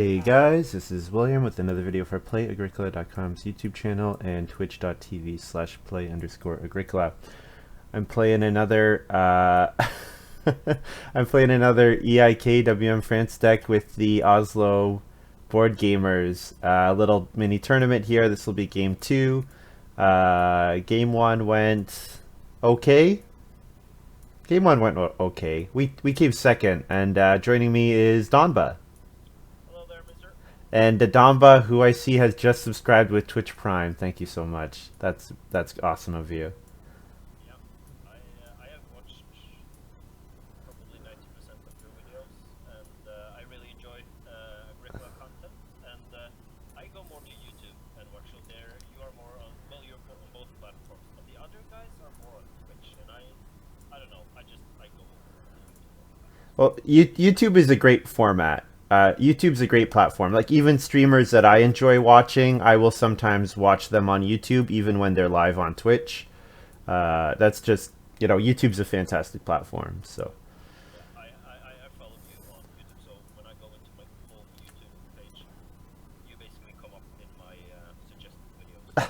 Hey guys, this is William with another video for Play-agricola.com's YouTube channel and twitch.tv/play_agricola. I'm playing another I'm playing another EIKWmFr deck with the Oslo board gamers. A little mini tournament here. This will be game 2. Game 1 went okay. Game 1 went okay. We came second, and joining me is Donba. And Damba, who I see has just subscribed with Twitch Prime. Thank you so much. That's awesome of you. Yeah, I have watched probably 90% of your videos, and I really enjoy Agricola content. And I go more to YouTube and watch. So there, you are more on. Well, you're more on both platforms, but the other guys are more on Twitch. And I don't know. I go to YouTube. Well, YouTube is a great format. YouTube's a great platform. Like even streamers that I enjoy watching, I will sometimes watch them on YouTube, even when they're live on Twitch. That's just, YouTube's a fantastic platform. So. Yeah, I follow you on YouTube, so when I go into my full YouTube page, you basically come up in my suggested videos.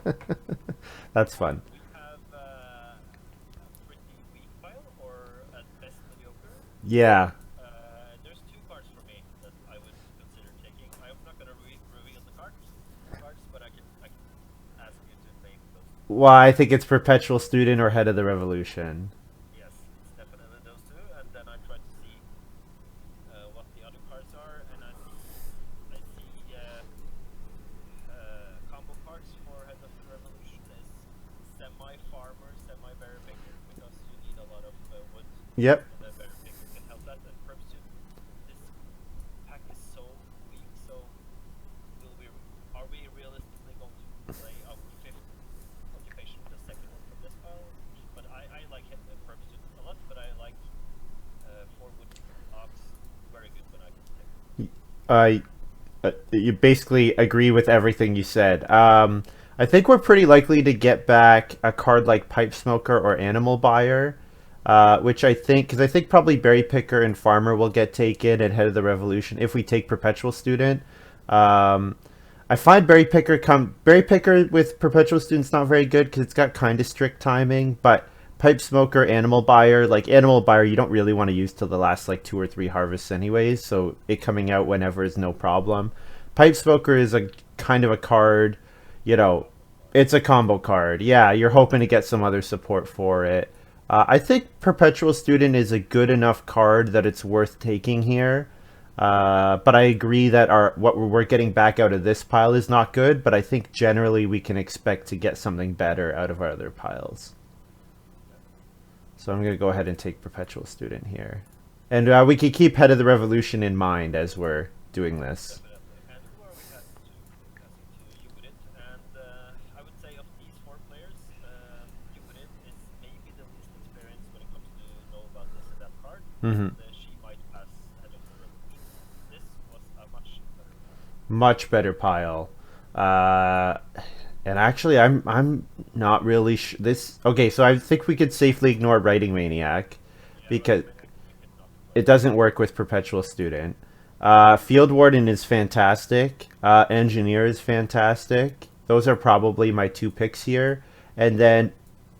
I'm there. That's fun. We have a pretty weak file, or at best mediocre. Yeah. There's two cards for me that I would consider taking. I'm not going to reveal the cards, but I can ask you to name those. Well, I think it's Perpetual Student or Head of the Revolution. Yes, it's definitely those two, and then I try to see what the other cards are, and I see combo cards for Head of the Revolution is semi-farmer, semi-berry picker, because you need a lot of wood. Yep. And the berry picker can help that, and perhaps this pack is so weak, so are we realistically going to play our fifth occupation, the second one from this file? But I like him perhaps a lot, but I like 4 wood ox very good when I can take. You basically agree with everything you said. I think we're pretty likely to get back a card like Pipe Smoker or Animal Buyer, which because I think probably Berry Picker and Farmer will get taken at Head of the Revolution if we take Perpetual Student. I find Berry Picker with Perpetual Student's not very good because it's got kind of strict timing, but Pipe Smoker, Animal Buyer, like Animal Buyer, you don't really want to use till the last like 2 or 3 harvests anyways, so it coming out whenever is no problem. Pipe Smoker is a kind of a card, it's a combo card. Yeah, you're hoping to get some other support for it. I think Perpetual Student is a good enough card that it's worth taking here. But I agree that what we're getting back out of this pile is not good, but I think generally we can expect to get something better out of our other piles. So I'm going to go ahead and take Perpetual Student here. And we can keep Head of the Revolution in mind as we're doing this. Definitely. And who are we passing to? You with it. And I would say of these 4 players, you with it is maybe the least experienced when it comes to know about this and that card. Mm-hmm. She might pass Head of the Revolution. This was a much better card. Much better pile. And actually, I'm not really this. Okay, so I think we could safely ignore Writing Maniac because it doesn't work with Perpetual Student. Field Warden is fantastic. Engineer is fantastic. Those are probably my 2 picks here. And then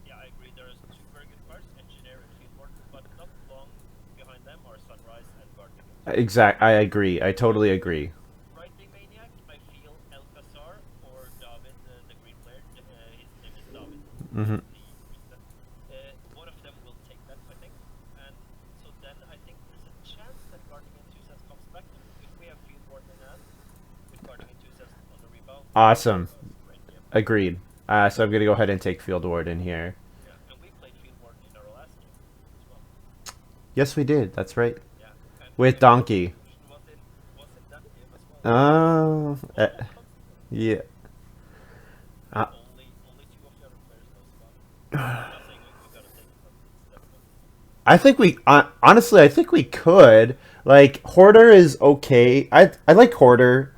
yeah, I agree. There is 2 very good cards, Engineer and Field Warden, but not long behind them are Sunrise and Gardening. I agree. I totally agree. Writing Maniac, I feel Elkezhar or David, the green player. His name is David. Mm-hmm. One of them will take that, I think. And so then I think there's a chance that Gardening Enthusiast comes back. If we have Field Warden in hand, with Gardening Enthusiast on the rebound. Awesome. Agreed. So I'm going to go ahead and take Field Warden here. Yeah, and we played Field Warden in our last game as well. Yes, we did. That's right. Yeah. With Donkey. Was in that game as well. Oh. Yeah. Only 2 of the other players knows about it. I'm not saying we gotta take it, but it's definitely. I think we honestly, I think we could. Like Hoarder is okay. I like Hoarder.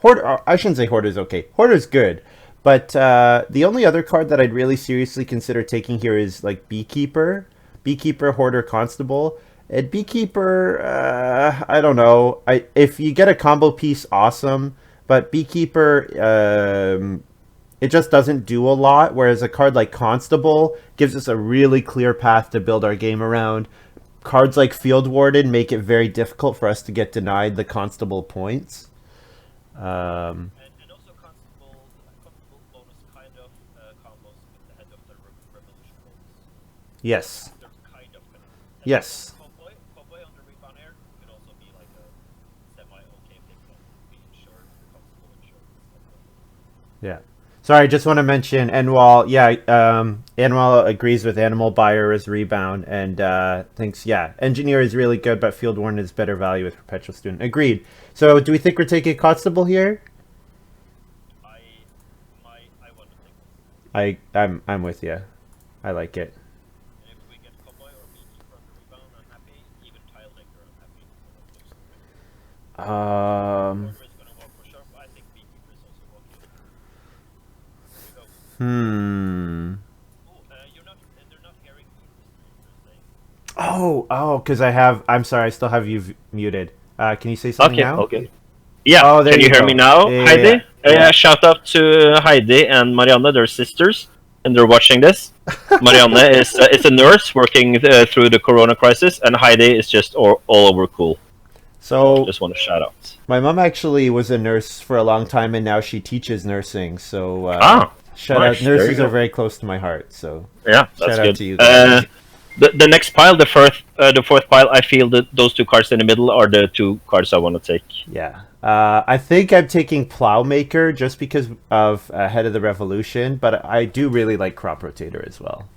I shouldn't say Hoarder is okay. Hoarder's good. But the only other card that I'd really seriously consider taking here is like Beekeeper, Hoarder, Constable. And Beekeeper, I don't know. If you get a combo piece, awesome. But Beekeeper, it just doesn't do a lot. Whereas a card like Constable gives us a really clear path to build our game around. Cards like Field Warden make it very difficult for us to get denied the Constable points. And also constable bonus kind of combos with the head of the revolution bonus. Yes. They're kind of connected. And Yes. cowboy on the rebound air could also be like a semi-okay pick and be insured, the constable insured. Yeah. Sorry, I just want to mention Enwal. Yeah, Enwal agrees with Animal Buyer as rebound and thinks, yeah, Engineer is really good, but Field Warden is better value with Perpetual Student. Agreed. So do we think we're taking Constable here? I want to take this. I'm with you. I like it. And if we get cowboy or beekeeper on the rebound, I'm happy. Even tile decker, I'm happy. Um. Jormar is going to walk for sharp. I think beekeeper is also walking. Here we go. Hmm. Oh, they're not hearing me. They're saying. Because I'm sorry, I still have you muted. Can you say something now? Okay. Yeah, Oh, there can you you hear go. me now, Yeah, Heidi? yeah, yeah. Shout out to Heidi and Marianne, they're sisters, and they're watching this. Marianne is a nurse working through the corona crisis, and Heidi is just all over cool. So Just want to shout out. my mom actually was a nurse for a long time, and now she teaches nursing. So shout nice. out. There you Nurses go. are very close to my heart. So Yeah, shout that's out good. to you guys. The next pile, the fourth pile, I feel that those two cards in the middle are the two cards I want to take. Yeah. I think I'm taking Plowmaker just because of Head of the Revolution, but I do really like Crop Rotator as well.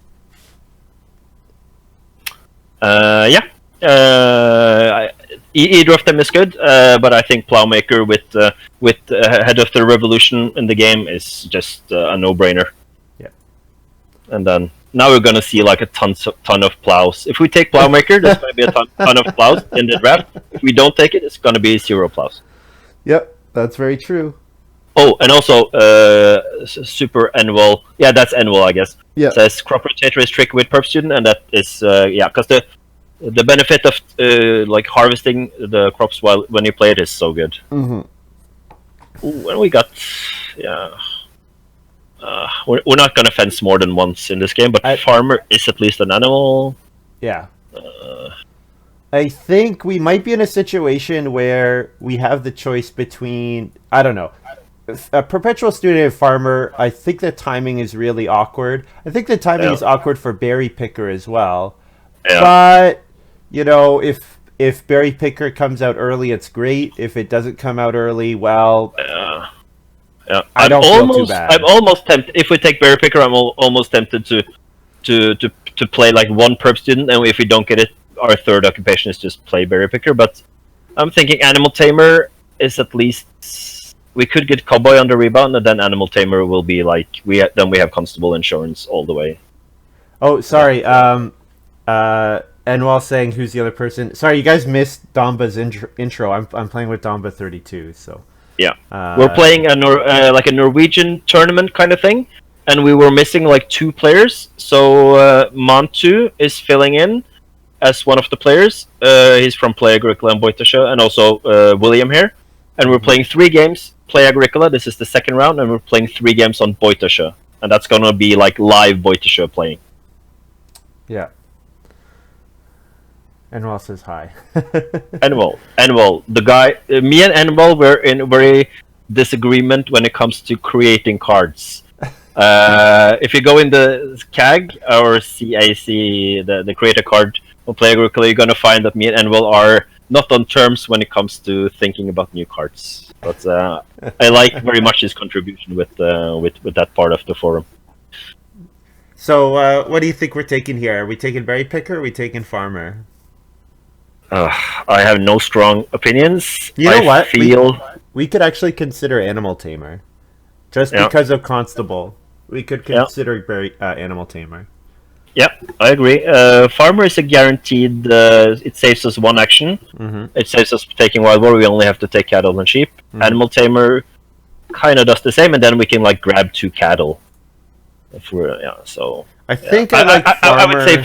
Yeah. Either of them is good, but I think Plowmaker with Head of the Revolution in the game is just a no-brainer. Yeah. And then now we're gonna see like a ton of plows. If we take Plowmaker, there's gonna be a ton of plows in the draft. If we don't take it, it's gonna be 0 plows. Yep, that's very true. Oh, and also Super Annual. Yeah, that's Annual, I guess. Yeah. Says Crop Rotator is tricky with Perp Student, and that is because the benefit of like harvesting the crops when you play it is so good. Mm-hmm. Ooh, and we got we're not gonna fence more than once in this game, but Farmer is at least an animal. Yeah. I think we might be in a situation where we have the choice between, I don't know, a Perpetual Student and Farmer. I think the timing is really awkward. I think the timing is awkward for Berry Picker as well. Yeah. But, you know, if Berry Picker comes out early, it's great. If it doesn't come out early, well, I don't feel too bad. I'm almost tempted. If we take Berry Picker, I'm almost tempted to play like one Perp Student, and if we don't get it, our third occupation is just play Berry Picker. But I'm thinking Animal Tamer is at least we could get Cowboy on the rebound, and then Animal Tamer will be like we have Constable Insurance all the way. Oh, sorry. And while saying who's the other person, sorry, you guys missed Domba's intro. I'm playing with Domba 32, so yeah, we're playing like a Norwegian tournament kind of thing, and we were missing like 2 players. So Mantu is filling in as one of the players. He's from Play-agricola.com, and also William here. And we're playing 3 games. Play-Agricola, this is the second round, and we're playing 3 games on Boitasjø. And that's gonna be like live Boitasjø playing. Yeah. Enwal says hi. Enwal, the guy, me and Enwal were in very disagreement when it comes to creating cards. If you go in the CAG or CAC, the create a card on Play-agricola, you're gonna find that me and Enwal are not on terms when it comes to thinking about new cards. But I like very much his contribution with that part of the forum. So, what do you think we're taking here? Are we taking Berry Picker or are we taking Farmer? I have no strong opinions. You know what? Feel we could actually consider Animal Tamer. Just because of Constable. We could consider Animal Tamer. Yeah, I agree. Farmer is a guaranteed. It saves us 1 action. Mm-hmm. It saves us taking Wild War. We only have to take cattle and sheep. Mm-hmm. Animal Tamer kind of does the same, and then we can like grab 2 cattle. If we're so. I think I like Farmer. I would say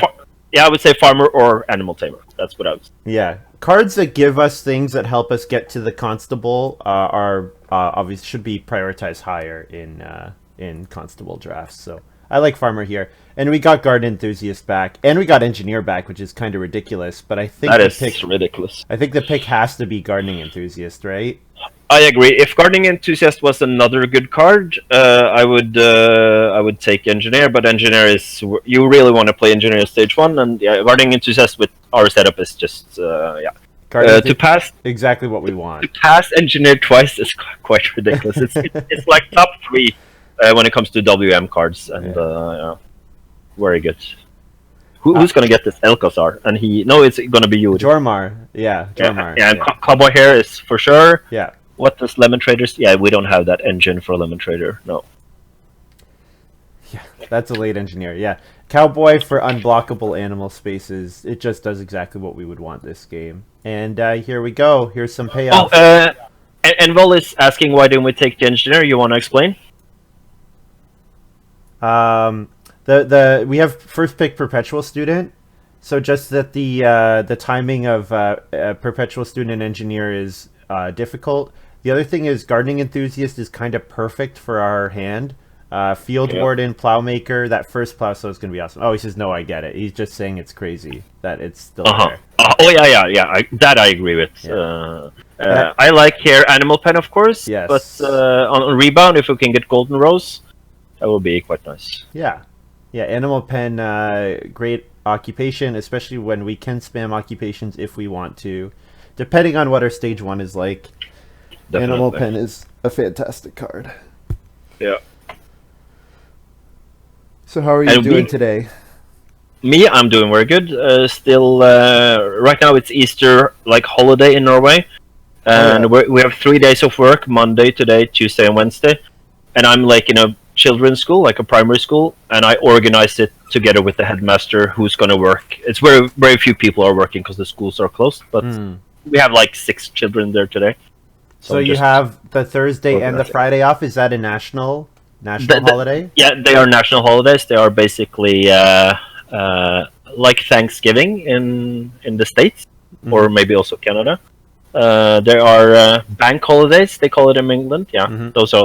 Yeah, I would say farmer or animal tamer. That's what I was. Yeah, cards that give us things that help us get to the constable are obviously should be prioritized higher in constable drafts. So I like farmer here, and we got garden enthusiast back, and we got engineer back, which is kind of ridiculous. But I think That the is pick, ridiculous. I think the pick has to be gardening enthusiast, right? I agree. If Gardening Enthusiast was another good card, I would take Engineer. But Engineer is you really want to play Engineer stage 1, and yeah, Gardening Enthusiast with our setup is just yeah. Garden To pass exactly what we want. Engineer twice is quite ridiculous. It's like top 3 when it comes to WM cards, and yeah, very good. Who's gonna get this Elkezhar? And it's gonna be you. Jormar, yeah, Jormar. Yeah, and Cowboy Hair is for sure. Yeah. What does Lemon Traders? Yeah, we don't have that engine for Lemon Trader. No. Yeah, that's a late engineer. Yeah, Cowboy for unblockable animal spaces. It just does exactly what we would want this game. And here we go. Here's some payoff. And Vol is asking why didn't we take the engineer? You want to explain? We have first pick perpetual student, so just that the timing of perpetual student and engineer is difficult. The other thing is gardening enthusiast is kind of perfect for our hand. Field warden, plowmaker, that first plow so is going to be awesome. Oh, he says no, I get it. He's just saying it's crazy that it's still there. Oh yeah. That I agree with. Yeah. I like here Animal Pen, of course. Yes. But on rebound, if we can get Golden Rose, that would be quite nice. Yeah. Animal Pen, great occupation, especially when we can spam occupations if we want to, depending on what our stage 1 is like. Definitely. Animal Pen is a fantastic card. Yeah. So how are you doing today? Me, I'm doing very good. Still, right now it's Easter holiday in Norway, and we have 3 days of work: Monday, today, Tuesday, and Wednesday. And I'm in a children's school, like a primary school, and I organize it together with the headmaster who's going to work. It's very few people are working because the schools are closed, but we have 6 children there today. So you have the Thursday and the Friday off. Is that a national holiday? Yeah, they are national holidays. They are basically like Thanksgiving in the States, or maybe also Canada. There are bank holidays, they call it in England. Yeah, those are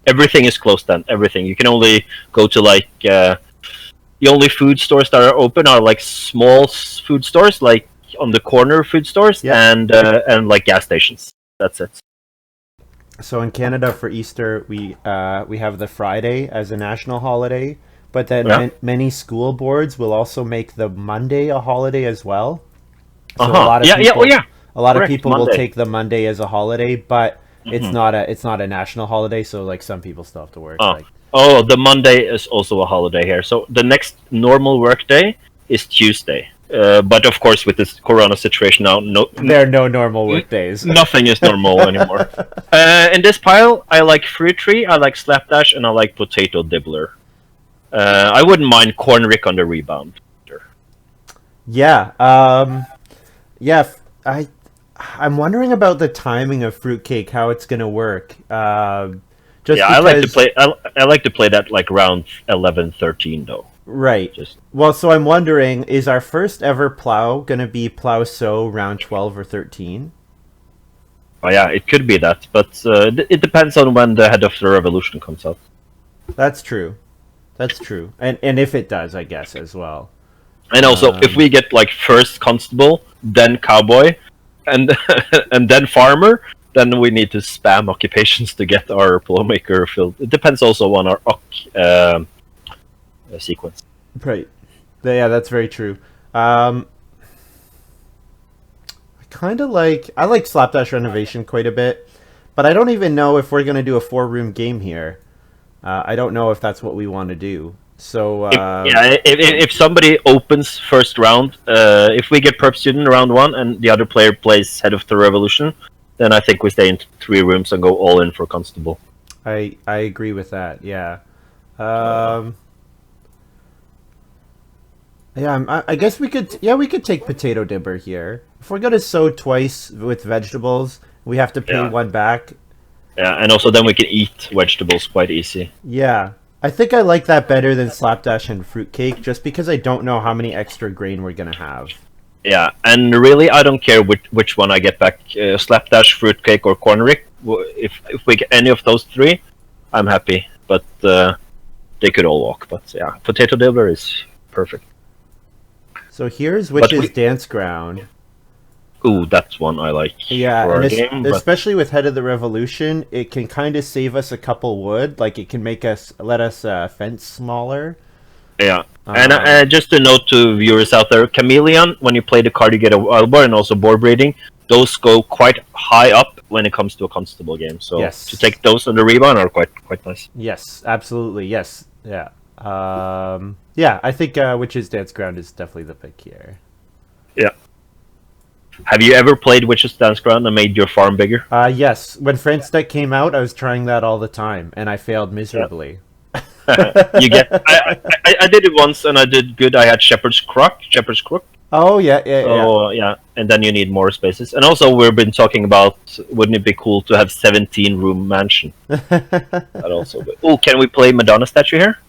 everything is closed then. Everything. You can only go to the only food stores that are open are small food stores, on the corner food stores, and gas stations. That's it. So in Canada for Easter, we have the Friday as a national holiday, but then many school boards will also make the Monday a holiday as well. So a lot of people will take the Monday as a holiday, but it's not a national holiday. So some people still have to work. The Monday is also a holiday here. So the next normal work day is Tuesday. But of course, with this Corona situation now, there are no normal work days. Nothing is normal anymore. In this pile, I like Fruit Tree, I like Slapdash, and I like Potato Dibbler. I wouldn't mind Corn Rick on the rebound. Yeah. I'm wondering about the timing of Fruitcake, how it's gonna work. I like to play that round 11, 13 though. Right. Well, so I'm wondering, is our first ever plow going to be plow sow round 12 or 13? Oh yeah, it could be that, but it depends on when the Head of the Revolution comes out. That's true. And if it does, I guess, as well. And also, if we get first Constable, then Cowboy, and and then Farmer, then we need to spam occupations to get our Plowmaker filled. It depends also on our sequence. Right. Yeah, that's very true. I like Slapdash Renovation quite a bit, but I don't even know if we're going to do a 4-room game here. I don't know if that's what we want to do. So if somebody opens first round, if we get Perp Student round 1 and the other player plays Head of the Revolution, then I think we stay in 3 rooms and go all in for Constable. I agree with that. Yeah. I guess we could take Potato Dibber here. If we're gonna sow twice with vegetables, we have to pay one back. Yeah, and also then we can eat vegetables quite easy. Yeah. I think I like that better than slapdash and fruitcake, just because I don't know how many extra grain we're gonna have. Yeah, and really, I don't care which one I get back, slapdash, fruitcake, or cornrick. If we get any of those three, I'm happy. But they could all walk. But yeah, potato dibbler is perfect. So here's But Witch's Dance Ground. Ooh, that's one I like. Yeah, for and a game, but especially with Head of the Revolution, it can kind of save us a couple wood. Like it can let us fence smaller. yeah. And just a note to viewers out there, Chameleon, when you play the card, you get a wild boar and also boar breeding. Those go quite high up when it comes to a constable game. So Yes. to take those on the rebound are quite nice. Yes, absolutely. Yes, yeah, yeah. I think Witch's Dance Ground is definitely the pick here. Yeah. Have you ever played Witch's Dance Ground and made your farm bigger? Yes. When France Deck came out, I was trying that all the time, and I failed miserably. You get. I did it once and I did good. I had Shepherd's Crook. Oh yeah, yeah, So yeah, and then you need more spaces. And also, we've been talking about wouldn't it be cool to have 17-room mansion? yeah. That also. Oh, can we play Madonna statue here?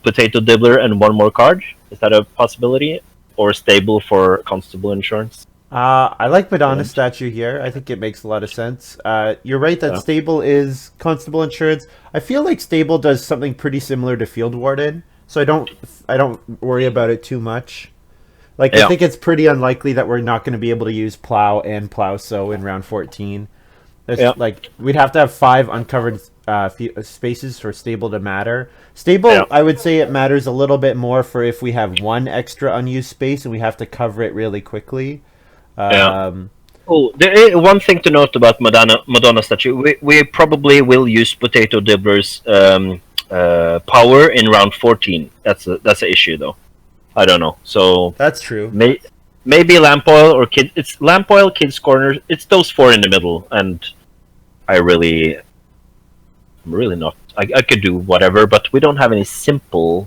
Potato dibbler and one more card. Is that a possibility? Or stable for constable insurance? I like Madonna Yeah. statue here. I think it makes a lot of sense. You're right that Yeah. stable is constable insurance. I feel like stable does something pretty similar to field warden, so I don't worry about it too much. Like Yeah. I think it's pretty unlikely that we're not going to be able to use plow and plow sow in round 14. Yeah. Like we'd have to have 5 uncovered spaces for stable to matter. Stable, Yeah. I would say it matters a little bit more for if we have 1 extra unused space and we have to cover it really quickly. Yeah. Oh, there is one thing to note about Madonna statue. We probably will use potato dibbler's power in round 14. That's an issue though. I don't know. So That's true. maybe lamp oil or kid. It's lamp oil, kids corner. It's those 4 in the middle, and I'm really not. I could do whatever, but we don't have any simple.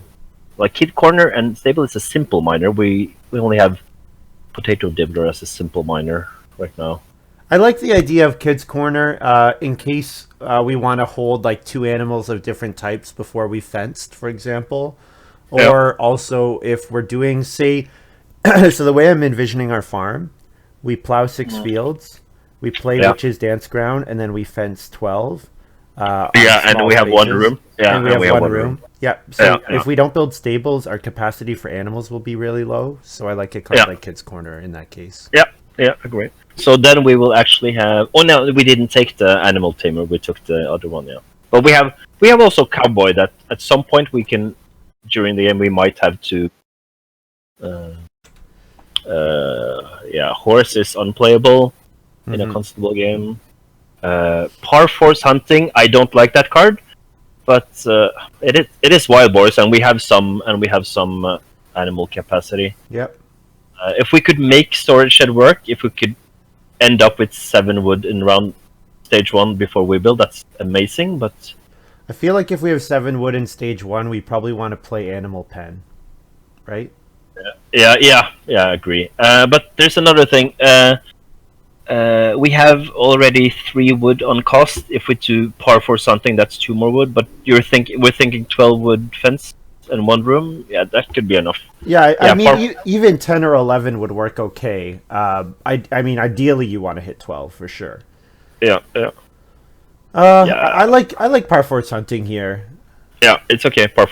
Like kid corner and stable is a simple miner. We only have potato dibbler as a simple miner right now. I like the idea of kids corner in case we want to hold like 2 animals of different types before we fenced, for example. Or also if we're doing, say, so the way I'm envisioning our farm, we plow 6 fields, we play Witch's Dance Ground, and then we fence 12. Yeah, and we have 1 room. Yeah, and we have one room. Yeah, so if we don't build stables, our capacity for animals will be really low. So I like a card like Kids Corner in that case. Yeah, agree. So then we will actually have. Oh no, we didn't take the animal tamer. We took the other one. Yeah, but we have also cowboy that at some point we can during the game we might have to. Horse is unplayable in a constable game. Par force hunting. I don't like that card. But it is wild boars, and we have some animal capacity. Yep. If we could make storage shed work, if we could end up with 7 wood in round stage 1 before we build, that's amazing. But I feel like if we have 7 wood in stage 1, we probably want to play animal pen, right? Yeah, I agree. But there's another thing. We have already 3 wood on cost. If we do par for something, that's 2 more wood. But we're thinking 12 wood fence and 1 room. Yeah, that could be enough. Yeah, I mean, even 10 or 11 would work okay. I mean, ideally you want to hit 12 for sure. Yeah. I like par force hunting here. Yeah, it's okay. Par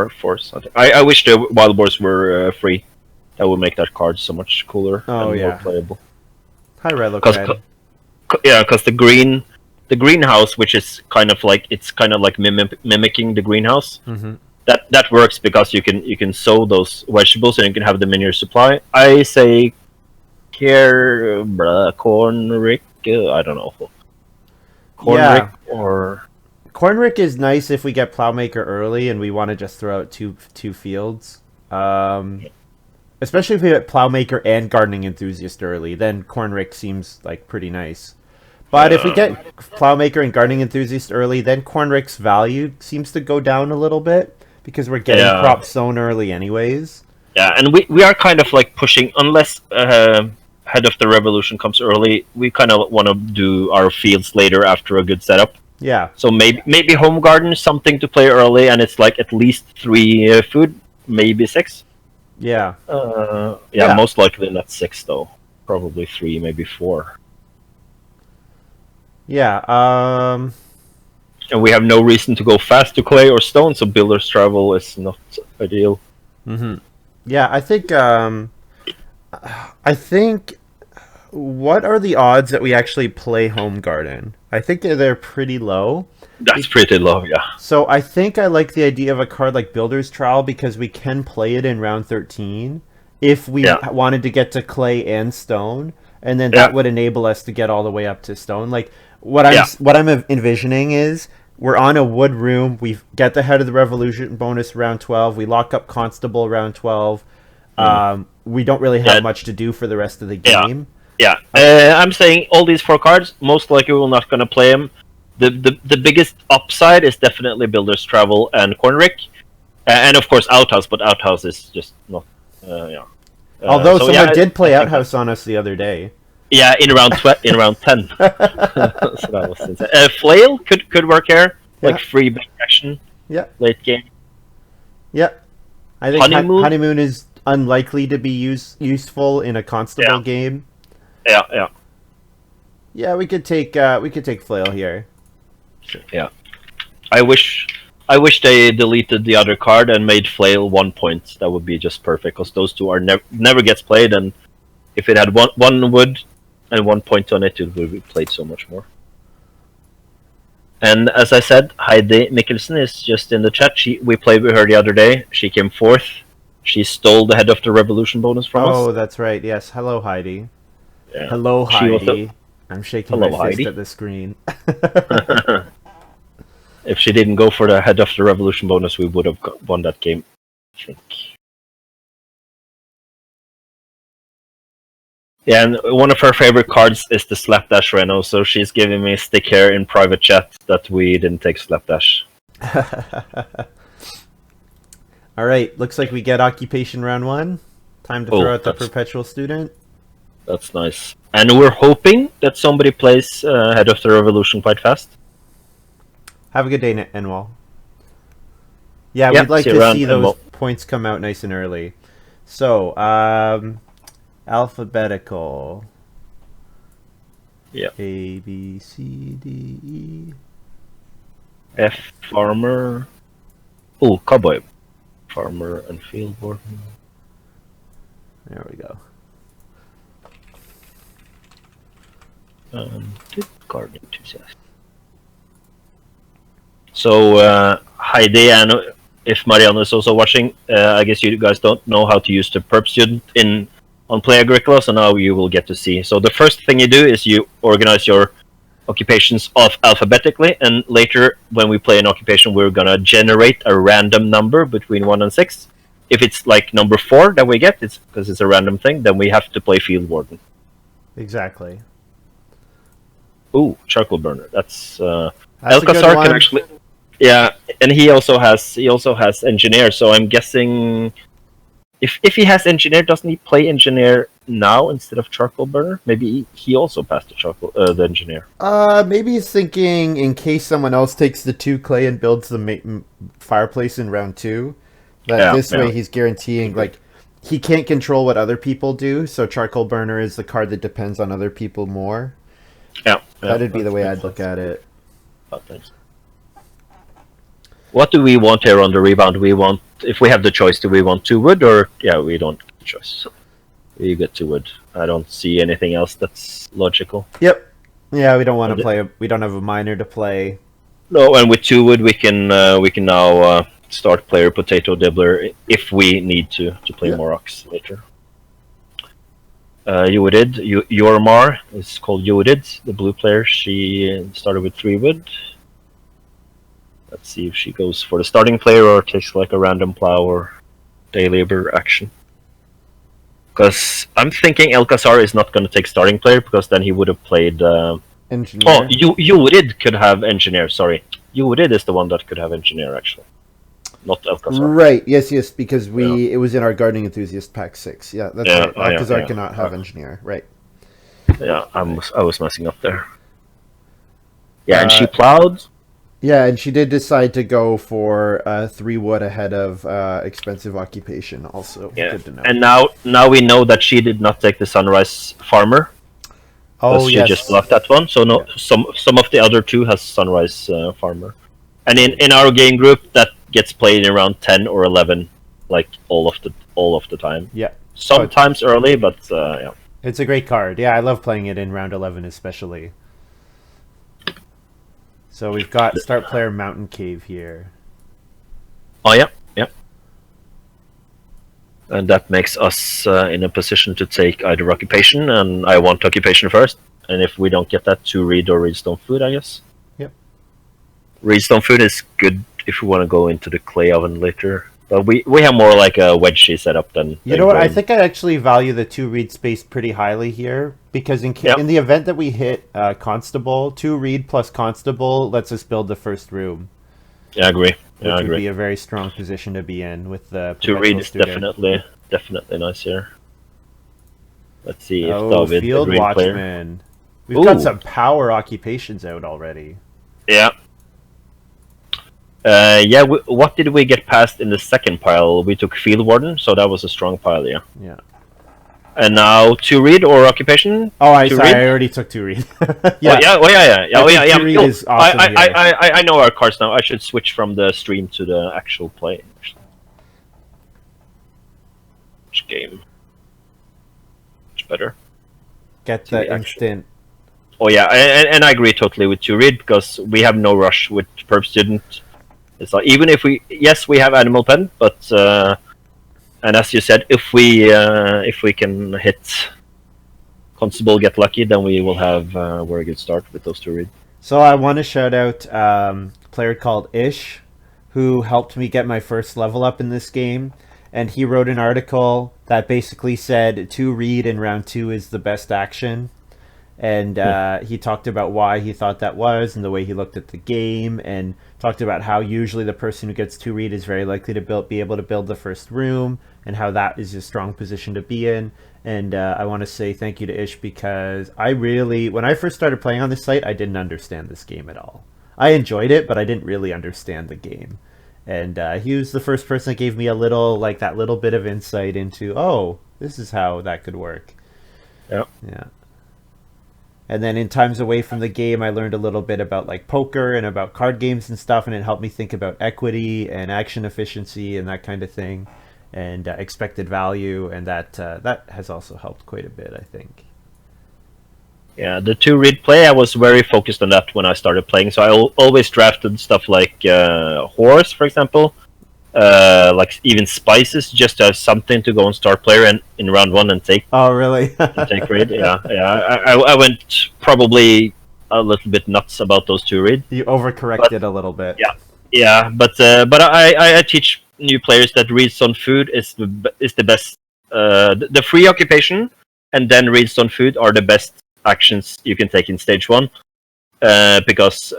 force hunting. I wish the wild boars were free. That would make that card so much cooler and more playable. Hi, Relo. Because the greenhouse, which is kind of like mimicking the greenhouse. Mm-hmm. That works because you can sow those vegetables and you can have them in your supply. I say, cornrick. I don't know. Cornrick or cornrick is nice if we get plowmaker early and we want to just throw out two fields. Especially if we get plowmaker and gardening enthusiast early, then cornrick seems like pretty nice. But if we get plowmaker and gardening enthusiast early, then cornrick's value seems to go down a little bit because we're getting crops sown early anyways. Yeah, and we are kind of like pushing, unless Head of the Revolution comes early, we kind of want to do our fields later after a good setup. Yeah. So maybe home garden is something to play early, and it's like at least 3 food, maybe 6. Yeah. Yeah, Yeah. most likely not 6 though. Probably 3, maybe 4. Yeah. And we have no reason to go fast to clay or stone, so builder's travel is not ideal. Yeah, I think what are the odds that we actually play home garden? I think they're pretty low. That's pretty low, yeah. So I think I like the idea of a card like Builder's Trowel because we can play it in round 13 if we Yeah. wanted to get to clay and stone, and then Yeah. that would enable us to get all the way up to stone. Like Yeah. what I'm envisioning is we're on a wood room. We get the Head of the Revolution bonus round 12. We lock up Constable round 12. We don't really have Yeah. much to do for the rest of the Yeah. game. Yeah, I'm saying all these 4 cards, most likely we're not going to play them. The biggest upside is definitely Builder's Travel and Cornrick. And of course Outhouse, but Outhouse is just not, yeah. Although So, someone yeah, did play I think Outhouse on us the other day. Yeah, in round 10. So that was insane. Flail could work here, like Yeah. free back action, Yeah. late game. Yeah. I think Honeymoon? Honeymoon is unlikely to be useful in a Constable Yeah. game. Yeah. Yeah, we could take Flail here. Yeah, I wish they deleted the other card and made Flail 1 point. That would be just perfect because those two are never gets played, and if it had one wood and 1 point on it, it would be played so much more. And as I said, Heidi Mikkelsen is just in the chat. We played with her the other day. She came 4th. She stole the Head of the Revolution bonus from us. Oh, that's right. Yes. Hello, Heidi. Yeah. Hello, She was Heidi. I'm shaking Hello, my fist Heidi. at the screen. If she didn't go for the Head of the Revolution bonus, we would have won that game, I think. Yeah, and one of her favorite cards is the Slapdash Reno, so she's giving me stick here in private chat that we didn't take Slapdash. All right. Looks like we get Occupation round 1. Time to throw out the Perpetual Student. That's nice. And we're hoping that somebody plays Head of the Revolution quite fast. Have a good day, Enwal. Yeah, Yeah, we'd like see you to around, see those Enwal. points come out nice and early. So, alphabetical. Yeah. A, B, C, D, E. F, Farmer. Oh, Cowboy. Farmer and Field Warden. There we go. Garden Enthusiast. So, Heidi, and if Marianne is also watching, I guess you guys don't know how to use the Perp Student on Play-Agricola, so now you will get to see. So the first thing you do is you organize your occupations alphabetically, and later when we play an occupation, we're gonna generate a random number between 1 and 6. If it's like number 4 that we get, it's because it's a random thing, then we have to play Field Warden. Exactly. Ooh, Charcoal Burner. That's That's a good Elkezhar one. can actually. Yeah, and he also has Engineer. So I'm guessing if he has Engineer, doesn't he play Engineer now instead of Charcoal Burner? Maybe he also passed the Engineer. Maybe he's thinking in case someone else takes the 2 clay and builds the fireplace in round 2, that this way he's guaranteeing, like, he can't control what other people do, so Charcoal Burner is the card that depends on other people more. Yeah, That'd be the way I'd look at it. What do we want here on the rebound? We want, if we have the choice, do we want 2 wood or we don't get the choice. We get 2 wood. I don't see anything else that's logical. Yep. Yeah, we don't want to play. We don't have a miner to play. No, and with 2 wood, we can now start player Potato Dibbler if we need to play more rocks later. Jormar is called Yodid, the blue player. She started with 3 wood. Let's see if she goes for the starting player or takes like a random plow or day labor action. Because I'm thinking Elkezhar is not going to take starting player because then he would have played. Engineer. Oh, Yodid could have engineer. Sorry, Yodid is the one that could have engineer actually, not Elkezhar. Right. Yes. Because it was in our Gardening Enthusiast pack 6. Yeah, that's right. Elkezhar cannot have engineer. Right. Yeah, I was messing up there. Yeah, and she plowed. Yeah, and she did decide to go for 3 wood ahead of expensive occupation. Also, Yeah, good to know. and now we know that she did not take the sunrise farmer. Oh She just yes, blocked that one. So no, yeah. some of the other two has sunrise farmer, and in our game group that gets played in around 10 or 11, like all of the time. Yeah. Oh, Sometimes early, but yeah. it's a great card. Yeah, I love playing it in round 11 especially. So we've got start player Mountain Cave here. Oh yeah, yeah. And that makes us in a position to take either occupation, and I want occupation first. And if we don't get that, to read or reedstone food, I guess. Yep. Reedstone food is good if we want to go into the clay oven later. But we have more like a wedgie setup than. You know what? I think I actually value the 2 read space pretty highly here because in the event that we hit constable, 2 read plus constable lets us build the first room. Yeah, I agree. Which would be a very strong position to be in with the 2 read is student. definitely nice here. Let's see if Oh, David, Field the green player. Watchman. We've got some power occupations out already. Yeah. Yeah, what did we get past in the second pile? We took Field Warden, so that was a strong pile, yeah. Yeah. And now 2 read or occupation? Oh, I already took 2 read. Yeah. Oh yeah. 2 read is awesome I know our cards now. I should switch from the stream to the actual play. Which game? Much better. Get the instant. Oh yeah, and I agree totally with 2 read because we have no rush with perp student. It's like even if we have animal pen, but and as you said, if we can hit constable, get lucky, then we will have a very good start with those 2 read. So I want to shout out a player called Ish, who helped me get my first level up in this game, and he wrote an article that basically said 2 read in round 2 is the best action. And he talked about why he thought that was and the way he looked at the game, and talked about how usually the person who gets 2 read is very likely to be able to build the first room, and how that is a strong position to be in. And I want to say thank you to Ish because when I first started playing on this site, I didn't understand this game at all. I enjoyed it, but I didn't really understand the game. And he was the first person that gave me that little bit of insight into, oh, this is how that could work. Yeah. Yeah. And then in times away from the game, I learned a little bit about like poker and about card games and stuff, and it helped me think about equity and action efficiency and that kind of thing, and expected value, and that has also helped quite a bit, I think. Yeah, the 2 read play, I was very focused on that when I started playing, so I always drafted stuff like horse, for example, like even spices, just to have something to go on start player and in round 1 and take. Oh, really? Take read, yeah. I went probably a little bit nuts about those 2 read. You overcorrected a little bit. Yeah, but I teach new players that reedstone food is the best. The free occupation and then reedstone food are the best actions you can take in stage 1, because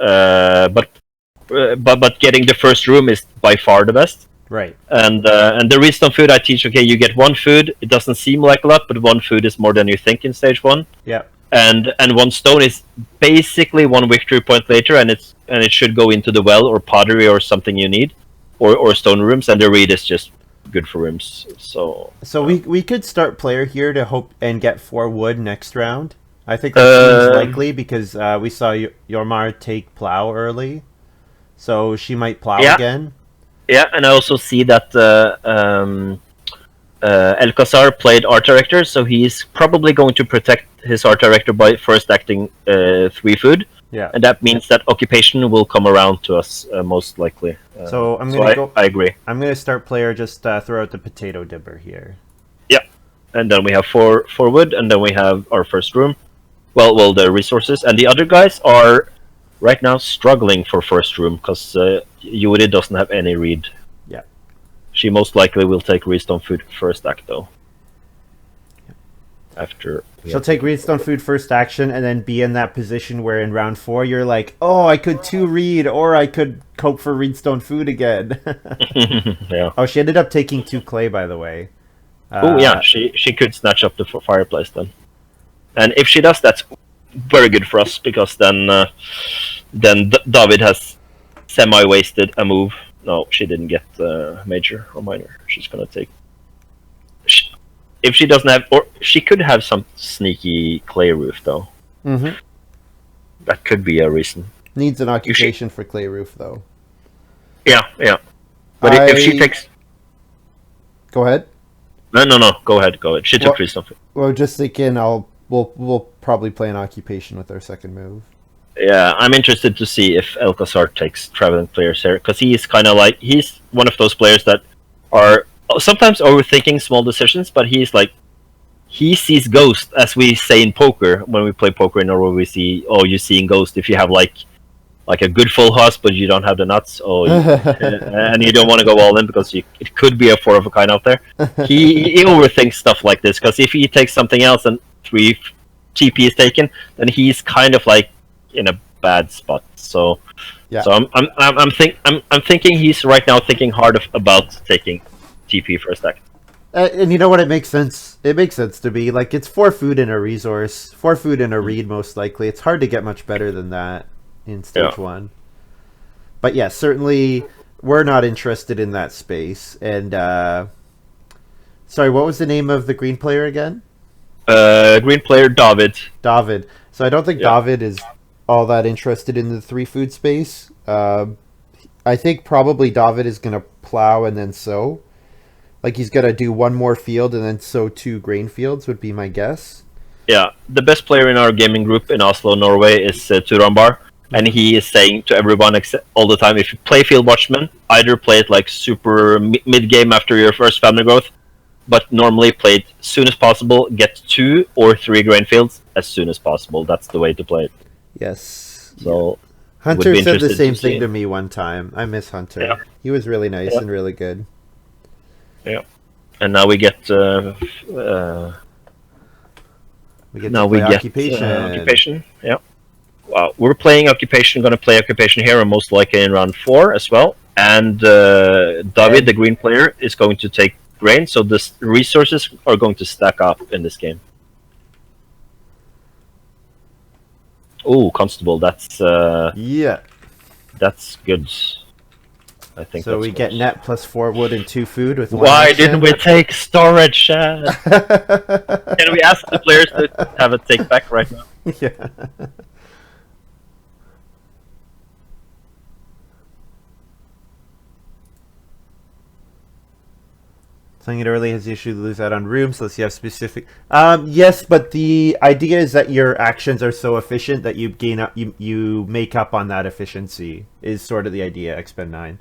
but getting the first room is by far the best. Right. And the reedstone food I teach, okay, you get 1 food. It doesn't seem like a lot, but 1 food is more than you think in stage 1. Yeah. And 1 stone is basically 1 victory point later, and it should go into the well or pottery or something you need, or stone rooms, and the reed is just good for rooms. So we could start player here to hope and get 4 wood next round. I think that seems likely because we saw Jormar take plow early, so she might plow again. Yeah, and I also see that Elkezhar played art director, so he's probably going to protect his art director by first acting 3 food. Yeah, and that means that occupation will come around to us most likely. So I'm gonna go. I agree. I'm gonna start player. Just throw out the potato dipper here. Yeah, and then we have 4 wood, and then we have our first room. Well, the resources, and the other guys are right now struggling for first room because Yuri doesn't have any read. Yeah, she most likely will take reedstone food first act though. After she'll take reedstone food first action and then be in that position where in round 4 you're like, oh, I could 2 read or I could cope for reedstone food again. Yeah. Oh, she ended up taking 2 clay, by the way. Oh yeah, she could snatch up the fireplace then, and if she does, that's very good for us because then David has semi-wasted a move. No, she didn't get major or minor. She's gonna take. If she doesn't have, or she could have some sneaky clay roof though. Mm-hmm. That could be a reason. Needs an occupation for clay roof though. Yeah, yeah. But if she takes, go ahead. No. Go ahead. She took something. Well, just thinking, we'll probably play an occupation with our second move. Yeah, I'm interested to see if Elkezhar takes traveling players here, because he's kind of like, he's one of those players that are sometimes overthinking small decisions, but he's like, he sees ghost, as we say in poker. When we play poker in Norway, we see, oh, you're seeing ghost if you have like a good full house, but you don't have the nuts, and you don't want to go all in because it could be a 4 of a kind out there. He overthinks stuff like this, because if he takes something else and 3 TP is taken, then he's kind of like in a bad spot. So yeah. So I'm thinking he's right now thinking hard about taking TP for a stack. And you know what? It makes sense. It makes sense to be like, it's 4 food and a resource, 4 food and a read most likely. It's hard to get much better than that in stage 1. But yeah, certainly we're not interested in that space. And sorry, what was the name of the green player again? Green player David. So I don't think David is all that interested in the 3 food space. I think probably David is going to plow and then sow. Like, he's going to do 1 more field and then sow 2 grain fields would be my guess. Yeah, the best player in our gaming group in Oslo, Norway is jormar, and he is saying to everyone all the time, if you play Field Watchman, either play it like super mid-game after your first family growth, but normally play it as soon as possible, get 2 or 3 grain fields as soon as possible. That's the way to play it. Yes. So Hunter said the same thing to me one time. I miss Hunter. Yeah. He was really nice and really good. Yeah. And now we get occupation. Yeah. Wow. We're playing occupation, gonna play occupation here, and most likely in round 4 as well. And David, the green player, is going to take grain, so the resources are going to stack up in this game. Oh, constable, that's that's good. I think so. We get net plus 4 wood and 2 food with 1 Why action. didn't we take storage? Can we ask the players to have a take back right now? Yeah. Playing it early has the issue to lose out on rooms unless you have specific. Yes, but the idea is that your actions are so efficient that you gain up, you make up on that efficiency. Is sort of the idea. Expend 9,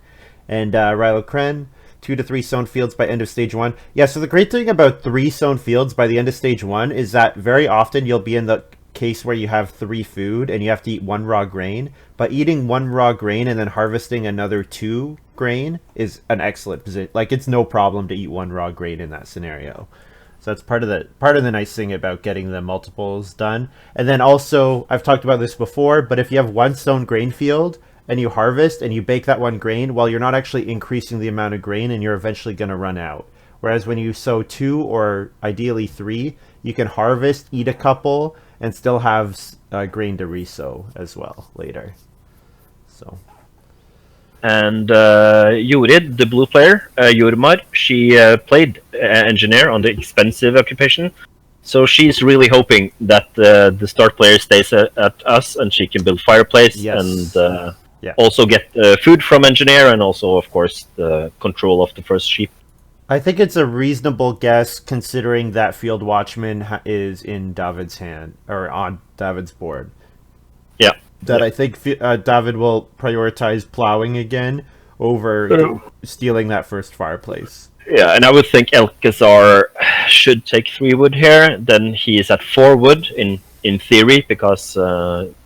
and Rilo Kren, 2 to 3 sown fields by end of stage 1. Yeah. So the great thing about 3 sown fields by the end of stage 1 is that very often you'll be in the case where you have 3 food and you have to eat 1 raw grain. But eating 1 raw grain and then harvesting another 2 grain is an excellent position. Like, it's no problem to eat 1 raw grain in that scenario. So that's part of the nice thing about getting the multiples done. And then also, I've talked about this before, but if you have 1 sown grain field and you harvest and you bake that 1 grain, well, you're not actually increasing the amount of grain and you're eventually going to run out. Whereas when you sow 2 or ideally 3, you can harvest, eat a couple, and still have grain to resow as well later. So. And Jorid, the blue player, Jormar, she played engineer on the expensive occupation. So she's really hoping that the start player stays at us and she can build fireplace and also get food from engineer and also, of course, the control of the first sheep. I think it's a reasonable guess considering that Field Watchman is in David's hand, or on David's board. Yeah. I think David will prioritize plowing again over stealing that first fireplace. Yeah, and I would think Elkezhar should take 3 wood here. Then he is at 4 wood in theory, because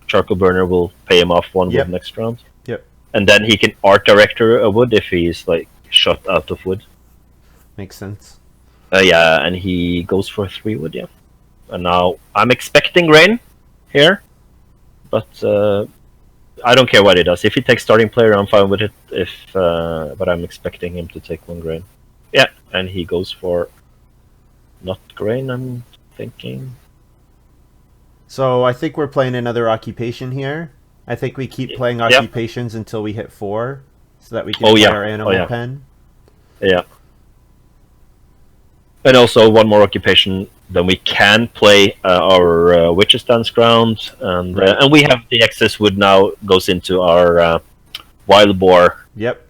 charcoal burner will pay him off 1 wood next round. Yep. And then he can art director a wood if he's like shot out of wood. Makes sense. Yeah, and he goes for 3 wood, yeah. And now I'm expecting rain here, but I don't care what he does. If he takes starting player, I'm fine with it. But I'm expecting him to take 1 grain. Yeah, and he goes for not grain, I'm thinking. So I think we're playing another occupation here. I think we keep playing Yep. occupations until we hit 4, so that we can Oh, play yeah. our animal Oh, yeah. pen. Yeah. And also one more occupation, then we can play our Witches Dance ground, and Right. and we have the excess wood now goes into our wild boar. Yep.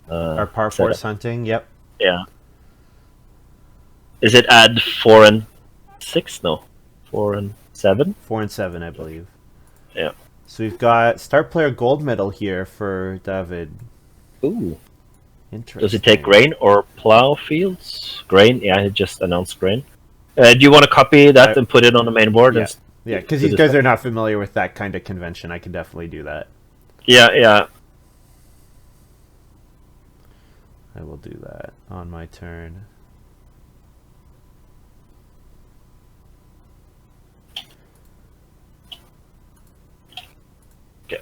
Our par setup. force hunting. Yep. Yeah. Is it add 4 and 6? No, 4 and 7. 4 and 7, I believe. Yeah. So we've got start player gold medal here for David. Ooh. Interesting. Does it take grain or plow fields? Grain. Yeah, it just announced grain. Do you want to copy that and put it on the main board? Yeah. And Yeah, because these guys are not familiar with that kind of convention. I can definitely do that. Yeah. I will do that on my turn. Okay.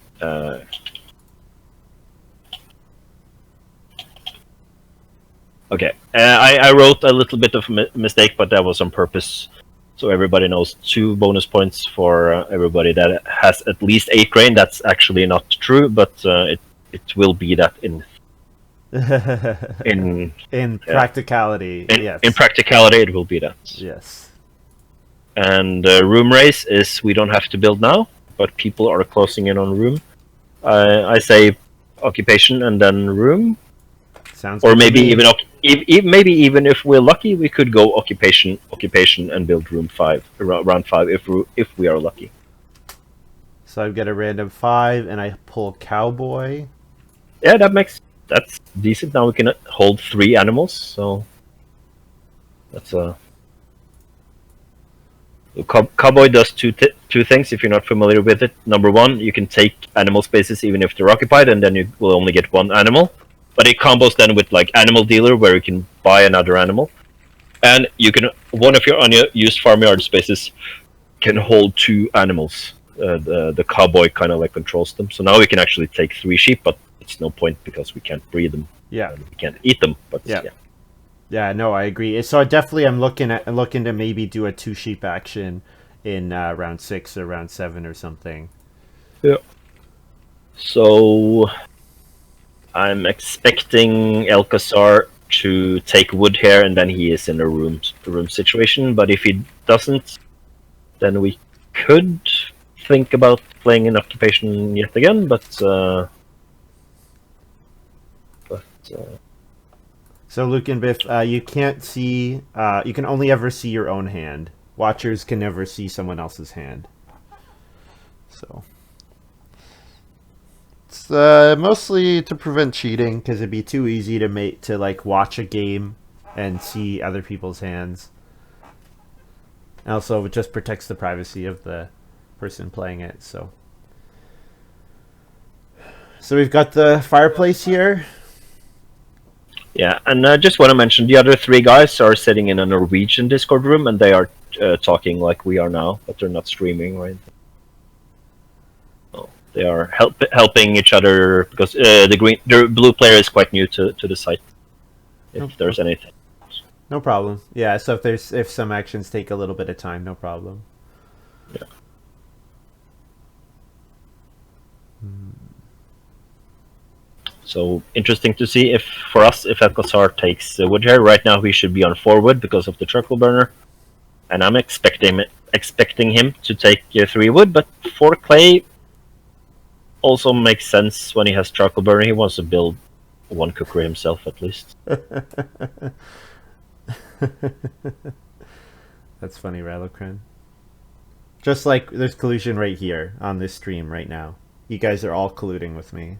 Okay. I wrote a little bit of a mistake, but that was on purpose. So everybody knows 2 bonus points for everybody that has at least 8 grain. That's actually not true, but it will be that in practicality. Yes. In practicality, it will be that. Yes. And room race is we don't have to build now, but people are closing in on room. I say occupation and then room. Sounds Or good to maybe me. maybe even if we're lucky, we could go occupation, and build room 5, round 5 if we are lucky. So I've got a random 5, and I pull cowboy. Yeah, that's decent. Now we can hold 3 animals, so that's Cowboy does two things if you're not familiar with it. Number 1, you can take animal spaces even if they're occupied, and then you will only get 1 animal. But it combos then with like animal dealer, where you can buy another animal, and you can one of your unused farmyard spaces can hold 2 animals. The cowboy kind of like controls them. So now we can actually take 3 sheep, but it's no point because we can't breed them. Yeah. We can't eat them. But Yeah. Yeah, no, I agree. So definitely, I'm looking to maybe do a 2 sheep action in round 6 or round 7 or something. Yeah. So I'm expecting Elkezhar to take wood here, and then he is in a room situation. But if he doesn't, then we could think about playing an occupation yet again. But So Luke and Biff, you can't see. You can only ever see your own hand. Watchers can never see someone else's hand. So it's mostly to prevent cheating, because it'd be too easy to like watch a game and see other people's hands. And also, it just protects the privacy of the person playing it. So we've got the fireplace here. yeah, and I just want to mention the other 3 guys are sitting in a Norwegian Discord room, and they are talking like we are now, but they're not streaming or anything. So they are helping each other because the blue player is quite new to the site. If there's anything. No problem. Yeah, so if some actions take a little bit of time, no problem. Yeah. So interesting to see if Elkezhar takes wood here. Right now he should be on 4 wood because of the charcoal burner, and I'm expecting him to take 3 wood. But 4 clay also makes sense when he has charcoal burner. He wants to build 1 cookery himself at least. That's funny, Ralocran. Just like there's collusion right here on this stream right now. You guys are all colluding with me.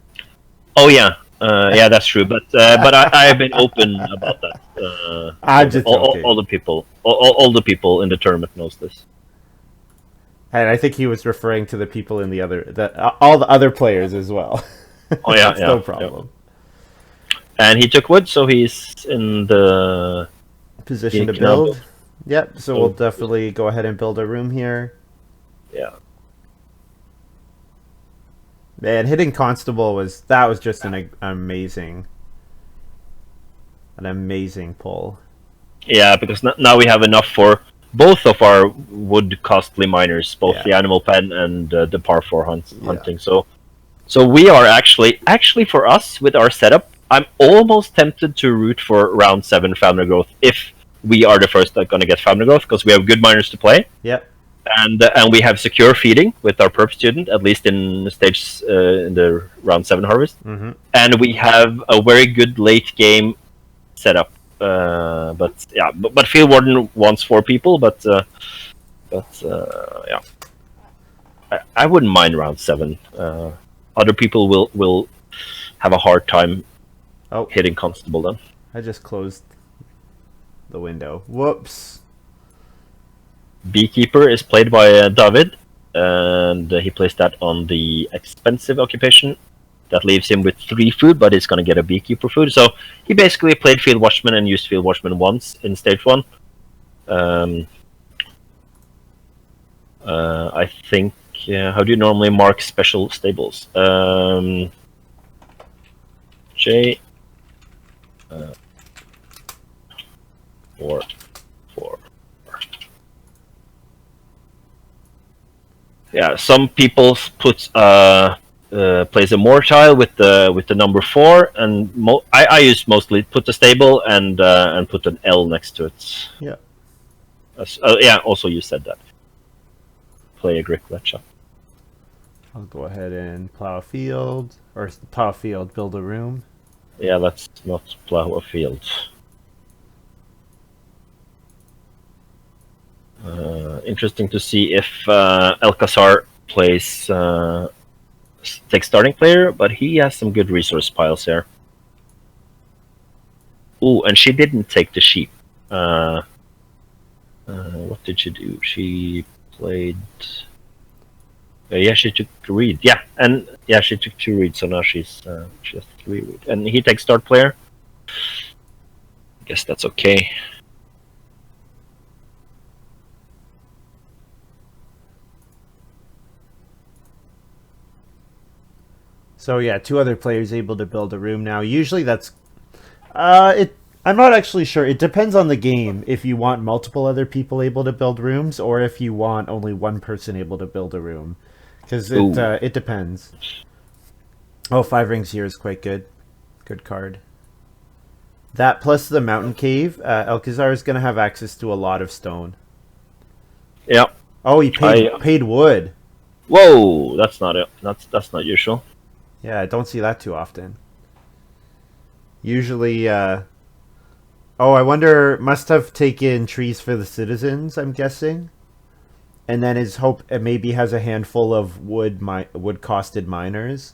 Oh yeah, yeah, that's true. But I have been open about that. I'm just all the people in the tournament knows this. And I think he was referring to the people in all the other players as well. Oh yeah, That's no problem. Yeah. And he took wood, so he's in the position to build. Yep. So we'll definitely go ahead and build a room here. Yeah. Man, hitting Constable was just an amazing pull. Yeah, because now we have enough for both of our wood costly miners, both the animal pen and the par 4 hunting. So So we are actually for us with our setup, I'm almost tempted to root for round 7 family growth if we are the first that going to get family growth, because we have good miners to play. Yep. And we have secure feeding with our perp student, at least in stage in the round 7 harvest. Mm-hmm. And we have a very good late game setup. But field warden wants 4 people, but yeah, I wouldn't mind round 7. Other people will have a hard time hitting constable then. I just closed the window. Whoops. Beekeeper is played by David, and he plays that on the expensive occupation. That leaves him with 3 food, but he's going to get a beekeeper food. So he basically played field watchman and used field watchman once in stage 1. I think. How do you normally mark special stables? J. 4. Yeah, some people put plays a mortile with the number 4, and I use mostly put the stable and put an L next to it. Yeah. Yeah. Also, you said that. Play-agricola.com. I'll go ahead and plow a field, or plow a field, build a room. Yeah, let's not plow a field. Interesting to see if Elkezhar plays takes starting player, but he has some good resource piles here. Ooh, and she didn't take the sheep. What did she do? She played. Yeah, she took 2 read. Yeah, and yeah, she took 2 read. So now she has 3 read, and he takes start player. Guess that's okay. So yeah, 2 other players able to build a room now. Usually that's I'm not actually sure. It depends on the game if you want multiple other people able to build rooms or if you want only one person able to build a room. Because it depends. Oh, 5 rings here is quite good. Good card. That plus the mountain cave, Elkezhar is going to have access to a lot of stone. Yeah. Oh, he paid wood. Whoa, that's not it. That's not usual. Yeah, I don't see that too often. Usually, oh, I wonder, must have taken trees for the citizens, I'm guessing. And then his hope maybe has a handful of wood-costed miners,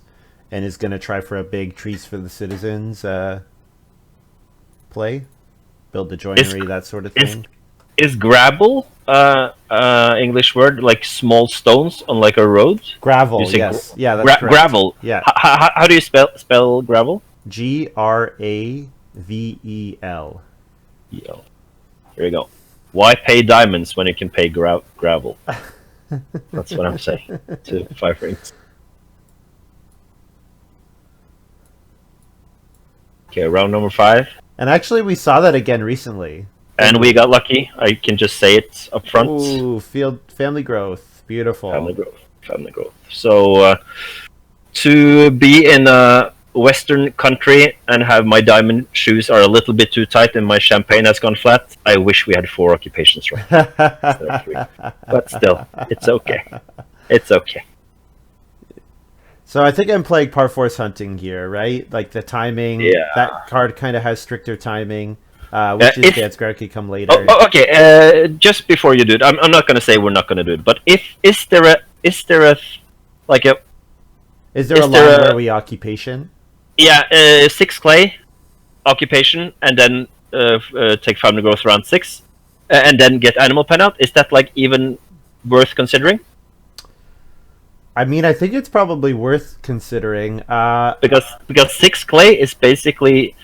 and is going to try for a big trees for the citizens play. Build the joinery, that sort of thing. Is gravel English word, like small stones on like a road? Gravel, yes. Yeah, that's correct. Gravel. Yeah. How do you spell gravel? Gravel. There you go. Why pay diamonds when you can pay gravel? That's what I'm saying to 5 rings. Okay, round number 5. And actually, we saw that again recently. And we got lucky. I can just say it up front. Ooh, family growth. Beautiful. Family growth. So, to be in a Western country and have my diamond shoes are a little bit too tight and my champagne has gone flat, I wish we had 4 occupations right now instead of 3. But still, it's okay. It's okay. So I think I'm playing par force hunting here, right? Like the timing. Yeah. That card kind of has stricter timing. Which is dance card could come later. Okay. Just before you do it, I'm not going to say we're not going to do it, but is there a line where we occupation? Yeah, 6 clay occupation, and then take family growth round 6, and then get animal pen out. Is that like even worth considering? I mean, I think it's probably worth considering. Because 6 clay is basically,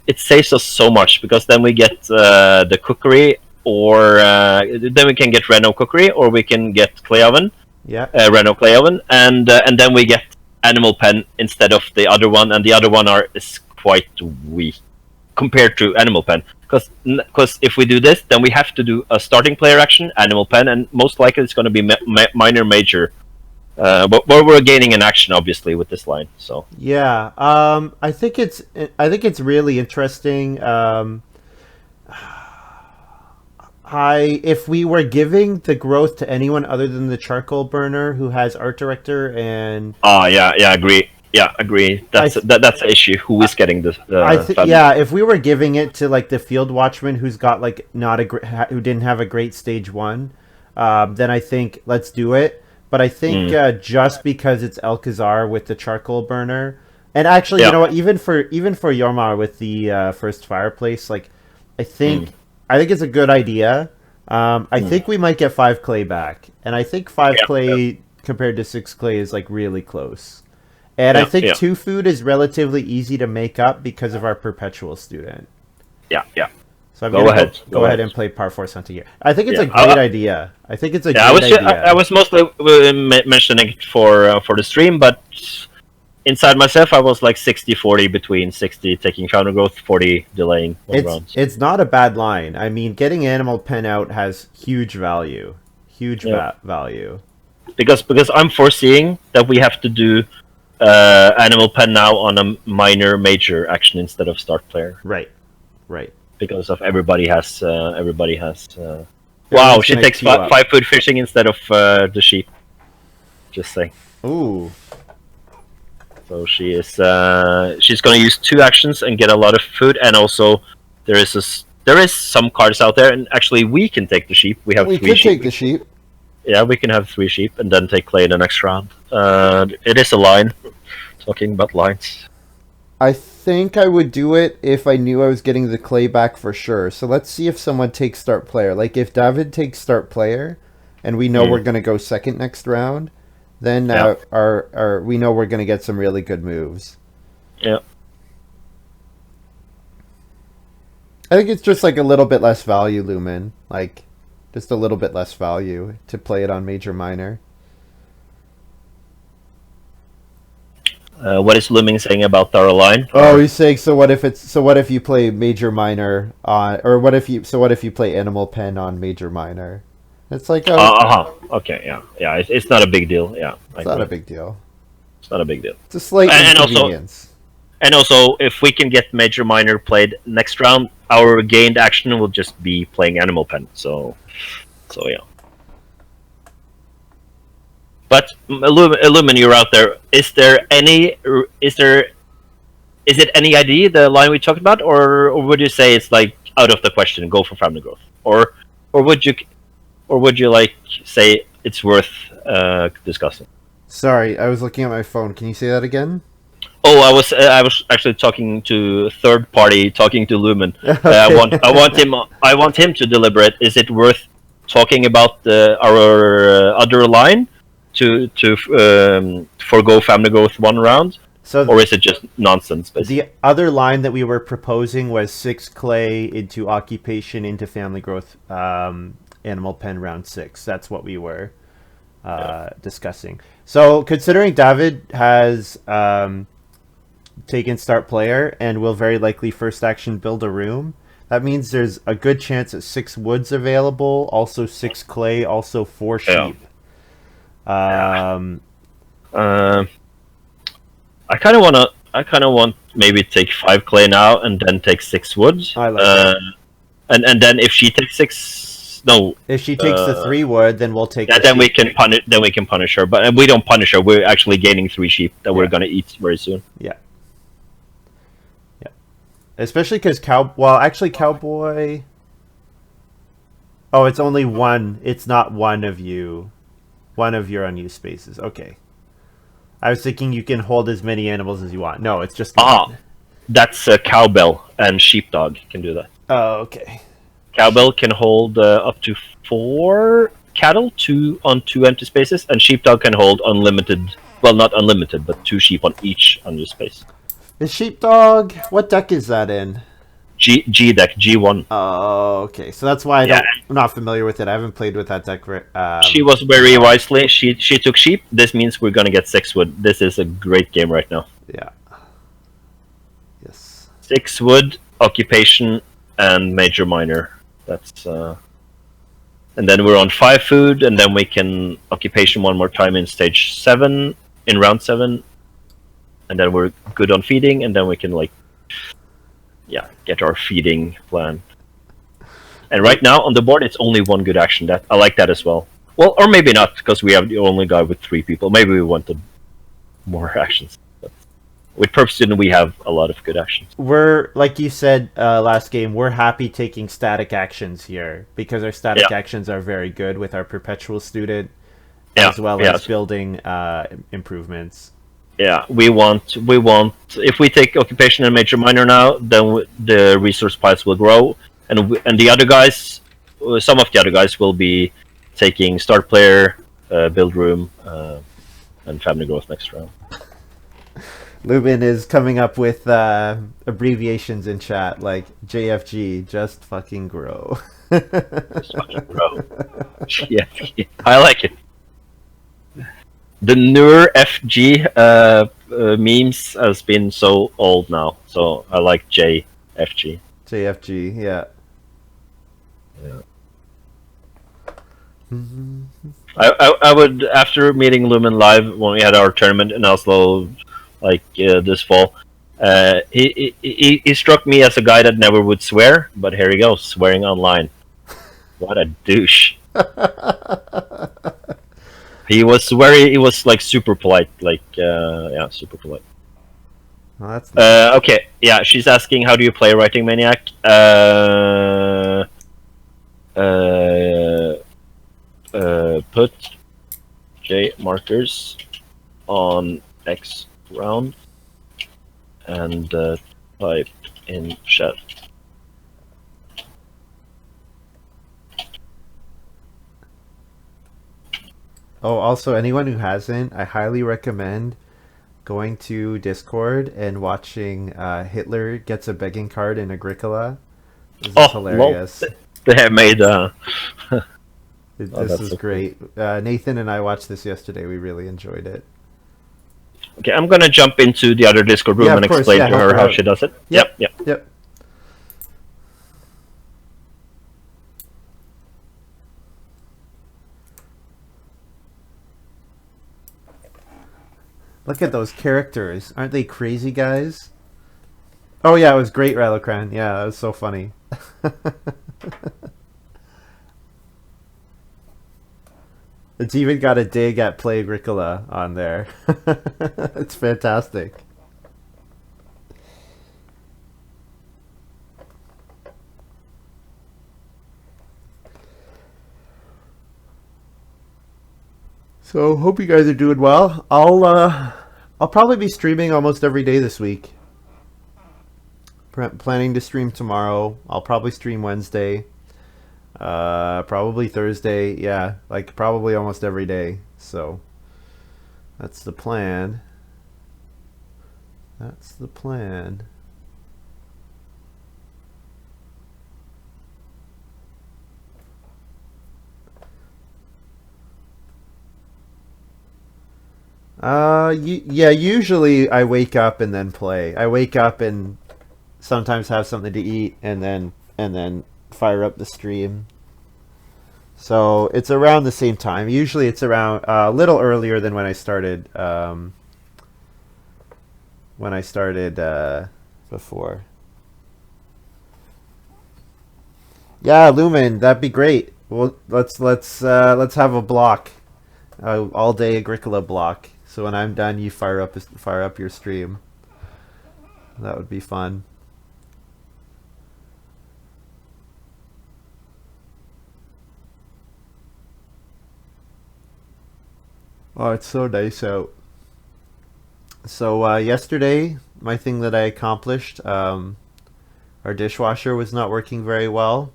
it saves us so much, because then we get the cookery, or then we can get Reno cookery, or we can get clay oven. Yeah. Reno clay oven, and then we get animal pen instead of the other one, and the other one is quite weak compared to animal pen. Because if we do this, then we have to do a starting player action, animal pen, and most likely it's going to be minor major But we're gaining in action, obviously, with this line. So Yeah, I think it's really interesting. If we were giving the growth to anyone other than the charcoal burner who has art director and yeah, agree. Yeah, agree. That's the issue. Who is getting the yeah, if we were giving it to like the field watchman who's got like not a who didn't have a great stage one, then I think let's do it. But I think just because it's Elkezhar with the charcoal burner, and actually, you know what? Even for Jormar with the first fireplace, like I think it's a good idea. I think we might get 5 clay back, and I think 5 clay compared to 6 clay is like really close. And I think 2 food is relatively easy to make up because of our perpetual student. Yeah. So I'm gonna go ahead and play par 4 hunting here. I think it's a great idea. I think it's a great idea. I was mostly mentioning it for the stream, but inside myself, I was like 60-40 between 60 taking counter growth, 40 delaying one round. It's not a bad line. I mean, getting animal pen out has huge value. Value. Because I'm foreseeing that we have to do animal pen now on a minor major action instead of start player. Right. Because of everybody has wow, she takes 5 food fishing instead of the sheep. Just saying. Ooh. So she is she's going to use 2 actions and get a lot of food, and also there is some cards out there, and actually we can take the sheep. We have 3 sheep. We could take the sheep. Yeah, we can have 3 sheep and then take clay in the next round. It is a line. Talking about lines. I think I would do it if I knew I was getting the clay back for sure. So let's see if someone takes start player. Like if David takes start player, and we know we're going to go second next round, then we know we're going to get some really good moves. Yeah. I think it's just like a little bit less value, Lumen. Like, just a little bit less value to play it on major minor. What is Lumen saying about our line? Oh, he's saying what if you play major minor on, or what if you play animal pen on major minor? It's like okay, yeah. It's not a big deal. Yeah, it's not a big deal. It's not a big deal. It's a slight inconvenience. And also, if we can get major minor played next round, our gained action will just be playing animal pen. So yeah. But Illumin, you're out there. Is it any idea the line we talked about, or would you say it's like out of the question? Go for family growth, or would you like say it's worth discussing? Sorry, I was looking at my phone. Can you say that again? Oh, I was actually talking to third party, talking to Lumen. I want him to deliberate. Is it worth talking about our other line to forgo family growth 1 round? Or is it just nonsense, basically? The other line that we were proposing was 6 clay into occupation into family growth animal pen round 6. That's what we were discussing. So considering David has taken start player and will very likely first action build a room, that means there's a good chance that 6 woods available, also 6 clay, also 4 sheep. I kind of want maybe take 5 clay now and then take 6 woods. I like that. And then if she takes 6, no. If she takes the 3 wood, then we'll take. Then we can punish. Then we can punish her. But we don't punish her. We're actually gaining 3 sheep that we're gonna eat very soon. Yeah. Especially because cowboy. Oh, it's only 1. It's not one of you. One of your unused spaces. Okay. I was thinking you can hold as many animals as you want. No, it's just one. That's cowbell and sheepdog can do that. Oh, okay. Cowbell can hold up to 4 cattle, 2 on 2 empty spaces, and sheepdog can hold unlimited. Well, not unlimited, but 2 sheep on each unused space. The sheepdog. What deck is that in? G deck, G1. Oh, okay. So that's why I'm not familiar with it. I haven't played with that deck. She was very wisely. She took sheep. This means we're gonna get 6 wood. This is a great game right now. Yeah. Yes. 6 wood, occupation, and major minor. That's and then we're on 5 food, and then we can occupation one more time in stage 7, in round 7, and then we're good on feeding, and then we can get our feeding plan. And right now on the board, it's only one good action. That I like that as well. Well, or maybe not, because we have the only guy with 3 people. Maybe we wanted more actions. But with Perp Student, we have a lot of good actions. We're, like you said last game, we're happy taking static actions here because our static actions are very good with our Perpetual Student, as well as building improvements. Yeah, we want if we take Occupation and Major Minor now, then the resource piles will grow, and the other guys, some of the other guys will be taking Start Player, Build Room, and Family Growth next round. Lubin is coming up with abbreviations in chat like JFG, just fucking grow. Just fucking grow. Yeah, I like it. The newer FG memes has been so old now, so I like JFG. JFG, yeah. I would, after meeting Lumen live when we had our tournament in Oslo, this fall, he struck me as a guy that never would swear, but here he goes, swearing online. What a douche. He was super polite, super polite. Well, that's nice. Okay, yeah, she's asking how do you play Writing Maniac? Put J markers on X round and type in chat. Oh, also, anyone who hasn't, I highly recommend going to Discord and watching Hitler Gets a Begging Card in Agricola. This is hilarious. Lol. They have made this is great. Nathan and I watched this yesterday. We really enjoyed it. Okay, I'm gonna jump into the other Discord room and explain to her how she does it. Yep. Look at those characters. Aren't they crazy, guys? Oh, yeah, it was great, Rallocran. Yeah, it was so funny. It's even got a dig at Play-agricola on there. It's fantastic. So hope you guys are doing well. I'll probably be streaming almost every day this week. Planning to stream tomorrow. I'll probably stream Wednesday. Probably Thursday. Yeah, like probably almost every day. So that's the plan. That's the plan. Yeah, usually I wake up and then play. I wake up and sometimes have something to eat and then fire up the stream. So it's around the same time. Usually it's around a little earlier than when I started before. Yeah, Lumen, that'd be great. Well, let's have a block. All day Agricola block. So when I'm done, you fire up your stream. That would be fun. Oh, it's so nice out. So yesterday, my thing that I accomplished, our dishwasher was not working very well.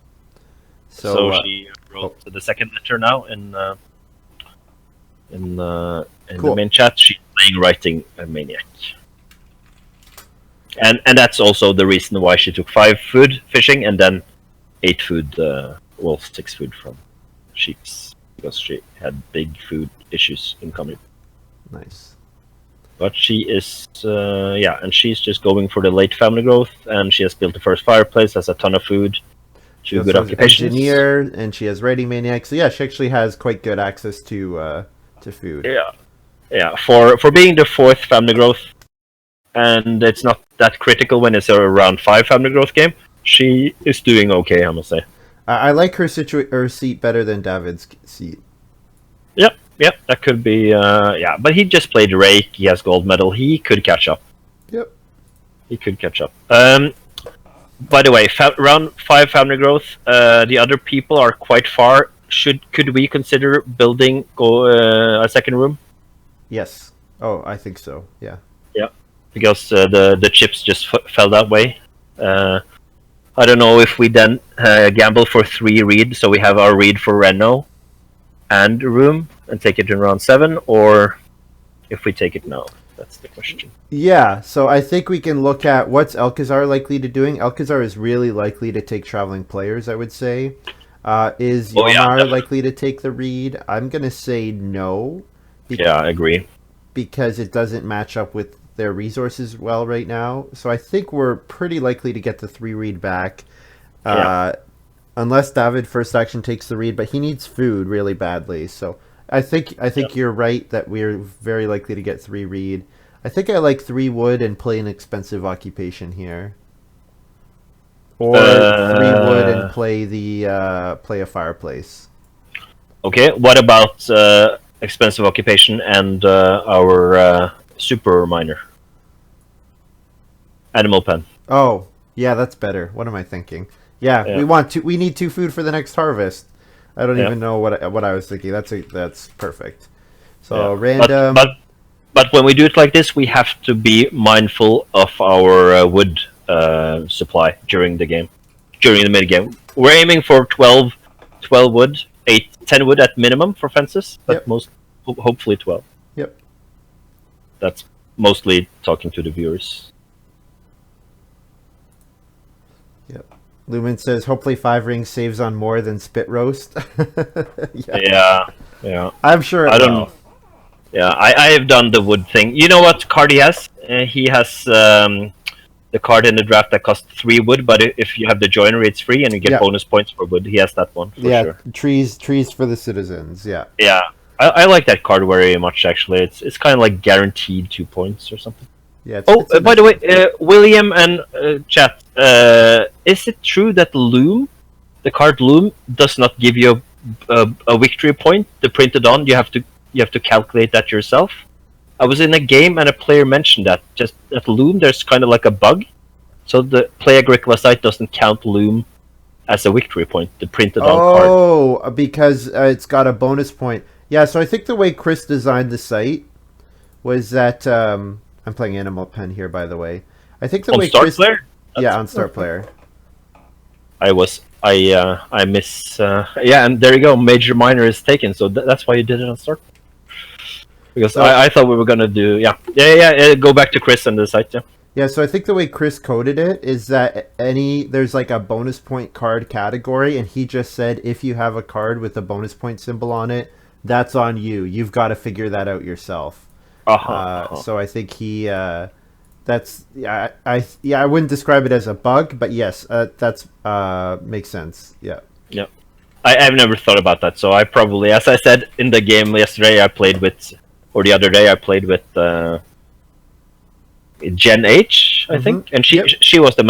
So she wrote the second letter now in Cool. the main chat. She's playing Writing Maniac, and that's also the reason why she took 5 food fishing and then 8 food, 6 food from sheeps, because she had big food issues incoming. Nice. But she is and she's just going for the late family growth, and she has built the first fireplace, has a ton of food. She Two good also has occupations. engineer, and she has writing maniac. So yeah, she actually has quite good access to food. Yeah, yeah. For being the fourth family growth, and it's not that critical when it's a round 5 family growth game. She is doing okay, I must say. I like her seat better than David's seat. Yep, that could be. Yeah, but he just played Rake. He has gold medal. He could catch up. Yep. He could catch up. By the way, round 5 family growth. The other people are quite far. Could we consider building a second room? Yes. Oh, I think so. Yeah. Yeah, because the chips just fell that way. I don't know if we then gamble for 3 read, so we have our read for Renault and room and take it in round 7, or if we take it now. That's the question. Yeah, so I think we can look at what's Elkezhar likely to doing. Elkezhar is really likely to take traveling players, I would say. Is Jormar likely to take the read? I'm going to say no. Yeah, I agree. Because it doesn't match up with their resources well right now. So I think we're pretty likely to get the 3 read back. Unless David first action takes the read, but he needs food really badly. So I think you're right that we're very likely to get 3 read. I think I like 3 wood and play an expensive occupation here. Or 3 wood and play a fireplace. Okay, what about expensive occupation and our super miner? Animal pen. Oh, yeah, that's better. What am I thinking? Yeah. We need 2 food for the next harvest. I don't even know what I was thinking. That's perfect. So random. But when we do it like this, we have to be mindful of our wood supply during the game, during the mid game. We're aiming for 12 wood, 10 wood at minimum for fences, but hopefully 12. Yep. That's mostly talking to the viewers. Yep. Lumen says, hopefully 5 rings saves on more than spit roast. Yeah. I'm sure I don't know. Yeah, I have done the wood thing. You know what card he has? He has the card in the draft that costs 3 wood, but if you have the joinery, it's free, and you get bonus points for wood. He has that one, for sure. Trees for the citizens, yeah. Yeah, I like that card very much, actually. It's kind of like guaranteed 2 points or something. Yeah. By the way, William and chat, is it true that Loom, the card Loom, does not give you a victory point? The printed on, you have to calculate that yourself. I was in a game and a player mentioned that just at Loom there's kind of like a bug, so the Play-agricola site doesn't count Loom as a victory point. The printed on card. Oh, because it's got a bonus point. Yeah, so I think the way Chris designed the site was that I'm playing Animal Pen here, by the way. I think the way Start Chris Player? on Start Player. I miss and there you go. Major minor is taken, so that's why you did it on Start. Because I thought we were gonna do go back to Chris and the site. Yeah, so I think the way Chris coded it is that there's like a bonus point card category, and he just said if you have a card with a bonus point symbol on it, that's on you. You've got to figure that out yourself. So I think he I wouldn't describe it as a bug, but yes, that's makes sense. Yeah. Yeah. I've never thought about that, so I probably, as I said in the game yesterday, the other day I played with Gen H, I think, and she was the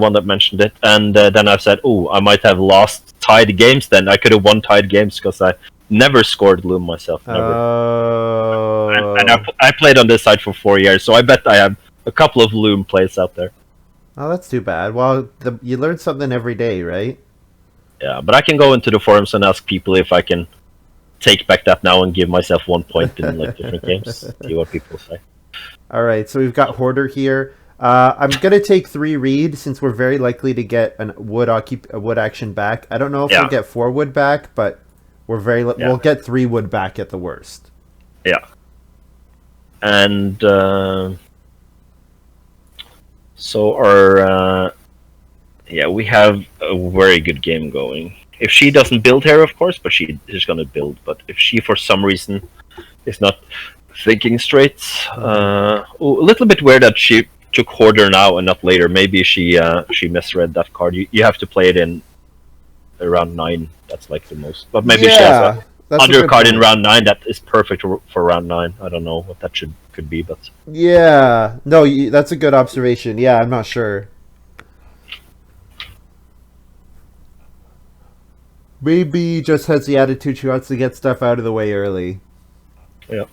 one that mentioned it, and then I said, I might have lost tied games then. I could have won tied games because I never scored Loom myself. Never. And I played on this side for 4 years, so I bet I have a couple of Loom plays out there. Oh, that's too bad. Well, you learn something every day, right? Yeah, but I can go into the forums and ask people if I can take back that now and give myself 1 point in like different games. See what people say. All right, so we've got Hoarder here. I'm gonna take 3 read since we're very likely to get a wood action back. I don't know if we'll get 4 wood back, but we'll get 3 wood back at the worst. Yeah. And so our we have a very good game going. If she doesn't build here, of course, but she is going to build. But if she, for some reason, is not thinking straight, a little bit weird that she took Hoarder now and not later. Maybe she misread that card. You have to play it in around 9. That's like the most. But maybe she has Yeah, that's a good undercard in point. round 9 that is perfect for round 9. I don't know what that could be, but Yeah, no, that's a good observation. Yeah, I'm not sure. Maybe he just has the attitude she wants to get stuff out of the way early. yeah.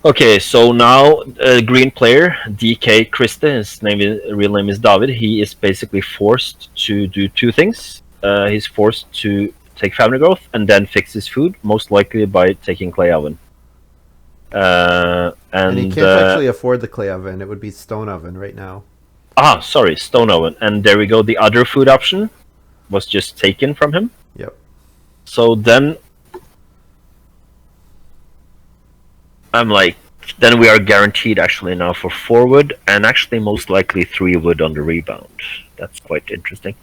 Okay, so now green player dkkriste, real name is David. He is basically forced to do two things. He's forced to take family growth and then fix his food, most likely by taking clay oven. And he can't actually afford the clay oven. It would be stone oven right now. Sorry, stone oven. And there we go. The other food option was just taken from him. Yep. So then I'm like, then we are guaranteed actually now for 4 wood and actually most likely 3 wood on the rebound. That's quite interesting.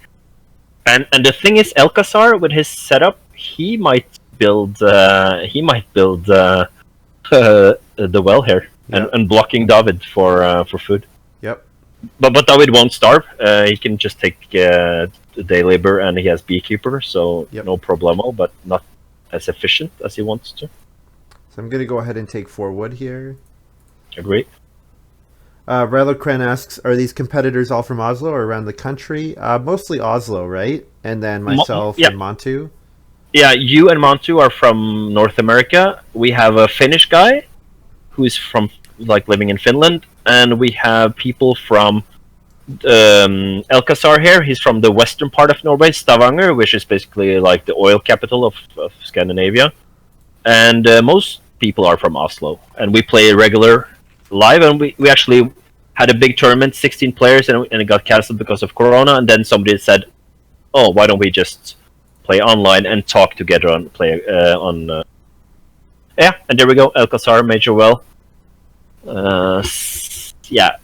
And the thing is, Elkezhar with his setup, he might build the well here Yep. and blocking David for food. Yep. But David won't starve. He can just take the day labor and he has beekeeper, so Yep. no problemo, but not as efficient as he wants to. So I'm going to go ahead and take 4 wood here. Agree. Relokren asks, are these competitors all from Oslo or around the country? Mostly Oslo, right? And then myself yeah. and Montu. Yeah, you and Montu are from North America. We have a Finnish guy who is from like living in Finland, and we have people from Elkezhar here. He's from the western part of Norway, Stavanger, which is basically like the oil capital of Scandinavia. And most people are from Oslo, and we play regular live, and we actually had a big tournament, 16 players, and it got cancelled because of Corona, and then somebody said, oh, why don't we just play online and talk together on play yeah, and there we go. Elkezhar major well. Yeah,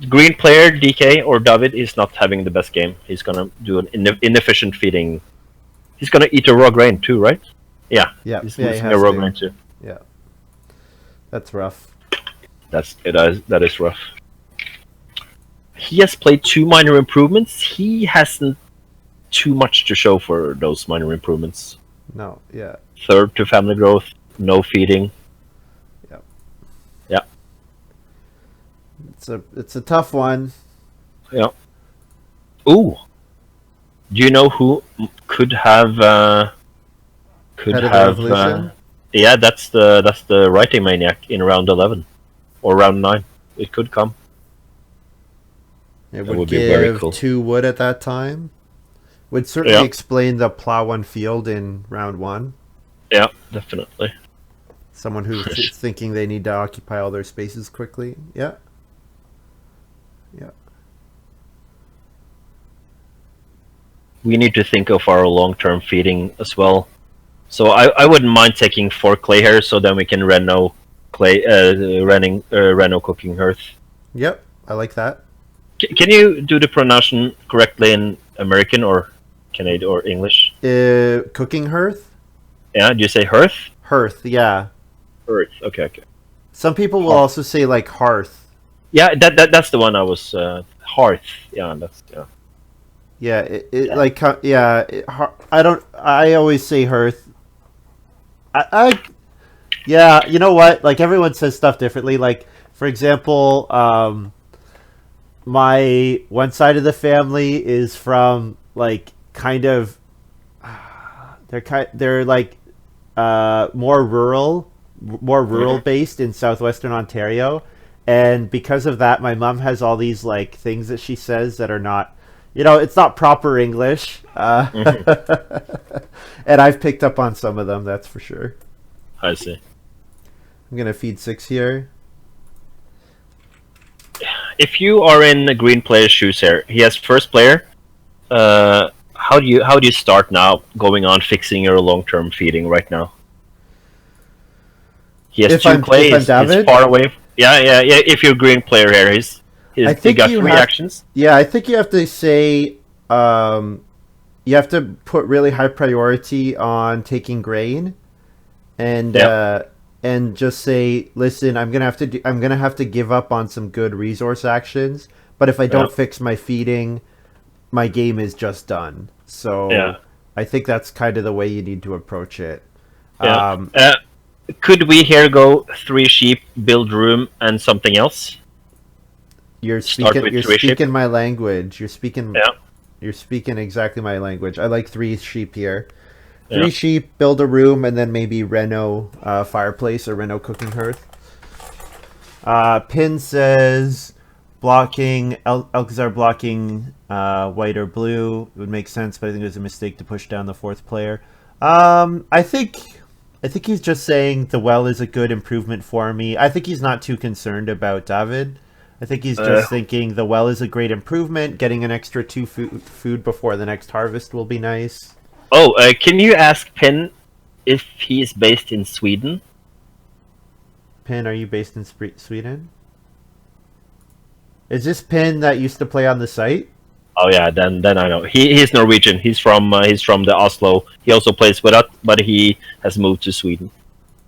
green player DK or David is not having the best game. He's gonna do an inefficient feeding. He's gonna eat a raw grain too, right? Yeah. Yeah, He's yeah, he losing has a raw to. grain too. Yeah, that's rough. That is rough. He has played 2 minor improvements. He hasn't too much to show for those minor improvements. No, yeah. 3rd to family growth, no feeding. Yep. Yeah. It's a tough one. Yeah. Ooh. Do you know who could have Head of the Revolution? yeah, that's the writing maniac in round 11 or round 9. It could come. It would would be very give cool. 2 wood at that time. Would certainly Yeah. explain the plow one field in round 1. Yeah, definitely. Someone who's thinking they need to occupy all their spaces quickly. Yeah. Yeah. We need to think of our long-term feeding as well. So I wouldn't mind taking 4 clay here, so then we can reno cooking hearth. Yep. I like that. Can you do the pronunciation correctly in American or Canadian or English? Cooking hearth? Yeah, do you say hearth? Hearth, yeah. Hearth. Okay. Some people will also say like hearth. Yeah, that's the one I was hearth. Yeah, that's yeah. Yeah, like I always say hearth. Yeah, you know what? Like everyone says stuff differently. Like for example, my one side of the family is from like kind of they're like more rural based in southwestern Ontario, and because of that my mom has all these like things that she says that are not, it's not proper English, and I've picked up on some of them, that's for sure. I see. I'm gonna feed 6 here. If you are in the green player's shoes here, he has first player. How do you start now going on fixing your long-term feeding right now? He has If 2 I'm clays. He's David? far away. Yeah. If you're green player here, I he think got you 3 have- actions. Yeah, I think you have to say, you have to put really high priority on taking grain, and Yep. and just say, listen, I'm gonna have to give up on some good resource actions. But if I don't Yep. fix my feeding, my game is just done. So Yeah. I think that's kind of the way you need to approach it. Yeah. Um, Could we here go 3 sheep, build room, and something else? you're Start speaking with you're 3 sheep. speaking my language. Yeah. You're speaking exactly my language. I like 3 sheep here. Yeah. 3 sheep, build a room, and then maybe reno fireplace or reno cooking hearth. Pin says blocking Elkezhar blocking white or blue. It would make sense, but I think it was a mistake to push down the 4th player. I think he's just saying the well is a good improvement for me. I think he's not too concerned about David. I think he's just thinking the well is a great improvement. Getting an extra 2 food before the next harvest will be nice. Oh, can you ask Pin if he is based in Sweden? Pin, are you based in Sweden? Is this Pin that used to play on the site? Oh yeah, then I know. He's Norwegian. He's from the Oslo. He also plays with us, but he has moved to Sweden.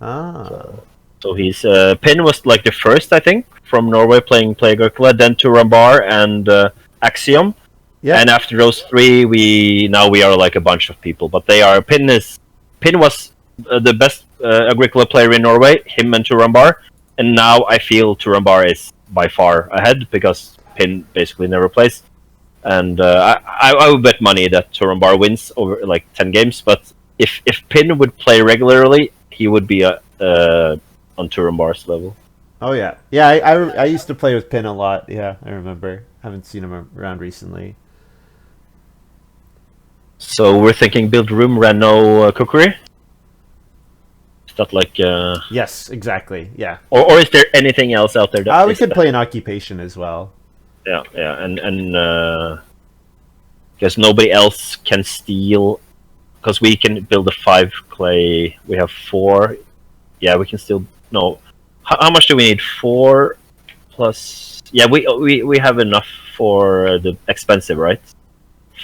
Ah. So he's Pin was like the first, I think, from Norway playing Play-agricola, then jormar and Axiom. Yeah. And after those 3, we are like a bunch of people. But Pin was the best Agricola player in Norway. Him and jormar, and now I feel jormar is by far ahead because Pin basically never plays. And I would bet money that jormar wins over like 10 games. But if Pin would play regularly, he would be on jormar's level. Oh yeah, yeah. I used to play with Pin a lot. Yeah, I remember. Haven't seen him around recently. So we're thinking build room, reno, cookery. Is that like? Yes, exactly. Yeah. Or is there anything else out there that We could play an occupation as well. Yeah, and because nobody else can steal, because we can build a 5 clay. We have 4. Yeah, we can still no. How much do we need? 4 plus. Yeah, we have enough for the expensive, right?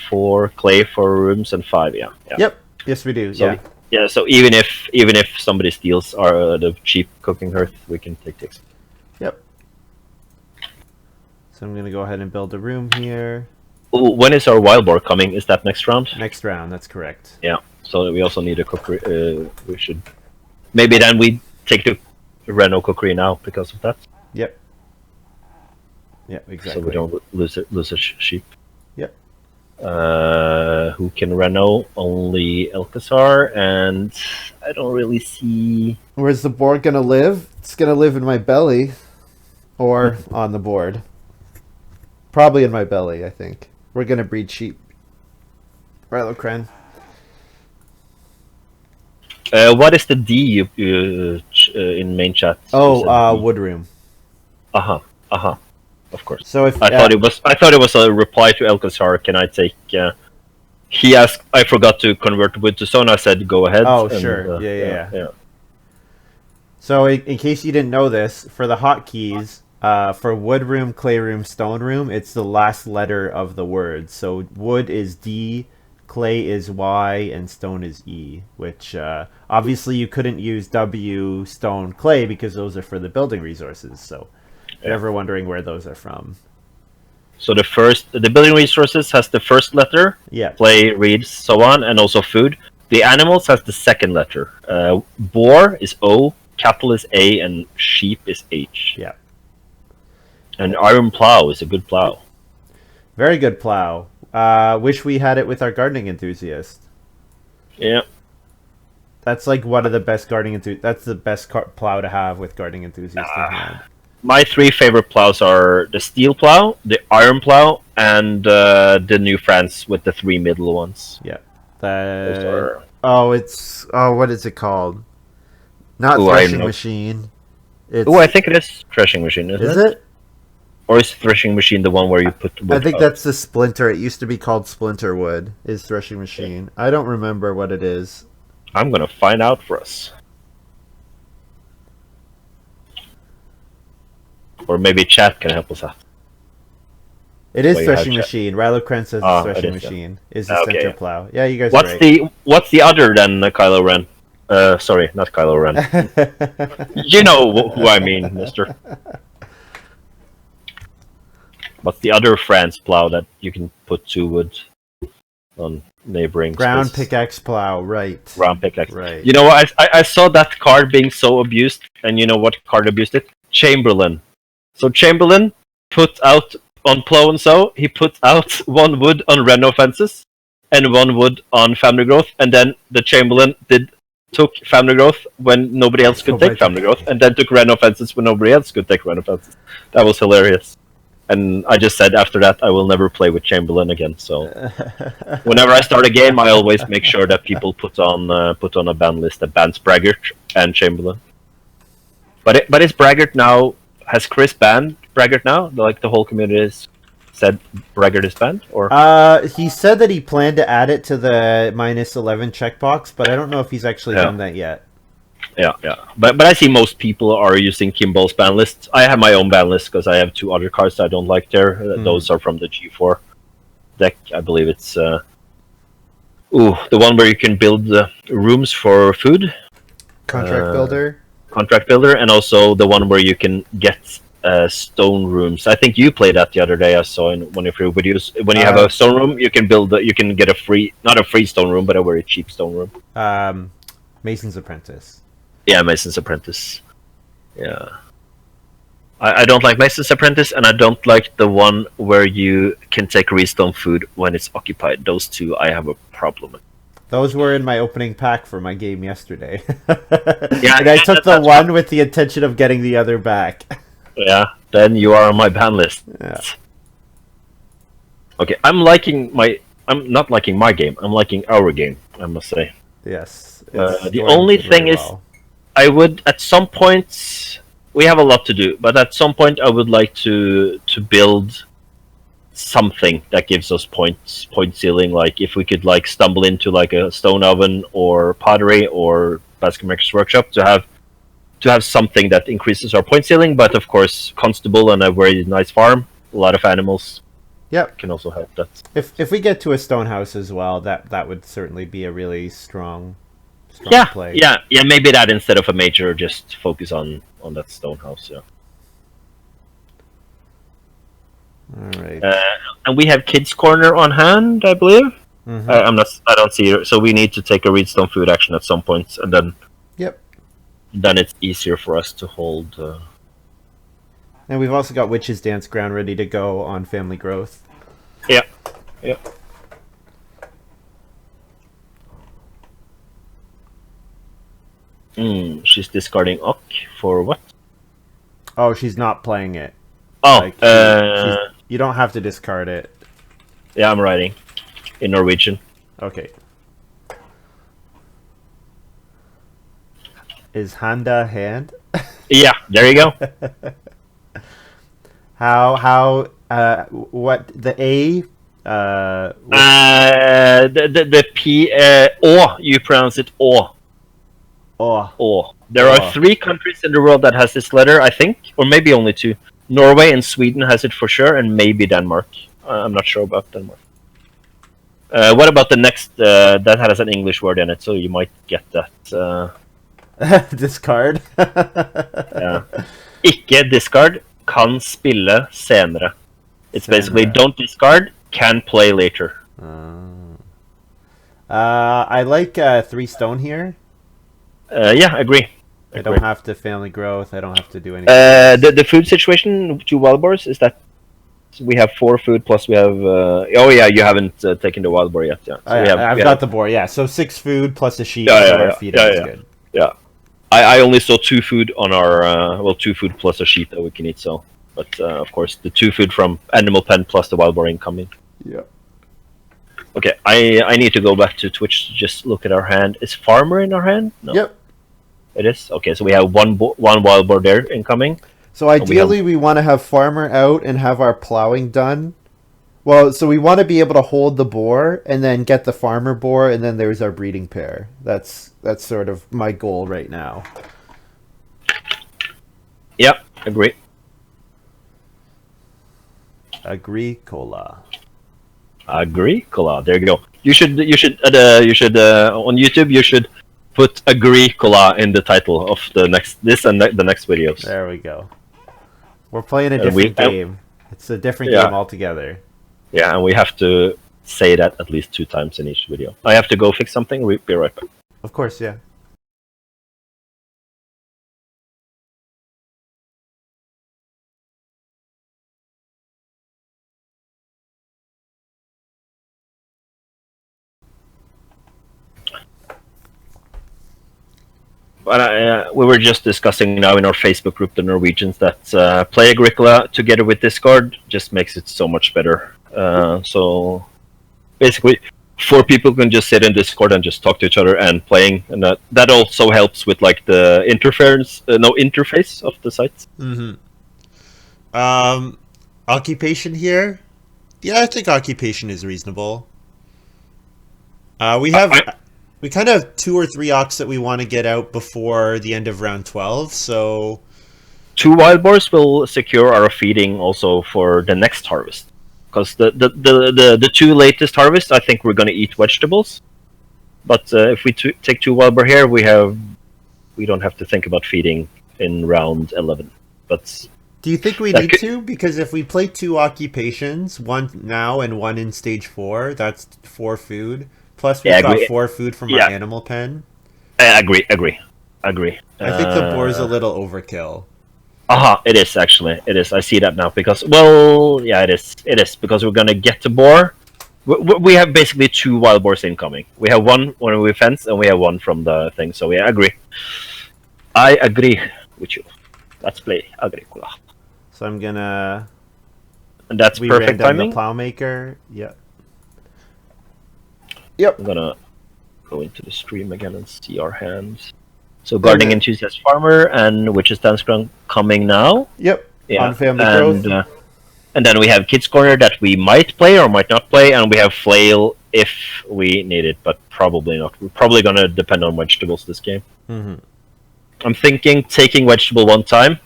4 clay for rooms and 5. Yeah. Yep. Yes, we do. So, yeah. Yeah. So even if somebody steals the cheap cooking hearth, we can take the expensive. Yep. So I'm gonna go ahead and build a room here. Ooh, when is our wild boar coming? Is that next round? Next round. That's correct. Yeah. So we also need a cookery. We should maybe then we take the reno cookery now because of that. Yep. Yeah, exactly. So we don't lose a sheep. Yep. Who can reno? Only Elkezhar, and I don't really see. Where's the board gonna live? It's gonna live in my belly, or on the board. Probably in my belly, I think. We're gonna breed sheep. Right, Lokren? What is the D you in main chat? Oh, wood room. Of course. So if I thought it was a reply to Elkezhar. Can I take? He asked. I forgot to convert wood to stone. I said go ahead. Oh, and, sure. Yeah. Yeah. So in case you didn't know this, for the hotkeys, for wood room, clay room, stone room, it's the last letter of the word. So wood is D, clay is Y, and stone is E, which obviously you couldn't use W, stone, clay because those are for the building resources. So if you're ever wondering where those are from. So the building resources has the first letter. Yeah. Clay, reeds, so on, and also food. The animals has the second letter. Boar is O, cattle is A, and sheep is H. Yeah. And iron plow is a good plow. Very good plow. Wish we had it with our gardening enthusiast. Yeah. That's like one of the best gardening That's the best plow to have with gardening enthusiast in hand. My 3 favorite plows are the steel plow, the iron plow, and the New France with the 3 middle ones. Yeah. What is it called? Not threshing machine. I think it is threshing machine. Is it? Or is threshing machine the one where you put wood? I think that's the splinter. It used to be called splinter wood. Is threshing machine? I don't remember what it is. I'm gonna find out for us. Or maybe chat can help us out. It is threshing machine. Rilo Kren says it's threshing machine. Is the center plow. Yeah, you guys are right. What's the other than Kylo Ren? Sorry, not Kylo Ren. You know who I mean, mister. But the other France plow that you can put 2 wood on neighboring Ground spaces. pickaxe plow, right. Ground pickaxe. Right. You know what? I saw that card being so abused, and you know what card abused it? Chamberlain. So Chamberlain put out on plow and sow. He put out 1 wood on reno fences and 1 wood on family growth, and then the Chamberlain took family growth when nobody else could take family growth, and then took reno fences when nobody else could take reno fences. That was hilarious. And I just said after that I will never play with Chamberlain again. So whenever I start a game, I always make sure that people put on a ban list that bans Braggart and Chamberlain. But is Braggart now? Has Chris banned Braggart now? Like the whole community has said Braggart is banned, or he said that he planned to add it to the -11 checkbox, but I don't know if he's actually done that yet. Yeah. But I see most people are using Kimball's ban list. I have my own ban list because I have 2 other cards I don't like there. Those are from the G4 deck. I believe it's the one where you can build rooms for food. Contract builder, and also the one where you can get stone rooms. I think you played that the other day. I saw in one of your videos. When you have a stone room, you can build. You can get not a free stone room, but a very cheap stone room. Mason's Apprentice. Yeah, Mason's Apprentice. Yeah. I don't like Mason's Apprentice, and I don't like the one where you can take restone food when it's occupied. Those 2 I have a problem with. Those were in my opening pack for my game yesterday. Yeah, and I took the one with the intention of getting the other back. Yeah, then you are on my ban list. Yeah. Okay, I'm not liking my game. I'm liking our game, I must say. Yes. The only thing is, I would at some point, we have a lot to do, but at some point I would like to build something that gives us point ceiling. Like if we could like stumble into like a stone oven or pottery or basket maker's workshop to have something that increases our point ceiling. But of course, constable and a very nice farm, a lot of animals. Yep, can also help that. If we get to a stone house as well, that would certainly be a really strong play. Yeah. Maybe that instead of a major, just focus on that stone house. Yeah. All right. And we have Kids Corner on hand, I believe. Mm-hmm. I don't see it, so we need to take a redstone food action at some point, and then. Yep. Then it's easier for us to hold. And we've also got Witch's Dance Ground ready to go on Family Growth. Yeah. She's discarding Ok for what? Oh, she's not playing it. Oh, you don't have to discard it. Yeah, I'm writing in Norwegian. Okay. Is Handa hand? Yeah, there you go. What the A? The P. O. You pronounce it O. Oh. There are 3 countries in the world that has this letter, I think, or maybe only 2. Norway and Sweden has it for sure, and maybe Denmark. I'm not sure about Denmark. What about the next? That has an English word in it, so you might get that. Discard. Yeah. Ikke discard, kan spille senere. It's basically don't discard, can play later. I like 3 stone here. Yeah, agree. I don't have to family growth. I don't have to do anything. The food situation, 2 wild boars, is that we have 4 food plus we have. Oh yeah, you haven't taken the wild boar yet. Yeah, so I've got the boar. Yeah, so 6 food plus a sheep. Good. Yeah. I only saw 2 food on our 2 food plus a sheep that we can eat. So, but of course the 2 food from animal pen plus the wild boar incoming. Yeah. Okay, I need to go back to Twitch to just look at our hand. Is farmer in our hand? No. Yep. It is? Okay, so we have one wild boar there incoming. So ideally we want to have farmer out and have our plowing done. Well, so we want to be able to hold the boar and then get the farmer boar, and then there's our breeding pair. That's sort of my goal right now. Yep, agree. Agricola. There you go. You should on YouTube you should put Agricola in the title of the next videos. There we go. We're playing a different game. it's a different Yeah. game altogether. Yeah, and we have to say that at least 2 times in each video. I have to go fix something. We'll be right back. Of course, yeah. But we were just discussing now in our Facebook group, the Norwegians, that Play Agricola together with Discord just makes it so much better. So basically, 4 people can just sit in Discord and just talk to each other and playing, and that also helps with like the interface of the sites. Mm-hmm. Occupation here? Yeah, I think occupation is reasonable. We kind of have 2 or 3 ox that we want to get out before the end of round 12, so 2 wild boars will secure our feeding also for the next harvest. Because the 2 latest harvests, I think we're going to eat vegetables. But if we take 2 wild boar here, we don't have to think about feeding in round 11. But do you think we need to? Because if we play 2 occupations, 1 now and 1 in stage 4, that's 4 food. Plus we've got 4 food from our animal pen. I agree. I think the boar is a little overkill. It is actually. It is. I see that now because, well, yeah, it is. It is because we're gonna get the boar. We have basically 2 wild boars incoming. We have 1 when we fence, and we have 1 from the thing. So yeah, I agree. I agree with you. Let's play Agricola. So I'm gonna. And that's perfect timing. The plowmaker. Yeah. Yep. I'm gonna go into the stream again and see our hands. So gardening enthusiast farmer and witches dance ground coming now. Yep. Yeah. On family growth. And then we have kids corner that we might play or might not play, and we have flail if we need it, but probably not. We're probably gonna depend on vegetables this game. Mm-hmm. I'm thinking taking vegetable 1 time,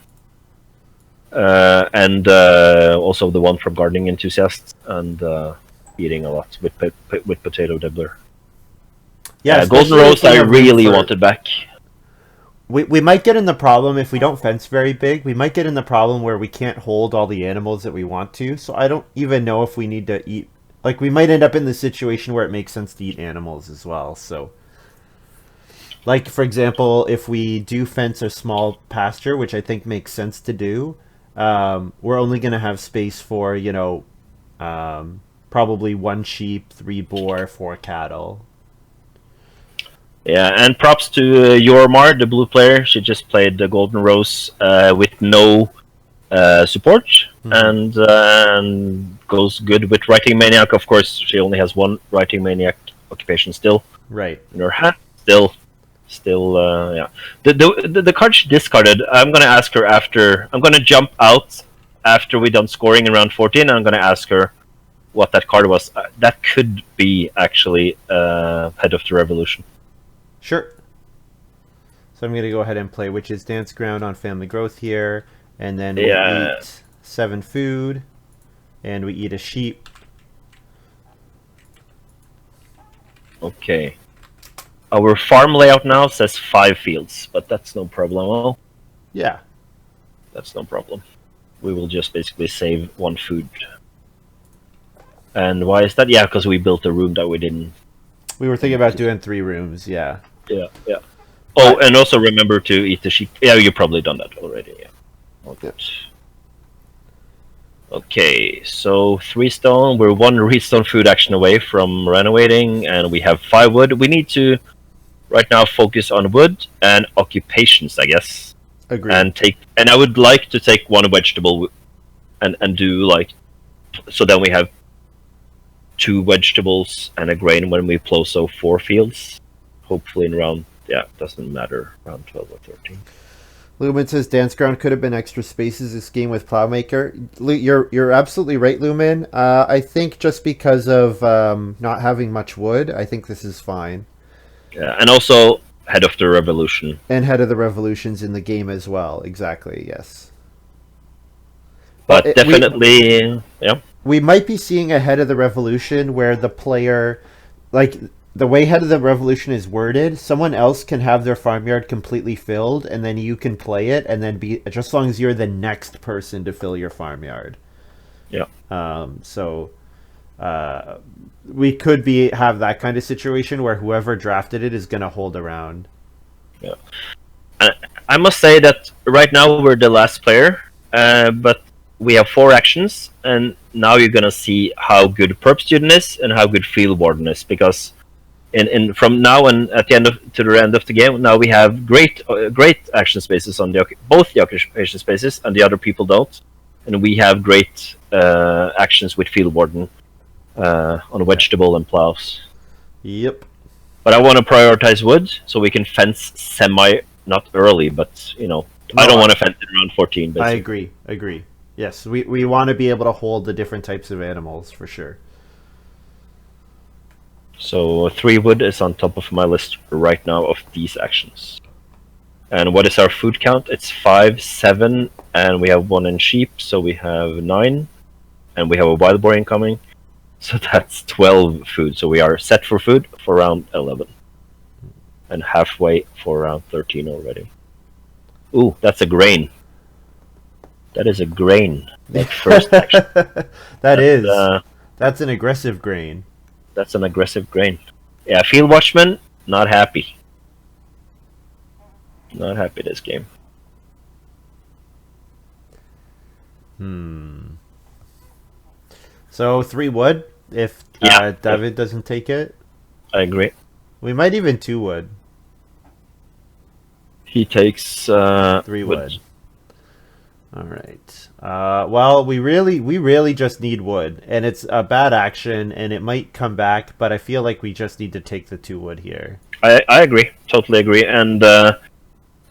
and also the one from gardening enthusiasts, and eating a lot with potato dibbler. Yeah, golden roast I really wanted back. We might get in the problem if we don't fence very big. We might get in the problem where we can't hold all the animals that we want to. So I don't even know if we need to eat. Like, we might end up in the situation where it makes sense to eat animals as well. So, like, for example, if we do fence a small pasture, which I think makes sense to do, we're only going to have space for, probably 1 sheep, 3 boar, 4 cattle. Yeah, and props to Jormar, the blue player. She just played the Golden Rose with no support, and goes good with Writing Maniac. Of course, she only has 1 Writing Maniac occupation still. Right. In her hand. Still, yeah. The card she discarded, I'm going to ask her after. I'm going to jump out after we're done scoring in round 14, and I'm going to ask her what that card was. That could be actually Head of the Revolution. Sure. So I'm going to go ahead and play Witch's Dance Ground on Family Growth here. And then we eat 7 food. And we eat a sheep. Okay. Our farm layout now says 5 fields, but that's no problem. Yeah. That's no problem. We will just basically save 1 food. And why is that? Yeah, because we built a room that we didn't... We were thinking about doing 3 rooms, yeah. Yeah. Oh, and also remember to eat the sheep. Yeah, you've probably done that already, yeah. All good. Okay, so 3 stone. We're 1 redstone food action away from renovating, and we have 5 wood. We need to, right now, focus on wood and occupations, I guess. Agreed. And I would like to take 1 vegetable and do, like... So then we have 2 vegetables and a grain when we plow, so 4 fields. Hopefully in round, doesn't matter, round 12 or 13. Lumen says Dance Ground could have been extra spaces this game with Plowmaker. You're absolutely right, Lumen. I think just because of not having much wood, I think this is fine. Yeah, and also Head of the Revolution. And Head of the Revolution's in the game as well, exactly, yes. But definitely, we might be seeing a Head of the Revolution where the player, like, the way Head of the Revolution is worded, someone else can have their farmyard completely filled, and then you can play it, and then be, just as long as you're the next person to fill your farmyard. Yeah. So we could have that kind of situation where whoever drafted it is going to hold around. Yeah. I must say that right now we're the last player, but we have 4 actions, and now you're gonna see how good perp student is and how good field warden is, because in from now and at the end to the end of the game, now we have great action spaces on both the occupation spaces, and the other people don't, and we have great actions with field warden on vegetable and plows. Yep. But I want to prioritize wood so we can fence semi, not early, but I No, don't want to fence it around 14. I Basically. agree. Yes, we want to be able to hold the different types of animals for sure. So 3 wood is on top of my list right now of these actions. And what is our food count? It's 5, 7, and we have 1 in sheep, so we have 9, and we have a wild boar incoming, so that's 12 food. So we are set for food for round 11, and halfway for round 13 already. Ooh, that's a grain. That is a grain. Like first action. That's an aggressive grain. That's an aggressive grain. Yeah, field watchman, not happy. Not happy this game. So 3 wood if David doesn't take it. I agree. We might even 2 wood. He takes 3 wood. All right. Well, we really just need wood, and it's a bad action, and it might come back, but I feel like we just need to take the 2 wood here. I agree, totally agree. And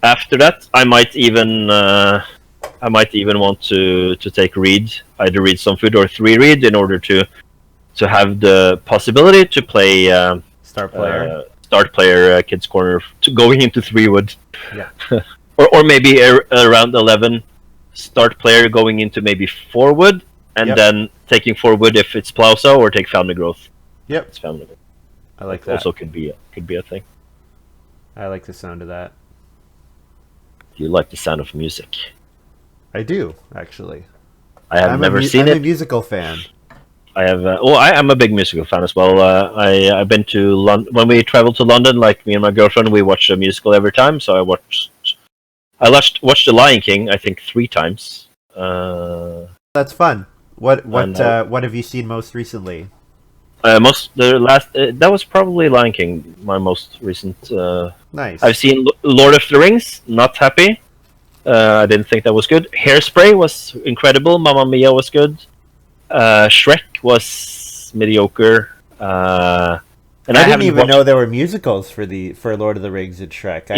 after that, I might even want to take reed, either read some food or 3 reed, in order to have the possibility to play Start player kids corner to going into 3 wood. Yeah. or maybe around 11. Start player going into maybe 4 wood, and then taking 4 wood if it's Plauso, or take family growth. Yep. It's family growth. I like that. Also could be a thing. I like the sound of that. Do you like the sound of music? I do, actually. I'm a musical fan. I have. I'm a big musical fan as well. I've been to London when we traveled to London. Like me and my girlfriend, we watch a musical every time. So I watched The Lion King, I think 3 times. That's fun. What have you seen most recently? That was probably Lion King, my most recent. Nice. I've seen Lord of the Rings. Not happy. I didn't think that was good. Hairspray was incredible. Mamma Mia was good. Shrek was mediocre. And I didn't even know there were musicals for Lord of the Rings and Shrek.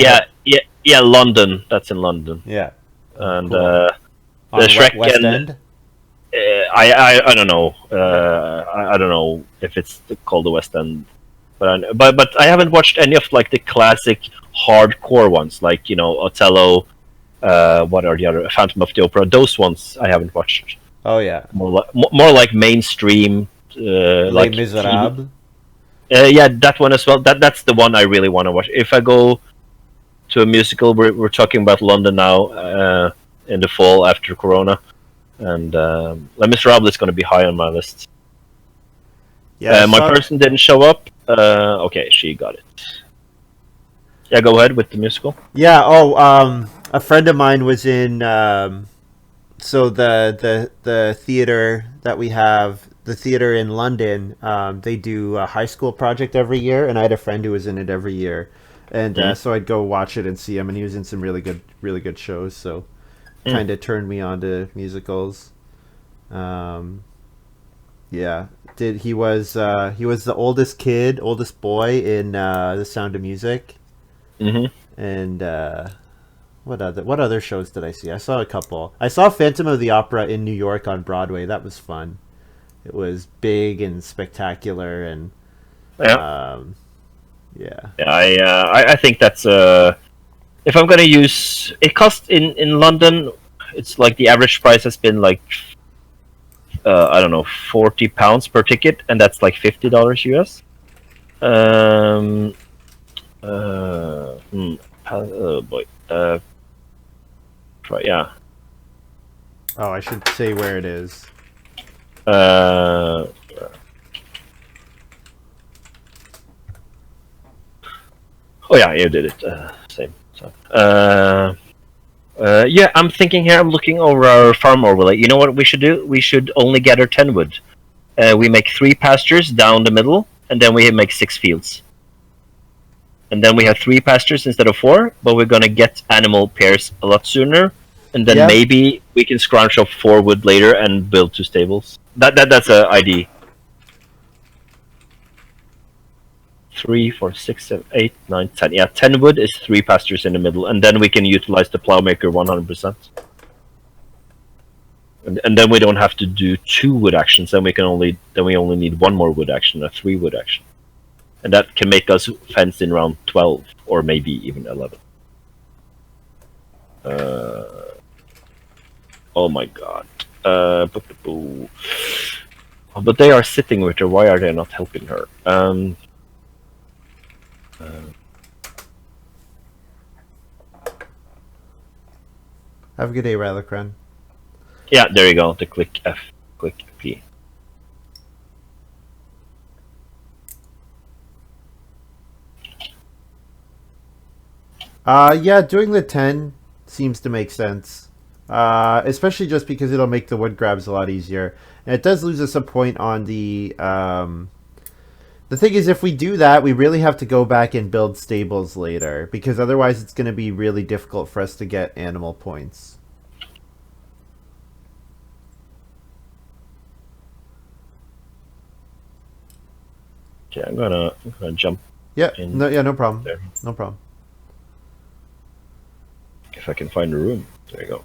Yeah, London. That's in London. Yeah. And cool. The Shrek West End? I don't know. I don't know if it's called the West End, but I haven't watched any of like the classic hardcore ones, like Othello. What are the other? Phantom of the Opera. Those ones I haven't watched. Oh yeah. More like mainstream. Les Miserables. Yeah, that one as well. That's the one I really want to watch. If I go to a musical, we're talking about London now in the fall after Corona, and Les Miserables is going to be high on my list. Yeah, my person didn't show up. Okay, she got it. Yeah, go ahead with the musical. Yeah. Oh, a friend of mine was in. So the theater that we have, the theater in London, they do a high school project every year, and I had a friend who was in it every year, and so I'd go watch it and see him, and he was in some really good shows, so kind of turned me on to musicals. Yeah, he was the oldest boy in The Sound of Music, and what other shows did I see? I saw a couple. I saw Phantom of the Opera in New York on Broadway. That was fun. It was big and spectacular, and yeah. Yeah, I think that's if I'm gonna use it, cost in London, it's like the average price has been like I don't know, £40 per ticket, and that's like $50 US. Oh boy. Yeah. Oh, I should say where it is. Uh, oh yeah, you did it. Same. So, yeah, I'm thinking here. I'm looking over our farm overlay. You know what we should do? We should only gather 10 wood. We make 3 pastures down the middle, and then we make 6 fields. And then we have 3 pastures instead of 4, but we're gonna get animal pairs a lot sooner. And then Yeah. maybe we can scrounge up 4 wood later and build 2 stables. That's a idea. 3, 4, 6, 7, 8, 9, 10. Yeah, 10 wood is 3 pastures in the middle, and then we can utilize the plowmaker 100%. And then we don't have to do 2 wood actions. Then we only need 1 more wood action, a 3 wood action, and that can make us fenced in round 12 or maybe even 11. Oh my god. But they are sitting with her. Why are they not helping her? Have a good day, Rallycran. Yeah, there you go. The click F, click P. Yeah, doing the 10 seems to make sense. Especially just because it'll make the wood grabs a lot easier. And it does lose us a point on the... The thing is, if we do that, we really have to go back and build stables later. Because otherwise it's going to be really difficult for us to get animal points. Okay, I'm gonna jump. Yeah, no problem. There. No problem. If I can find a room. There you go.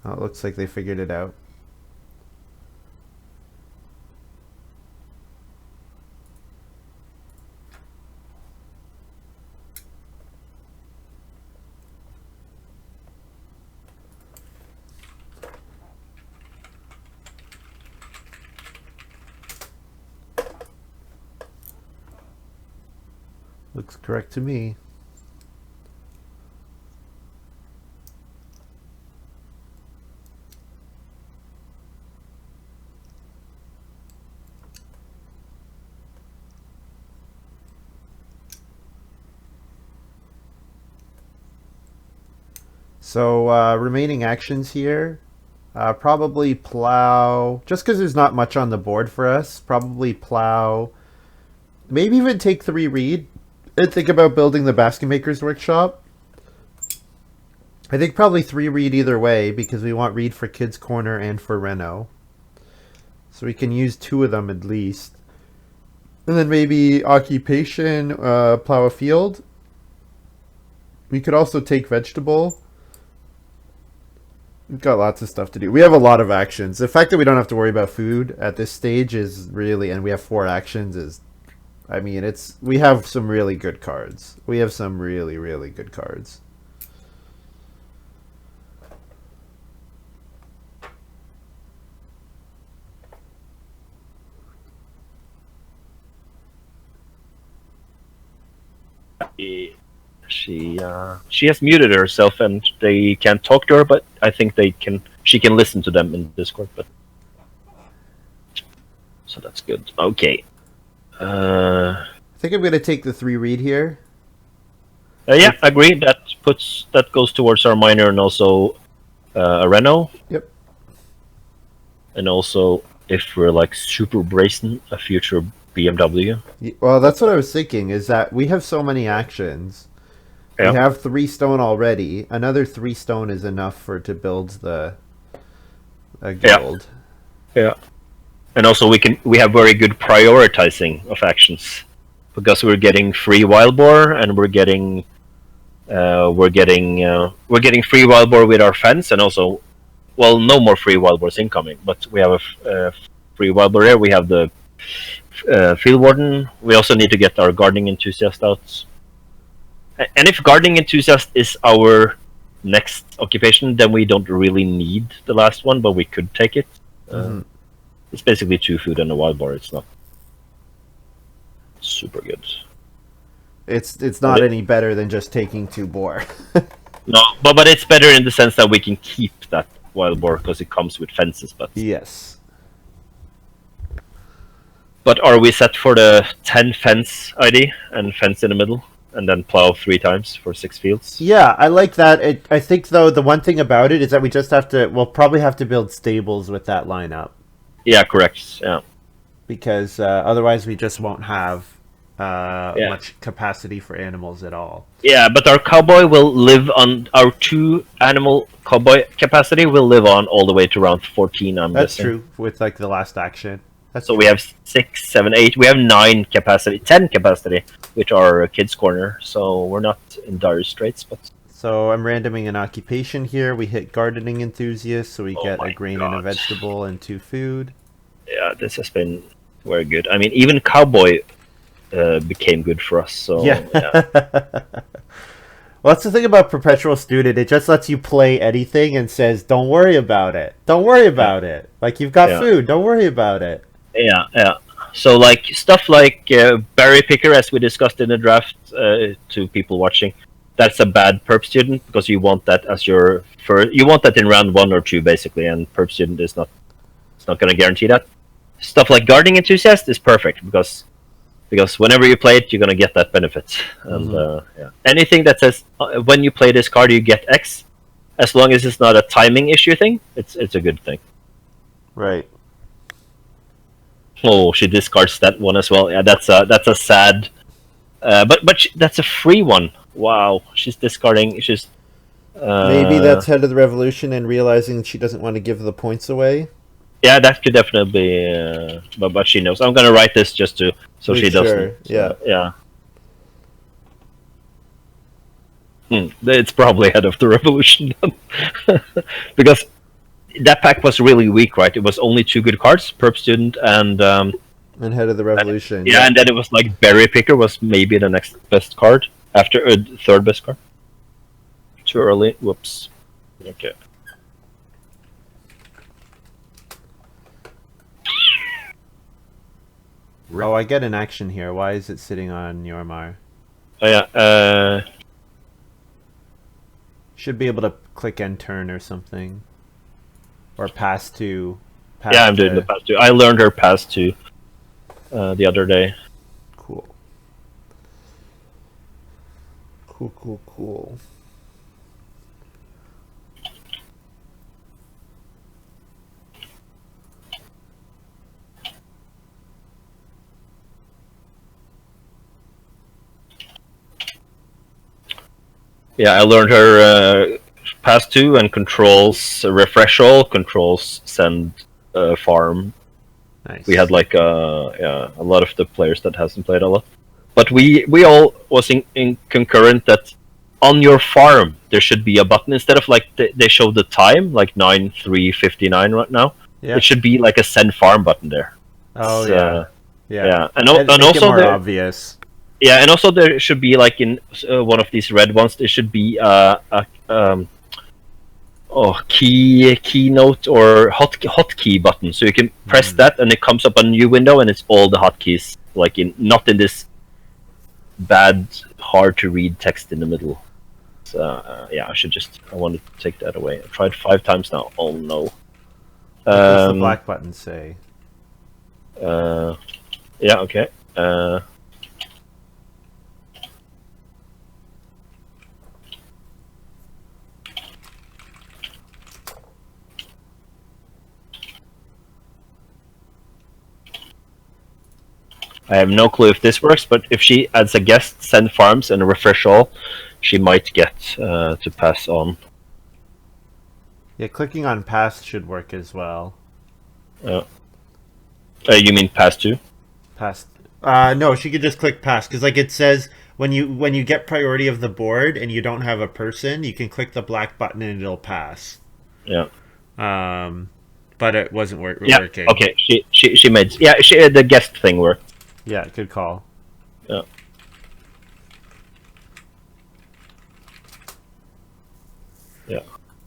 Oh, it looks like they figured it out. Looks correct to me. So remaining actions here, probably plow, just because there's not much on the board for us, probably plow, maybe even take 3 reed and think about building the basket maker's workshop. I think probably 3 reed either way because we want reed for Kids Corner and for Reno. So we can use 2 of them at least. And then maybe occupation, plow a field. We could also take vegetable. We've got lots of stuff to do. We have a lot of actions. The fact that we don't have to worry about food at this stage is really, and we have 4 actions is, I mean, we have some really good cards. We have some really, really good cards. She has muted herself and they can't talk to her, but I think she can listen to them in Discord, but so that's good. Okay. I think I'm gonna take the 3 reed here. Yeah, agree. That goes towards our miner and also a Renault. Yep. And also, if we're like super brazen, a future BMW. Well, that's what I was thinking, is that we have so many actions. Yeah. We have 3 stone already. Another 3 stone is enough to build the guild. Yeah. And also we have very good prioritizing of actions because we're getting free wild boar and we're getting free wild boar with our fence, and also, well, no more free wild boars incoming, but we have a free wild boar there. We have the field warden. We also need to get our gardening enthusiast out. And if gardening enthusiast is our next occupation, then we don't really need the last one, but we could take it. It's basically 2 food and a wild boar. It's not super good. It's not any better than just taking 2 boar. No, but it's better in the sense that we can keep that wild boar because it comes with fences. Yes. But are we set for the 10 fence ID and fence in the middle, and then plow 3 times for 6 fields? Yeah, I like that. I think though the one thing about it is that we just have to. We'll probably have to build stables with that lineup Yeah, correct. Yeah, because otherwise we just won't have yeah, much capacity for animals at all. yeah. But our cowboy will live on our 2 animal cowboy capacity will live on all the way to round 14. I'm That's guessing. true with like the last action. That's So true. we have 6, 7, 8. We have 9 capacity, 10 capacity, which are kids' corner. So we're not in dire straits. But So I'm randoming an occupation here. We hit gardening enthusiast, so we oh get a my grain and a god, vegetable and 2 food. yeah, this has been very good. I mean, even cowboy became good for us. So Yeah. yeah, Well, that's the thing about perpetual student. It just lets you play anything and says, "Don't worry about it. Don't worry about it. Like you've got yeah, food. Don't worry about it." yeah, yeah. So like stuff like berry picker, as we discussed in the draft to people watching, that's a bad perp student because you want that as your first. You want that in round 1 or 2 basically, and perp student is not. It's not going to guarantee that. Stuff like gardening enthusiast is perfect because whenever you play it, you're gonna get that benefit. And Hmm. yeah, anything that says when you play this card, you get X, as long as it's not a timing issue thing, it's a good thing. Right. Oh, she discards that one as well. Yeah, that's a sad. That's a free one. Wow, she's discarding. She's Maybe uh, that's head of the revolution and realizing she doesn't want to give the points away. yeah, that could definitely be. But she knows. I'm gonna write this just to so Make she doesn't. sure. Yeah. Yeah. It's probably head of the revolution because that pack was really weak, right? It was only 2 good cards, perp student And head of the revolution. yeah, and then it was like berry picker was maybe the next best card after third best card. Too early. Whoops. Okay. Oh, I get an action here. Why is it sitting on Yormar? Oh yeah. Should be able to click end turn or something. Or pass to. Pass Yeah, I'm doing the pass two. I learned her pass two the other day. Cool. Cool, cool, cool. Yeah, I learned her pass two and controls refresh all, controls send farm. Nice. We had like yeah, a lot of the players that hasn't played a lot, but we all was in concurrent that on your farm there should be a button instead of like they show the time like 9:3:59 right now. Yeah. It should be like a send farm button there. Oh, It's, yeah. Yeah. yeah, and Make it also more there, obvious. yeah, and also there should be like in one of these red ones there should be keynote or hotkey button, so you can press that and it comes up a new window and it's all the hotkeys, like in not in this bad hard to read text in the middle. So yeah, I want to take that away. I tried 5 times now. Oh no. What does the black button say? Yeah, okay. I have no clue if this works, but if she adds a guest, send farms, and refresh all, she might get to pass on. Yeah, clicking on pass should work as well. You mean pass two? Pass. No, she could just click pass because like it says when you get priority of the board and you don't have a person, you can click the black button and it'll pass. Yeah. But it wasn't Yeah. working. Okay. She made the guest thing worked. Yeah, good call. Yeah. Yeah.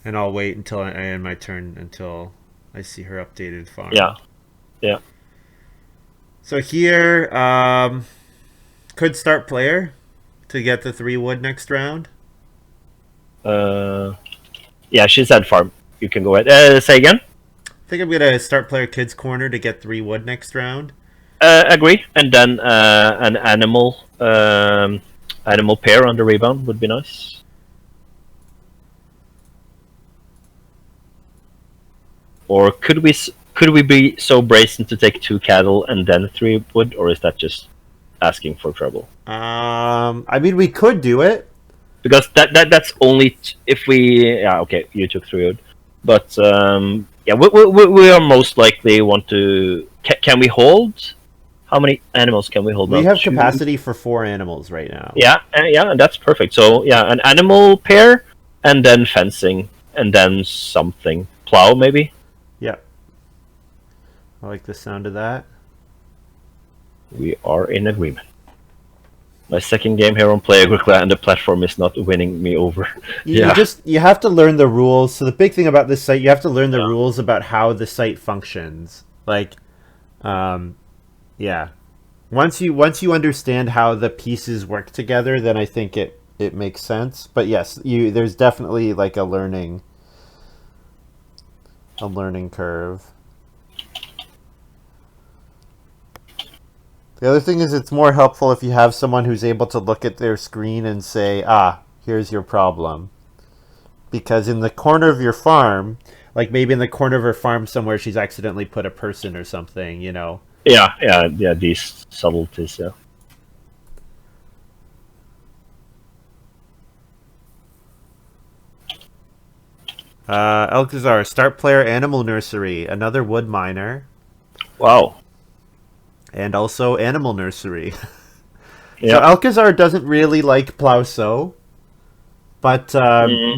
And I'll wait until I end my turn until I see her updated farm. Yeah. Yeah. So here, could start player to get the 3 wood next round. Yeah, she said farm. You can go ahead. Say again. I think I'm gonna start player kids corner to get 3 wood next round. Agree. And then an animal pair on the rebound would be nice. Or could we be so brazen to take 2 cattle and then 3 wood, or is that just asking for trouble? I mean, we could do it. Because that's only if we okay, you took 3 wood, but yeah, we are most likely want to. Can we hold? How many animals can we hold? We now? have 2? capacity for 4 animals right now. Yeah, yeah, that's perfect. So yeah, an animal pair, and then fencing, and then something plow maybe. Yep. I like the sound of that. We are in agreement. My second game here on Play-agricola, and the platform is not winning me over. You have to learn the rules. So the big thing about this site, you have to learn the rules about how the site functions. Like, yeah. Once you understand how the pieces work together, then I think it makes sense. But yes, there's definitely like a learning curve. The other thing is it's more helpful if you have someone who's able to look at their screen and say, here's your problem. Because in the corner of your farm, like maybe in the corner of her farm somewhere, she's accidentally put a person or something, you know. Yeah, these subtleties, yeah. Elkezhar, start player Animal Nursery, another wood miner. Wow. And also Animal Nursery. Yeah. So Elkezhar doesn't really like plow sow, but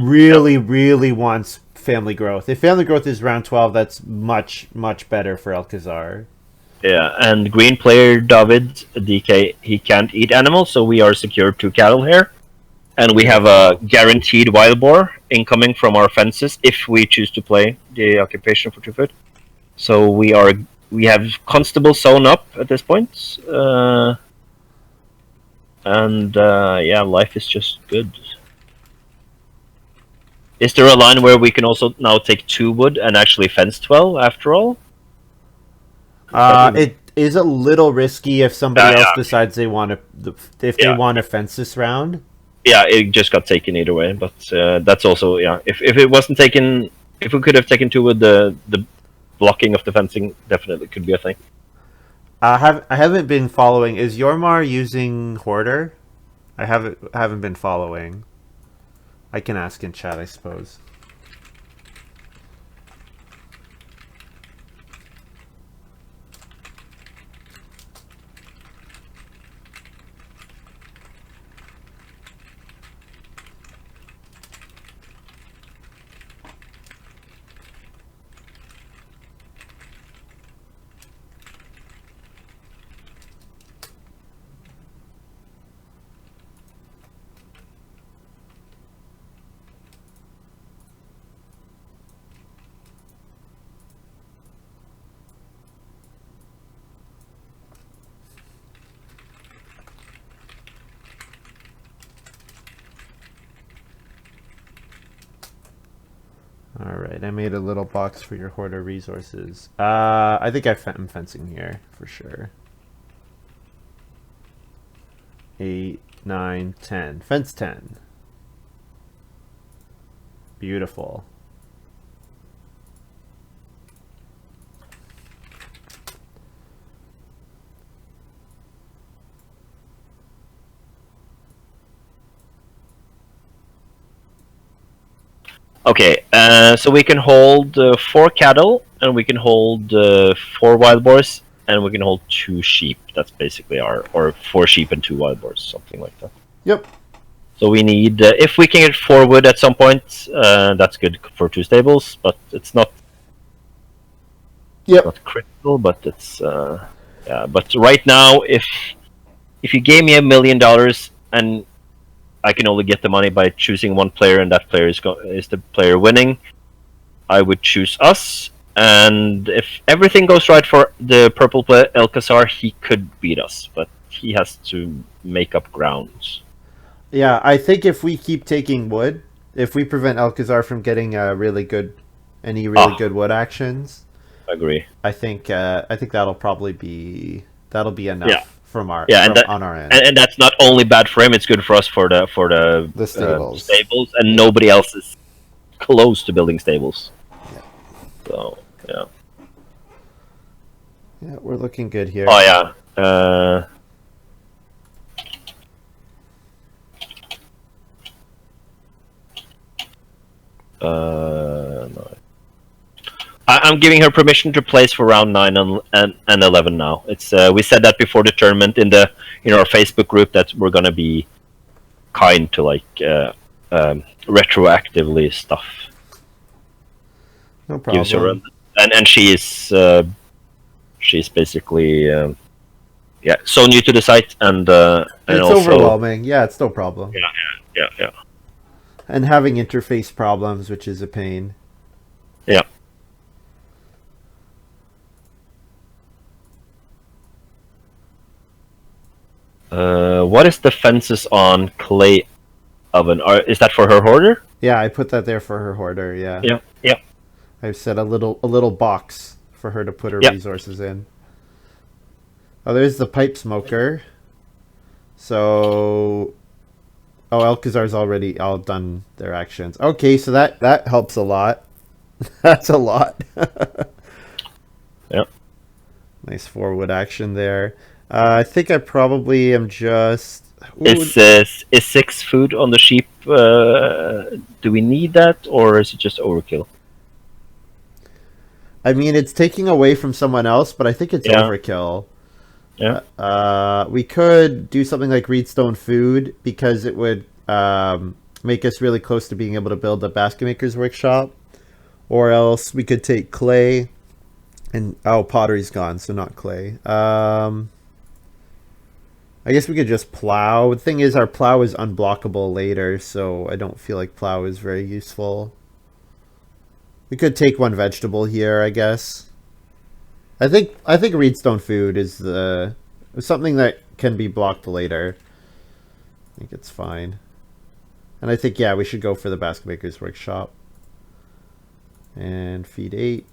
really wants family growth. If family growth is round 12, that's much better for Elkezhar. Yeah, and green player David DK, he can't eat animals, so we are secured 2 cattle here. And we have a guaranteed wild boar incoming from our fences if we choose to play the occupation for 2 foot. So we have constable sewn up at this point. Yeah, life is just good. Is there a line where we can also now take 2 wood and actually fence 12 after all? It is a little risky if somebody else decides they want to they want to fence this round. Yeah, it just got taken either way, but that's also If it wasn't taken, if we could have taken 2 wood, the blocking of the fencing definitely could be a thing. I haven't been following. Is Jormar using Hoarder? I haven't been following. I can ask in chat, I suppose. Alright, I made a little box for your hoarder resources. I think I'm fencing here, for sure. 8, 9, 10. Fence 10. Beautiful. Okay, so we can hold 4 cattle, and we can hold 4 wild boars, and we can hold 2 sheep. That's basically or 4 sheep and 2 wild boars, something like that. Yep. So we need, if we can get 4 wood at some point, that's good for 2 stables, but it's not. Yep. Not critical, but it's yeah. But right now, if you gave me $1 million and I can only get the money by choosing one player, and that player is the player winning, I would choose us. And if everything goes right for the purple player Elkezhar, he could beat us, but he has to make up ground. Yeah, I think if we keep taking wood, if we prevent Elkezhar from getting any really Ah, good wood actions, agree. I think that'll be Yeah, enough yeah, from on our end. and that's not only bad for him; it's good for us for the The stables. stables, and Yeah. nobody else is close to building stables. So yeah. Yeah, we're looking good here. Oh yeah. No. I'm giving her permission to place for round 9 and 11 now. It's we said that before the tournament in our Facebook group that we're gonna be kind to like retroactively stuff. No Gives her problem. and she's basically so new to the site and It's also overwhelming. Yeah, it's no problem. yeah. And having interface problems, which is a pain. Yeah. What is the fences on clay oven? Is that for her hoarder? Yeah, I put that there for her hoarder. Yeah, Yeah. I've set a little box for her to put her Yeah. resources in. Oh, there's the pipe smoker. So, oh, Elkezhar's already all done their actions. Okay, so that helps a lot. That's a lot. Yeah. Nice forward action there. I think I probably am just. Ooh, Is 6 food on the sheep? Do we need that, or is it just overkill? I mean, it's taking away from someone else, but I think it's Yeah. overkill. Yeah. We could do something like Reedstone Food because it would make us really close to being able to build a basket maker's workshop. Or else we could take clay and pottery's gone, so not clay. I guess we could just plow. The thing is, our plow is unblockable later, so I don't feel like plow is very useful. We could take one vegetable here, I guess. I think Reedstone Food is something that can be blocked later. I think it's fine. And I think, yeah, we should go for the basket maker's workshop. And feed 8.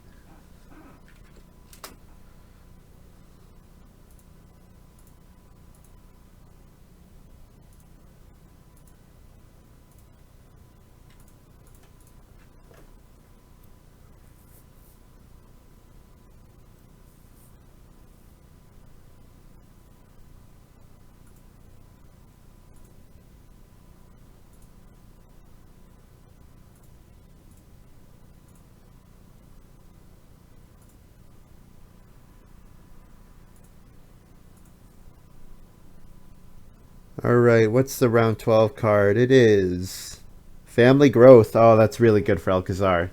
Alright, what's the round 12 card? It is Family Growth. Oh, that's really good for Elkezhar.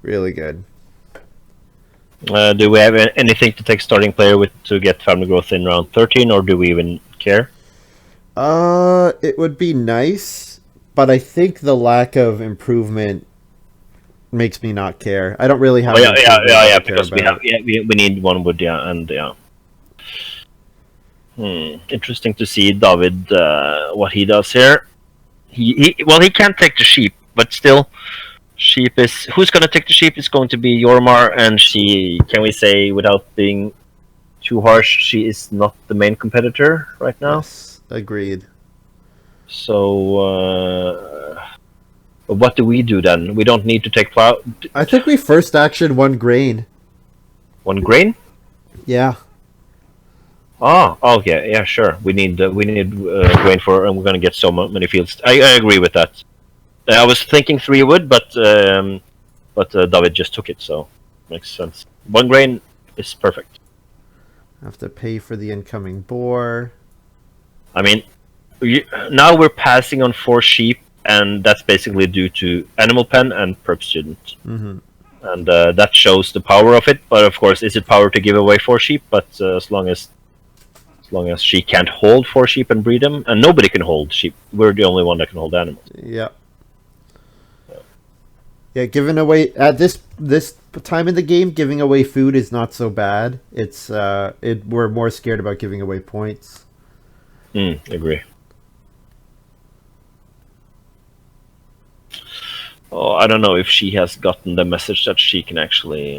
Really good. Do we have anything to take starting player with to get family growth in round 13, or do we even care? It would be nice, but I think the lack of improvement makes me not care. I don't really have an improvement that I care because about. we need one wood, and yeah. Interesting to see David what he does here. He can't take the sheep, but still, sheep is who's going to take the sheep is going to be Jormar, and she can we say without being too harsh, she is not the main competitor right now. Yes, agreed. So what do we do then? We don't need to take plow. I think we first action one grain. One grain? Yeah. Oh, okay, yeah, sure. We need grain for, and we're gonna get so many fields. I agree with that. I was thinking 3 wood, but David just took it, so makes sense. 1 grain is perfect. Have to pay for the incoming boar. I mean, now we're passing on 4 sheep, and that's basically due to Animal Pen and Perp Student. Mm-hmm. And that shows the power of it. But of course, is it power to give away 4 sheep? But as long as she can't hold 4 sheep and breed them, and nobody can hold sheep, we're the only one that can hold animals. Yep. Yeah, giving away at this time in the game, giving away food is not so bad. It's we're more scared about giving away points. Agree. Oh, I don't know if she has gotten the message that she can actually.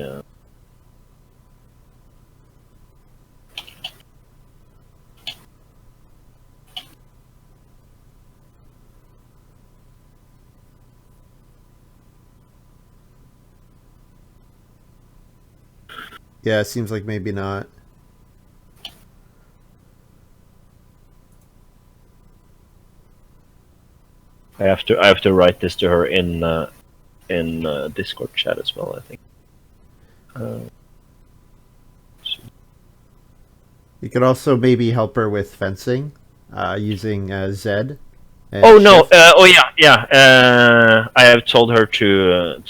Yeah, it seems like maybe not. I have to write this to her in Discord chat as well. I think. You could also maybe help her with fencing, using Z. And Oh no! shift. I have told her to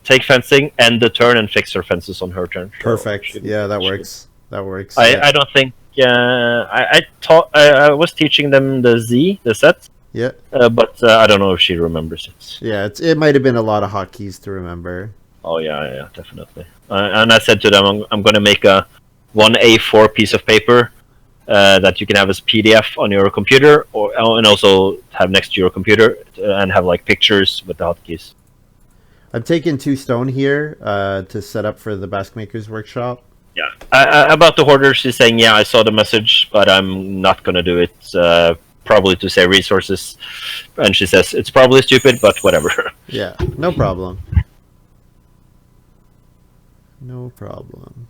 take fencing end the turn and fix her fences on her turn. So Perfect. Yeah, that works. That works. I don't think. I was teaching them the set. Yeah. But I don't know if she remembers it. Yeah, it might have been a lot of hotkeys to remember. Oh yeah, definitely. And I said to them, I'm going to make a 1A4 piece of paper that you can have as PDF on your computer, and also have next to your computer and have like pictures with the hotkeys. I'm taking 2 stone here to set up for the Basque Makers Workshop. Yeah. About the hoarders, she's saying, yeah, I saw the message, but I'm not going to do it. Probably to save resources. And she says, it's probably stupid, but whatever. Yeah, no problem. No problem.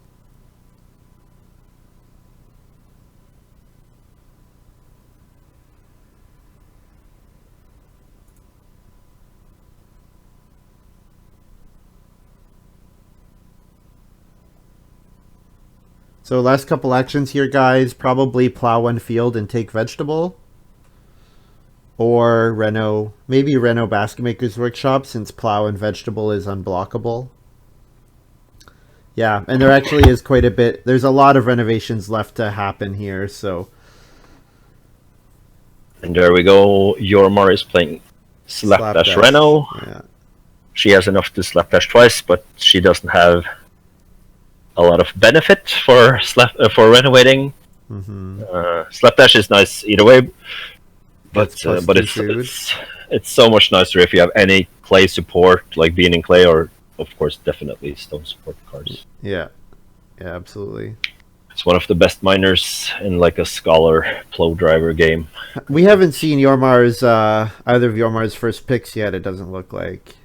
So last couple actions here, guys. Probably plow 1 field and take vegetable. Or maybe Reno Basket Maker's Workshop, since plow and vegetable is unblockable. Yeah, and there actually is quite a bit. There's a lot of renovations left to happen here, so. And there we go. Jormar is playing Slapdash Reno. Yeah. She has enough to Slapdash twice, but she doesn't have a lot of benefit for renovating. Slapdash is nice either way, but it's so much nicer if you have any clay support, like being in clay, or of course definitely stone support cards. Yeah, absolutely. It's one of the best miners in like a Scholar Plow Driver game. We haven't seen Jormar's either of Jormar's first picks yet. It doesn't look like,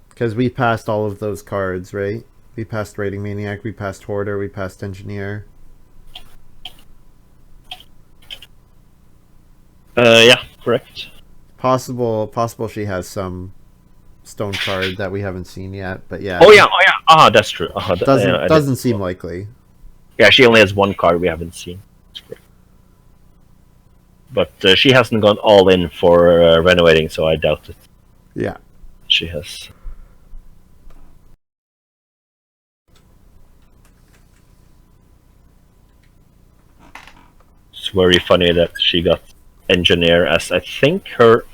because we passed all of those cards, right? We passed Raiding Maniac, we passed Hoarder, we passed Engineer. Yeah, correct. Possible she has some stone card that we haven't seen yet, but yeah. Oh yeah. That's true. Doesn't seem likely. Yeah, she only has 1 card we haven't seen. But she hasn't gone all in for renovating, so I doubt it. Yeah. She has. It's very funny that she got Engineer as, I think, her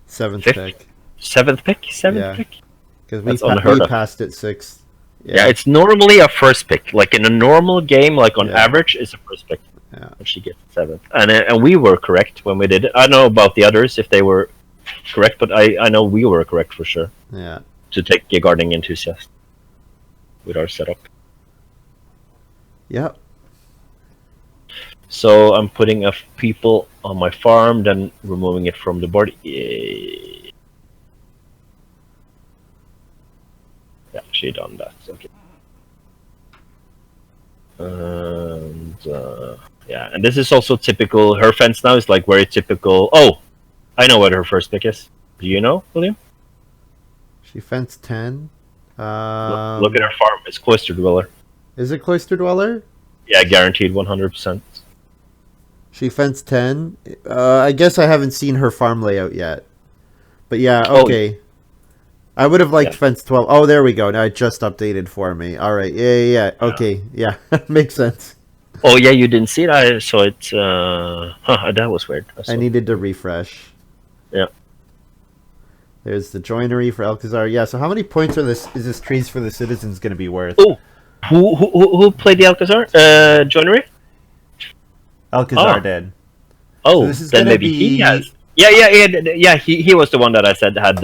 7th pick. 7th pick? 7th pick? Because we passed it 6th. Yeah, it's normally a first pick. Like in a normal game, like on average, it's a first pick. Yeah. And she gets 7th. And we were correct when we did it. I don't know about the others, if they were correct, but I know we were correct for sure. Yeah. To take a Gardening Enthusiast with our setup. Yep. So I'm putting a people on my farm, then removing it from the board. Yeah, she done that. Okay. And and this is also typical. Her fence now is like very typical. Oh, I know what her first pick is. Do you know, William? She fenced 10. Look at her farm. It's Cloister Dweller. Is it Cloister Dweller? Yeah, guaranteed 100%. She fenced 10. I guess I haven't seen her farm layout yet. But yeah, okay. I would have liked fence 12. Oh, there we go. Now it just updated for me. All right. Yeah. Okay. Yeah. Makes sense. Oh, yeah, you didn't see it? So it's... that was weird. I needed to refresh. Yeah. There's the joinery for Elkezhar. Yeah, so how many points is this Trees for the Citizens going to be worth? Oh, who played the Elkezhar? Joinery? Elkezhar did. Oh, so this is then gonna maybe he has. Yeah. He was the one that I said had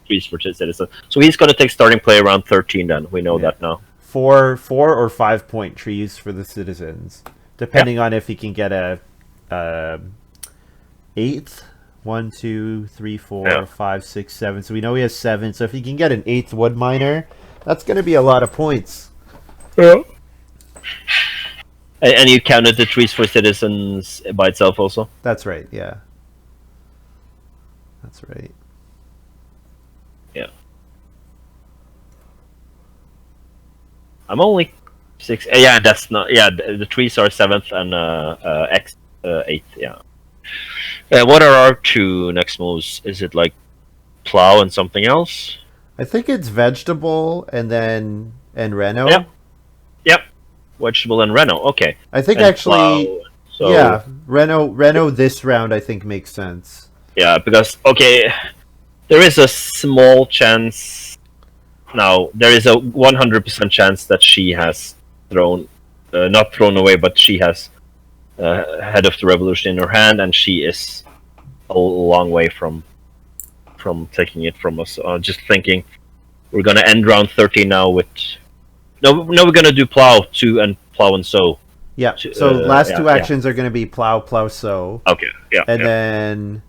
trees for citizens. So he's going to take starting play around 13. Then we know Yeah. that now. 4 or 5 point trees for the citizens, Yeah. depending on if he can get a eighth. 1, 2, 3, 4, Yeah. 5, 6, 7. So we know he has 7. So if he can get an eighth wood miner, that's going to be a lot of points. Yeah. And you counted the trees for citizens by itself also. That's right. Yeah. That's right. Yeah. I'm only 6. Yeah, that's not. Yeah, the trees are 7th and X 8th. Yeah. What are our 2 next moves? Is it like plow and something else? I think it's vegetable and Reno. Yep. Yep. Vegetable and Reno. Okay. I think And actually, plow, so yeah, Reno this round I think makes sense. yeah, because okay, there is a small chance. Now there is a 100% chance that she has not thrown away, but she has Head of the Revolution in her hand, and she is a long way from taking it from us. Just thinking, we're gonna end round 13 now with no, we're gonna do plow 2 and plow and sow. Yeah. So last yeah, 2 actions are going to be plow, sow, Okay, yeah, and yeah. then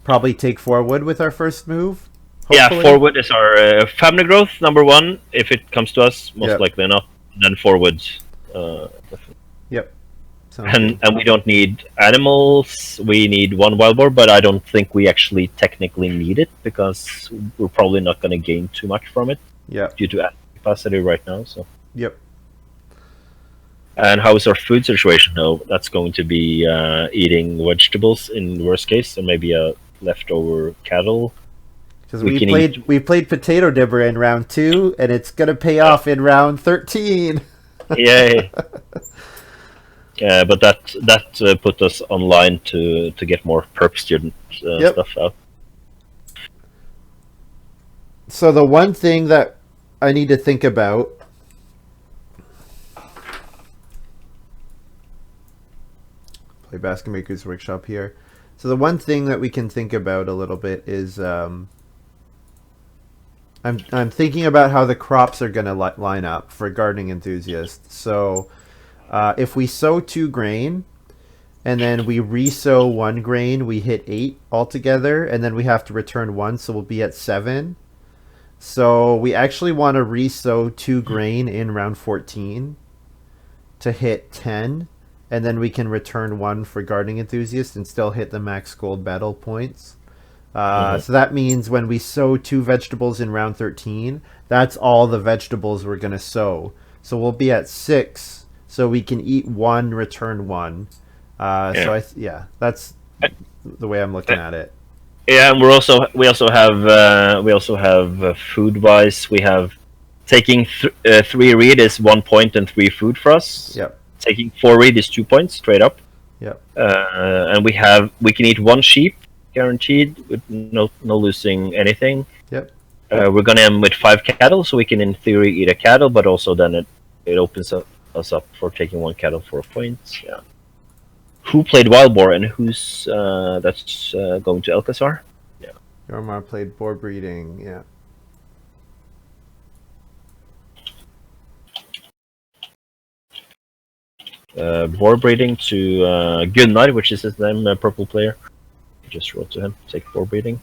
probably take 4 wood with our first move. Yeah, hopefully. forward is our family growth number 1. If it comes to us, most Yep. likely not. Then forward, Yep. Sounds good. and we don't need animals. We need 1 wild boar, but I don't think we actually technically need it because we're probably not going to gain too much from it Yep. due to capacity right now. So. Yep. And how is our food situation? No, that's going to be eating vegetables in the worst case, and maybe a leftover cattle. Because We can we played Potato Dibber in round 2, and it's going to pay off in round 13. Yay! But that put us online to get more perp student Yep. stuff out. So the one thing that I need to think about play Basket Maker's Workshop here. So the one thing that we can think about a little bit is I'm thinking about how the crops are going to line up for gardening enthusiasts. So if we sow 2 grain and then we re-sow 1 grain, we hit 8 altogether, and then we have to return 1, so we'll be at 7. So we actually want to re-sow 2 grain in round 14 to hit 10, and then we can return 1 for gardening enthusiast and still hit the max gold battle points. So that means when we sow 2 vegetables in round 13, that's all the vegetables we're going to sow. So we'll be at 6, so we can eat 1, return 1. So that's the way I'm looking at it. Yeah, and we also have food wise. We have taking 3 read is 1 point and 3 food for us. Yep. Taking 4 read is 2 points straight up. Yep. And we can eat 1 sheep guaranteed with no losing anything. Yep. We're gonna end with 5 cattle, so we can in theory eat a cattle, but also then it opens us up for taking 1 cattle for a point. Yeah. Who played wild boar and who's that's going to Elkezhar? Yeah. Jormar played boar breeding. Yeah. Boar breeding to Gunnar, which is his name, purple player. I just wrote to him. Take boar breeding.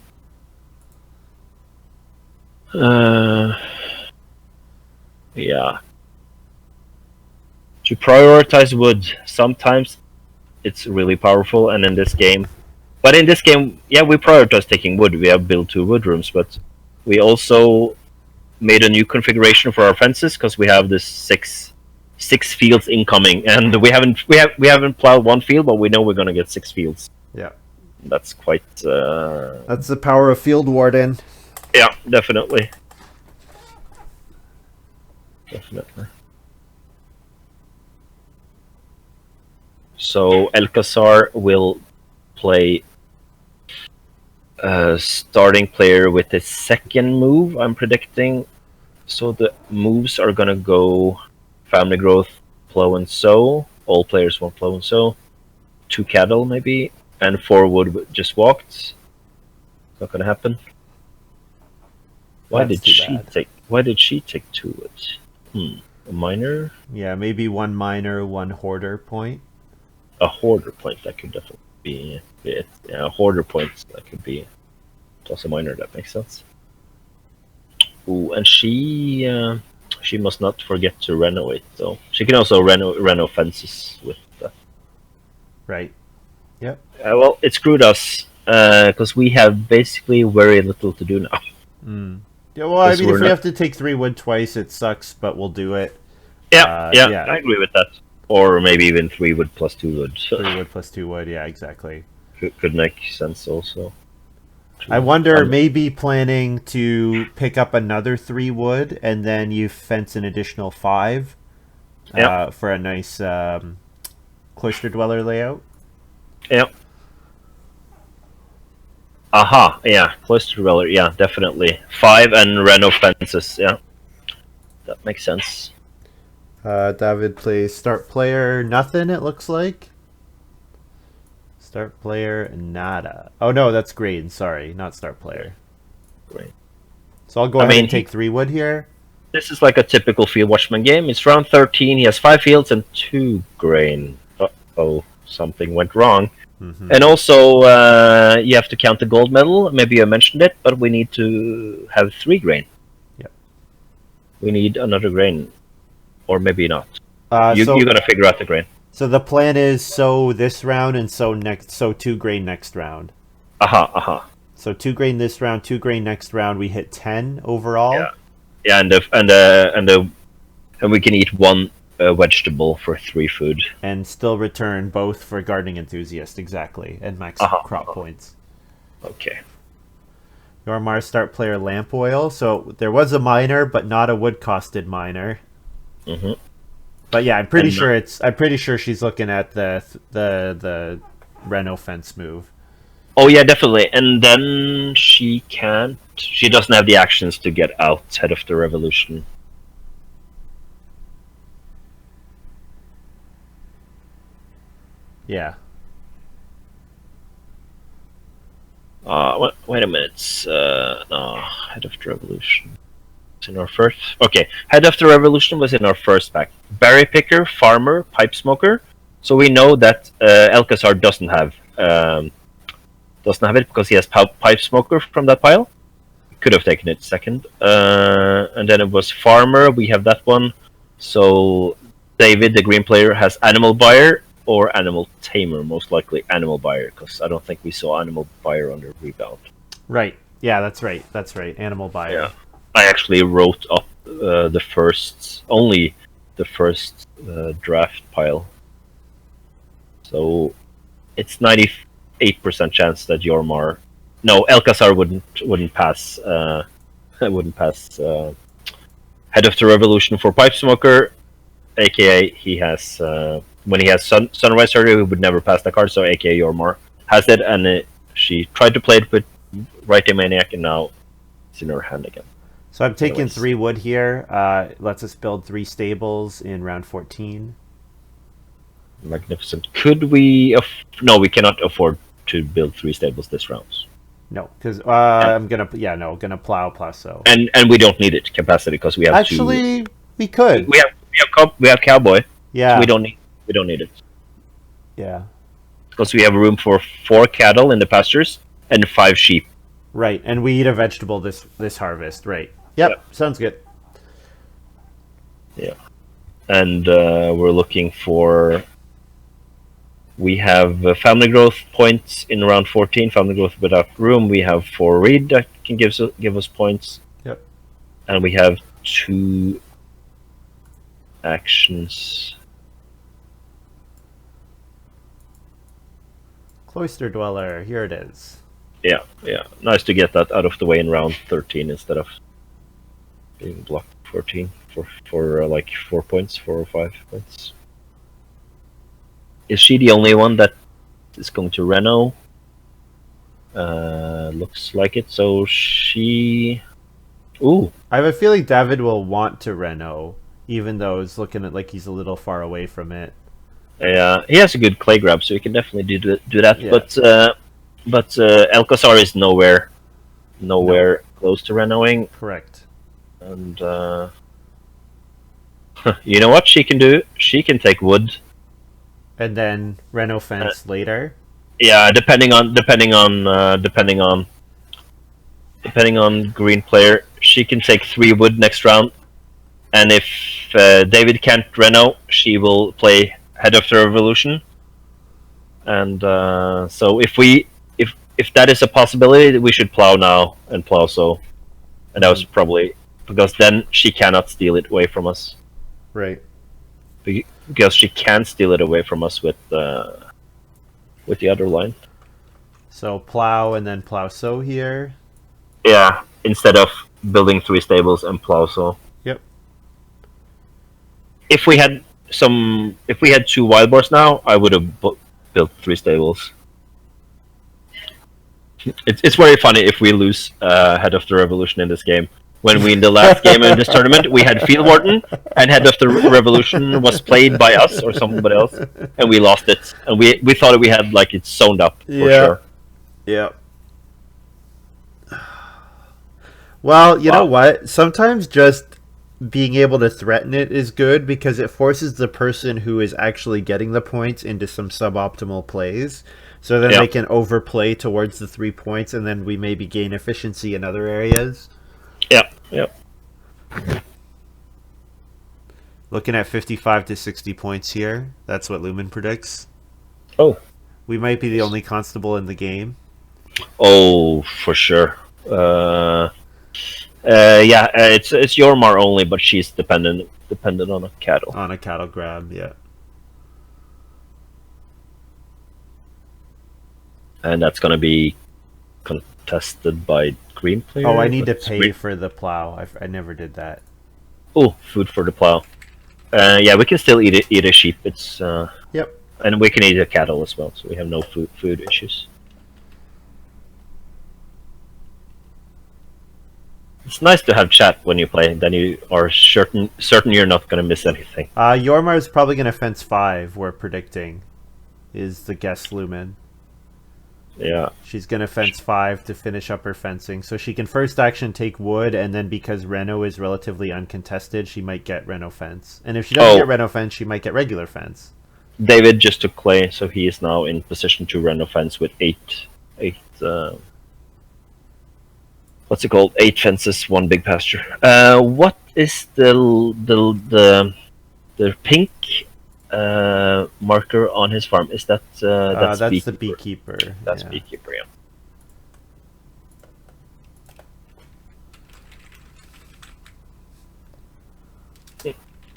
Yeah. To prioritize wood, sometimes it's really powerful, and in this game, yeah, we prioritize taking wood. We have built 2 wood rooms, but we also made a new configuration for our fences because we have this six fields incoming, and we haven't plowed 1 field, but we know we're gonna get 6 fields. Yeah. That's quite. That's the power of Field Warden. Yeah, definitely. Definitely. So Elkezhar will play starting player with his 2nd move, I'm predicting. So the moves are gonna go family growth, plow and sow. All players want plow and sow. 2 cattle maybe. and 4 wood just walked. Not gonna happen. Why That's did too she bad. take? Why did she take 2 wood? A miner, Yeah, maybe 1 miner, 1 hoarder point. a hoarder point. That could definitely be it. Yeah, a hoarder point. That could be plus a miner. That makes sense. Ooh, and she must not forget to renovate though. She can also reno fences with that. Right. Yep. Well, it screwed us because we have basically very little to do now. Mm. Yeah, well, I Because mean, we're if we not. have to take 3 wood twice, it sucks, but we'll do it. Yeah, Yeah. I agree with that. Or maybe even 3 wood plus 2 wood. 3 wood plus 2 wood. Yeah, exactly. Could make sense also. I wonder, maybe planning to pick up another 3 wood and then you fence an additional 5 Yeah, for a nice cloister dweller layout. yeah. Aha, yeah. Cloister dweller, yeah, definitely. 5 and reno fences, yeah. That makes sense. David plays start player nothing, it looks like. Start player nada. Oh no, that's green. Sorry, not start player. Great. So I'll go ahead and take 3 wood here. This is like a typical field watchman game. It's round 13. He has 5 fields and 2 grain. Uh-oh, something went wrong. Mm-hmm. And also, you have to count the gold medal. Maybe I mentioned it, but we need to have 3 grain. Yep. We need another grain. Or maybe not. So you got to figure out the grain. So the plan is sow this round and sow 2 grain next round. Aha. So 2 grain this round, 2 grain next round. We hit 10 overall. Yeah, and we can eat 1 vegetable for 3 food. And still return both for gardening enthusiast, exactly, and max crop points. Okay. Jormar start player lamp oil. So there was a miner, but not a wood costed miner. Mm-hmm. But yeah, I'm pretty sure she's looking at the reno fence move. Oh yeah, definitely. And then she can't. She doesn't have the actions to get out head of the revolution. Yeah. Wait a minute. No, head of the revolution. It's in our first. Okay, head of the revolution was in our first pack. Berry picker, farmer, pipe smoker. So we know that Elkezhar doesn't have it because he has pipe smoker from that pile. Could have taken it second. And then it was farmer. We have that one. So David, the green player, has animal buyer or animal tamer. Most likely animal buyer because I don't think we saw animal buyer under rebound. Right. Yeah, that's right. That's right. Animal buyer. Yeah. I actually wrote up the first draft pile. So it's 98% chance that Jormar, no, Elkezhar wouldn't pass. Wouldn't pass head of the revolution for pipe smoker, aka he has when he has sunrise surgery, he would never pass the card. So aka Jormar has it, and she tried to play it with right maniac, and now it's in her hand again. So I'm taking 3 wood here. Lets us build 3 stables in round 14. Magnificent. Could we? No, we cannot afford to build 3 stables this round. No, because I'm gonna plow plus so. And we don't need it capacity because we have actually we could. We have cowboy. Yeah. So we don't need it. Yeah. Because we have room for 4 cattle in the pastures and 5 sheep. Right, and we eat a vegetable this harvest. Right. Yep. Sounds good. Yeah. And we're looking for. We have family growth points in round 14. Family growth without room. We have 4 read that can give us points. Yep. And we have 2 actions. Cloister dweller. Here it is. Yeah. Nice to get that out of the way in round 13 instead of being blocked 14 for like 4 points, 4 or 5 points. Is she the only one that is going to reno? Looks like it. So she. Ooh. I have a feeling David will want to reno, even though it's looking like he's a little far away from it. Yeah, he has a good clay grab, so he can definitely do that. Yeah. But Elkezhar is No. nowhere close to Renoing, Correct. and you know what she can do? She can take wood. And then Reno Uh, fence later. yeah, depending on green player, she can take 3 wood next round. And if David can't Reno, she will play Head of the Revolution. And so if that is a possibility, we should plow now and plow so. And that was Mm-hmm. probably because then she cannot steal it away from us. Right. Because she can steal it away from us with the other line. So plow and then plow so here. Yeah, instead of building 3 stables and plow so. Yep. If we had 2 wild boars now, I would have built 3 stables. It's very funny if we lose Head of the Revolution in this game. When we in the last game in this tournament we had Field Warden and Head of the Revolution was played by us or somebody else, and we lost it. And we thought we had like it sewn up for sure. Yep. Well, you know what? Sometimes just being able to threaten it is good because it forces the person who is actually getting the points into some suboptimal plays. So then they can overplay towards the 3 points, and then we maybe gain efficiency in other areas. Yep. Looking at 55 to 60 points here. That's what Lumen predicts. Oh. We might be the only constable in the game. Oh, for sure. It's jormar only, but she's dependent on a cattle. On a cattle grab, yeah. And that's gonna be contested by green player. Oh, I need to pay for the plow. I never did that. Oh, food for the plow. Yeah, we can still eat a sheep. It's Yep. and we can eat a cattle as well, so we have no food issues. It's nice to have chat when you play. Then you are certain you're not going to miss anything. Jormar is probably going to fence 5. We're predicting, is the guess Lumen. Yeah. She's going to fence 5 to finish up her fencing, so she can first action take wood, and then because Reno is relatively uncontested, she might get Reno fence. And if she doesn't get Reno fence, she might get regular fence. David just took clay, so he is now in position to Reno fence with 8 what's it called? 8 fences, 1 big pasture. What is the pink marker on his farm? Is that that's the beekeeper? That's beekeeper, yeah.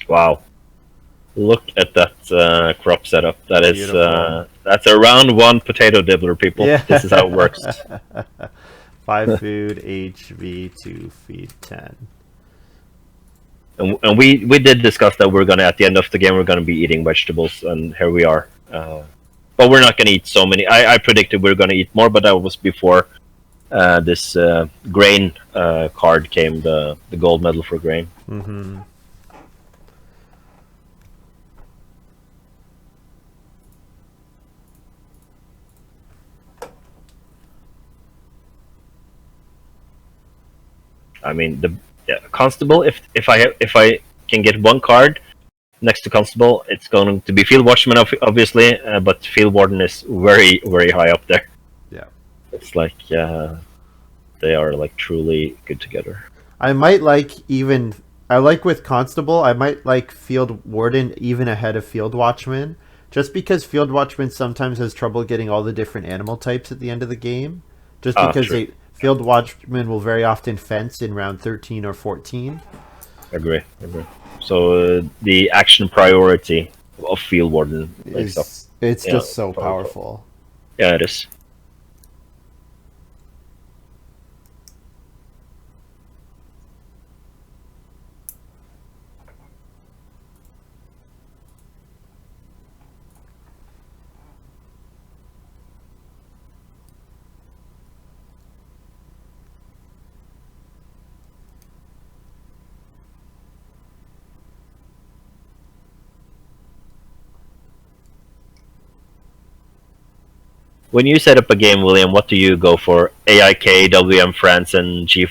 Wow! Look at that crop setup. That is that's a round 1 potato dibbler, people. Yeah. This is how it works. 5 food, HV, 2 feed, 10. And we did discuss that we're gonna, at the end of the game, we're gonna be eating vegetables, and here we are. But we're not gonna eat so many. I predicted we are gonna eat more, but that was before this grain card came, the gold medal for grain. Mm-hmm. I mean, the constable. If I can get 1 card next to constable, it's going to be field watchman, obviously. But field warden is very high up there. Yeah, it's like they are like truly good together. I might like with constable. I might like field warden even ahead of field watchman, just because field watchman sometimes has trouble getting all the different animal types at the end of the game. Just because Field Watchman will very often fence in round 13 or 14. Agree. So the action priority of Field Warden it's just so powerful. Yeah, it is. when you set up a game, William, what do you go for? AIKWM France and G4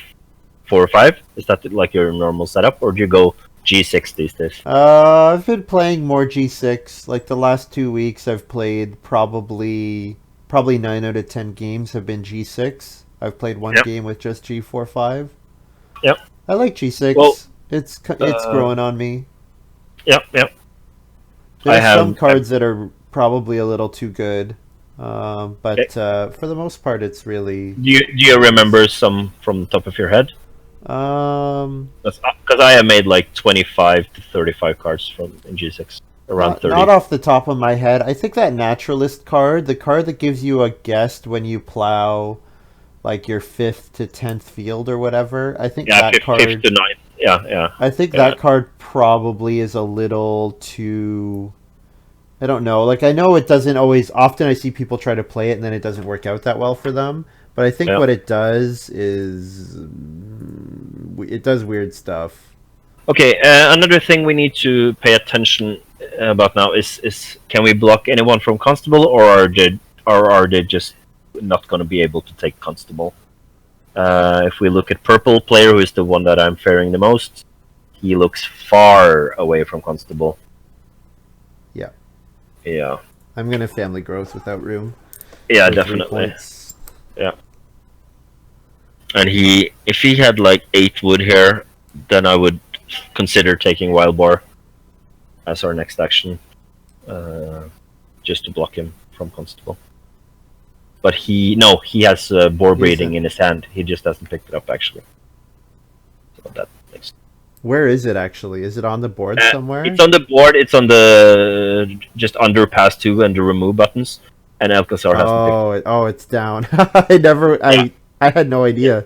or 5? Is that like your normal setup, or do you go G6 these days? I've been playing more G6. Like the last 2 weeks, I've played probably 9 out of 10 games have been G6. I've played one Yep. game with just G4-5. Yep. I like G6. Well, It's growing on me. Yep. There's have- some cards that are probably a little too good, but Okay. for the most part, it's really. Do you remember some from the top of your head? Not Because I have made like 25 to 35 cards in G6, around 30. not off the top of my head. I think that naturalist card, the card that gives you a guest when you plow, like your 5th to 10th field or whatever. I think Yeah, that 5th card. to 9th. Yeah. I think Yeah. that card probably is a little too. I don't know. Like I know it doesn't always. Often I see people try to play it and then it doesn't work out that well for them. But I think Yeah. what it does is it does weird stuff. Okay, another thing we need to pay attention about now is can we block anyone from constable, or are they just not going to be able to take constable? If we look at purple player, who is the one that I'm fearing the most, he looks far away from constable. Yeah. Yeah. I'm gonna family growth without room. Yeah, for 3 definitely. points. And if he had like 8 wood here, then I would consider taking wild boar as our next action, just to block him from constable. But he has boar breeding in his hand. He just hasn't picked it up actually. So that makes. Where is it actually? Is it on the board somewhere? It's on the board. It's on the just under pass 2 and the remove buttons. And Elkezhar hasn't picked. Oh, it's down. I had no idea.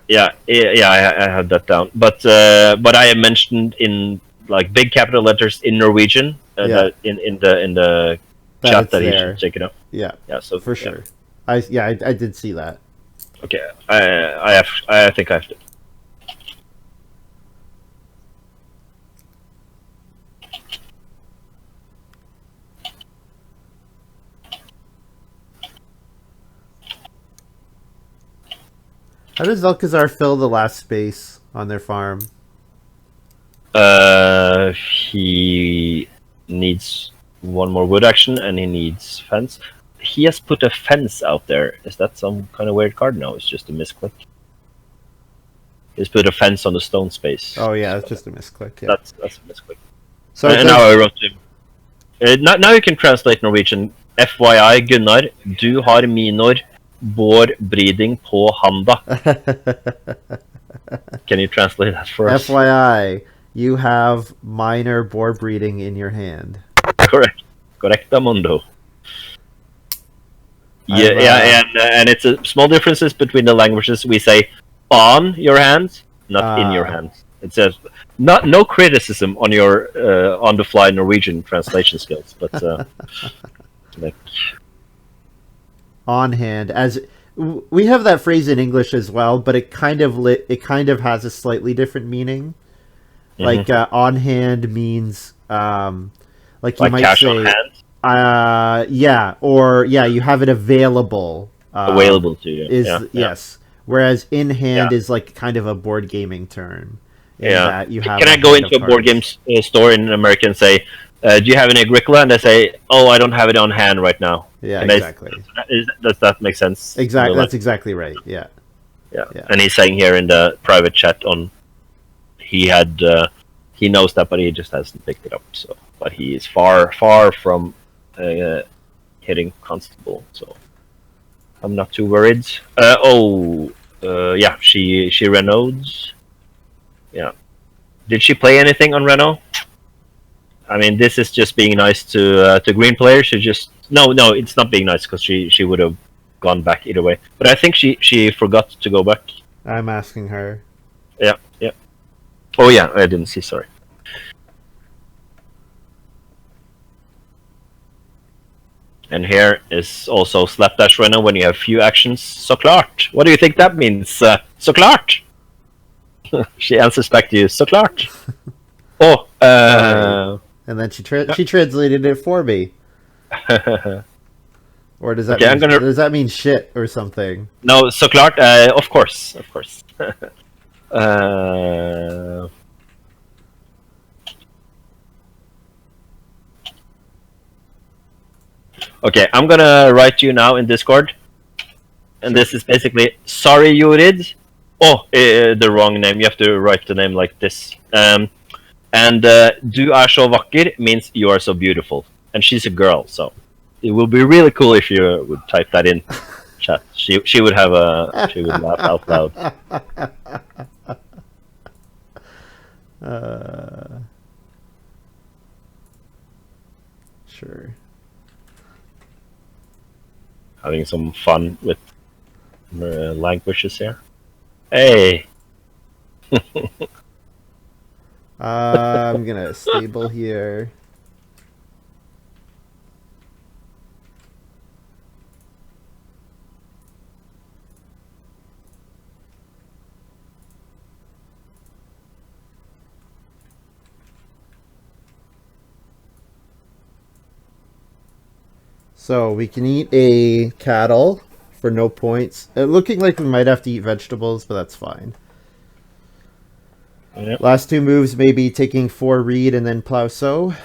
Yeah, I had that down. But I have mentioned in like big capital letters in Norwegian that in the chat that he should check it out. Yeah, So for sure. I did see that. Okay, I think I have to. How does Elkezhar fill the last space on their farm? He needs one more wood action, and he needs fence. He has put a fence out there. Is that some kind of weird card? No, it's just a misclick. He's put a fence on the stone space. Oh yeah, it's just a misclick. Yeah. That's a misclick. So And now I wrote to him. Now you can translate Norwegian. FYI, Gunnar, du har minor boar breeding på handa. Can you translate that for us? FYI, you have minor boar breeding in your hand. Correct. Correctamundo. Yeah, and it's a small differences between the languages. We say on your hands, not in your hands. It says no criticism on your on the fly Norwegian translation skills, but like On hand, as we have that phrase in English as well, but it kind of has a slightly different meaning. Like on hand means like you like might cash say on hand, you have it available available to you. Yes. Whereas in hand Yeah. is like kind of a board gaming term. in Yeah. that you have Can I a go hand into of a board cards. game store in America and say, "Do you have an Agricola?" And they say, "Oh, I don't have it on hand right now." Yeah, And exactly. does that make sense? Exactly. You know, That's exactly right. Yeah. Yeah. Yeah. And he's saying here in the private chat on he knows that, but he just hasn't picked it up. So, but he is far from hitting constable. So I'm not too worried. Yeah, she Renault's. Yeah. Did she play anything on Renault? I mean, this is just being nice to green players. She just no, it's not being nice because she would have gone back either way. But I think she forgot to go back. I'm asking her. Yeah. Oh yeah, I didn't see. Sorry. And here is also slapdash Renault when you have few actions. So klart. What do you think that means? So klart. She answers back to you. So klart. Oh. And then she translated it for me. Or does that Okay, mean I'm gonna. does that mean shit or something? No, såklart. Of course, of course. uh, okay, I'm gonna write you now in Discord, and Sure. this is basically sorry, Jorid. Oh, the wrong name. You have to write the name like this. And du er så vakker means you are so beautiful, and she's a girl, so it would be really cool if you would type that in chat. She would laugh out loud. Sure. Having some fun with languages here. Hey. I'm gonna stable here. So we can eat a cattle for no points. Looking like we might have to eat vegetables, but that's fine. Yep. Last two moves, maybe taking 4 reed and then plow sow.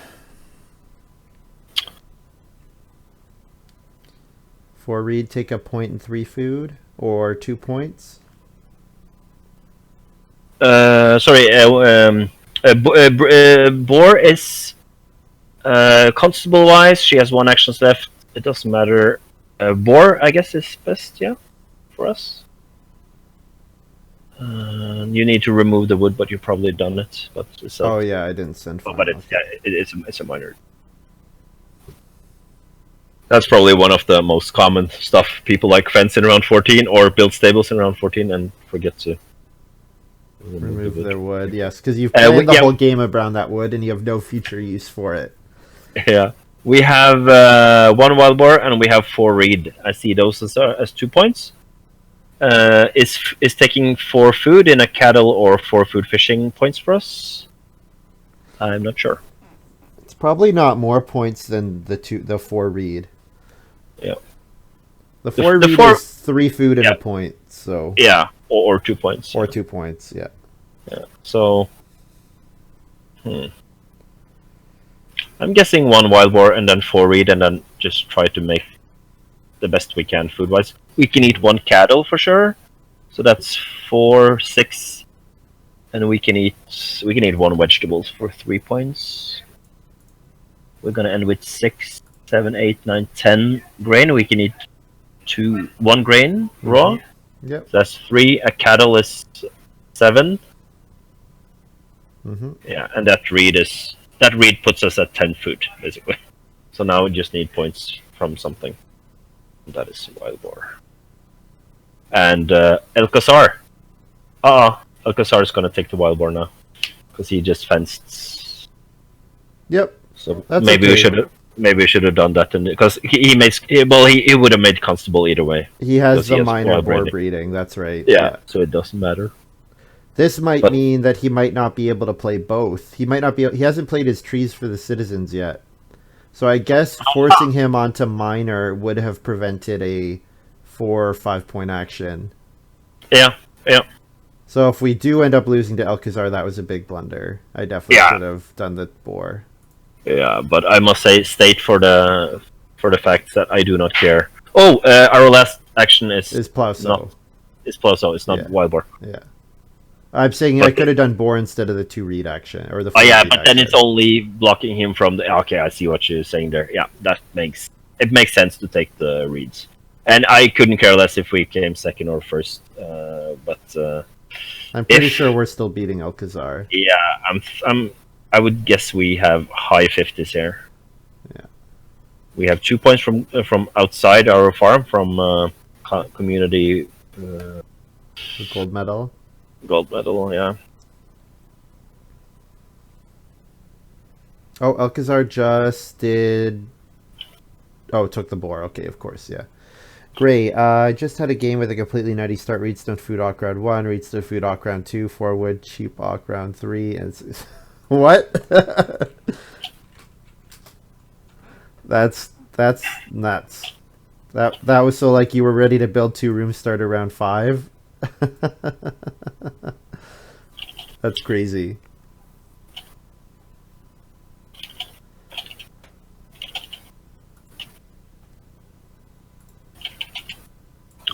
4 reed, take a point and 3 food, or 2 points. Sorry. Boar is constable wise. She has 1 action left. It doesn't matter. Boar, I guess, is best. Yeah, for us. You need to remove the wood, but you've probably done it. But it's Oh yeah, I didn't send. Oh, but it's a minor. That's probably one of the most common stuff. People like fence in round 14 or build stables in round 14 and forget to remove the wood. Yes, because you've played the whole game around that wood and you have no future use for it. Yeah, we have 1 wild boar and we have 4 reed. I see those as 2 points. Is taking 4 food in a cattle or 4 food fishing points for us? I'm not sure. It's probably not more points than the 4 reed. Yeah. The 4 reed is 3 food and a point, so yeah, or 2 points. Or 2 points, yeah. Yeah. So I'm guessing 1 wild boar and then 4 reed and then just try to make the best we can food wise. We can eat 1 cattle for sure. So that's 4, 6. And we can eat 1 vegetables for 3 points. We're gonna end with 6, 7, 8, 9, 10 grain. We can eat 1 grain raw. Yep. So that's 3. A cattle is 7. Yeah, and that reed puts us at 10 food basically. So now we just need points from something. That is wild boar. And Elkezhar. Elkezhar is gonna take the wild boar now because he just fenced. Yep. So That's maybe okay. we should have done that because he would have made constable either way. He has the he has minor wild boar breeding. breeding. That's right. Yeah, so it doesn't matter. This might mean that he might not be able to play both. He might not be. He hasn't played his trees for the citizens yet. So I guess forcing him onto minor would have prevented a 4 or 5 point action. Yeah. So if we do end up losing to Elkezhar, that was a big blunder. I definitely should have done the boar. Yeah, but I must say, state for the fact that I do not care. Oh, our last action is plow sow. It's plow sow. It's not wild boar. Yeah. I'm saying I could have done boar instead of the 2 reed action or the. Oh yeah, reed but then it's only blocking him from the. Okay, I see what you're saying there. Yeah, that makes sense to take the reeds, and I couldn't care less if we came second or first. But I'm pretty sure we're still beating Elkezhar. Yeah, I would guess we have high 50s here. Yeah, we have 2 points from outside our farm from community. The gold medal. Gold medal, yeah. Oh, Elkezhar just did. Oh, took the boar. Okay, of course, yeah. Great. I just had a game with a completely nutty start. Reedstone food Ock round 1, Reedstone food Ock round 2, 4 wood cheap Ock round 3, and what? That's nuts. That was so like you were ready to build 2 rooms, start around 5. That's crazy.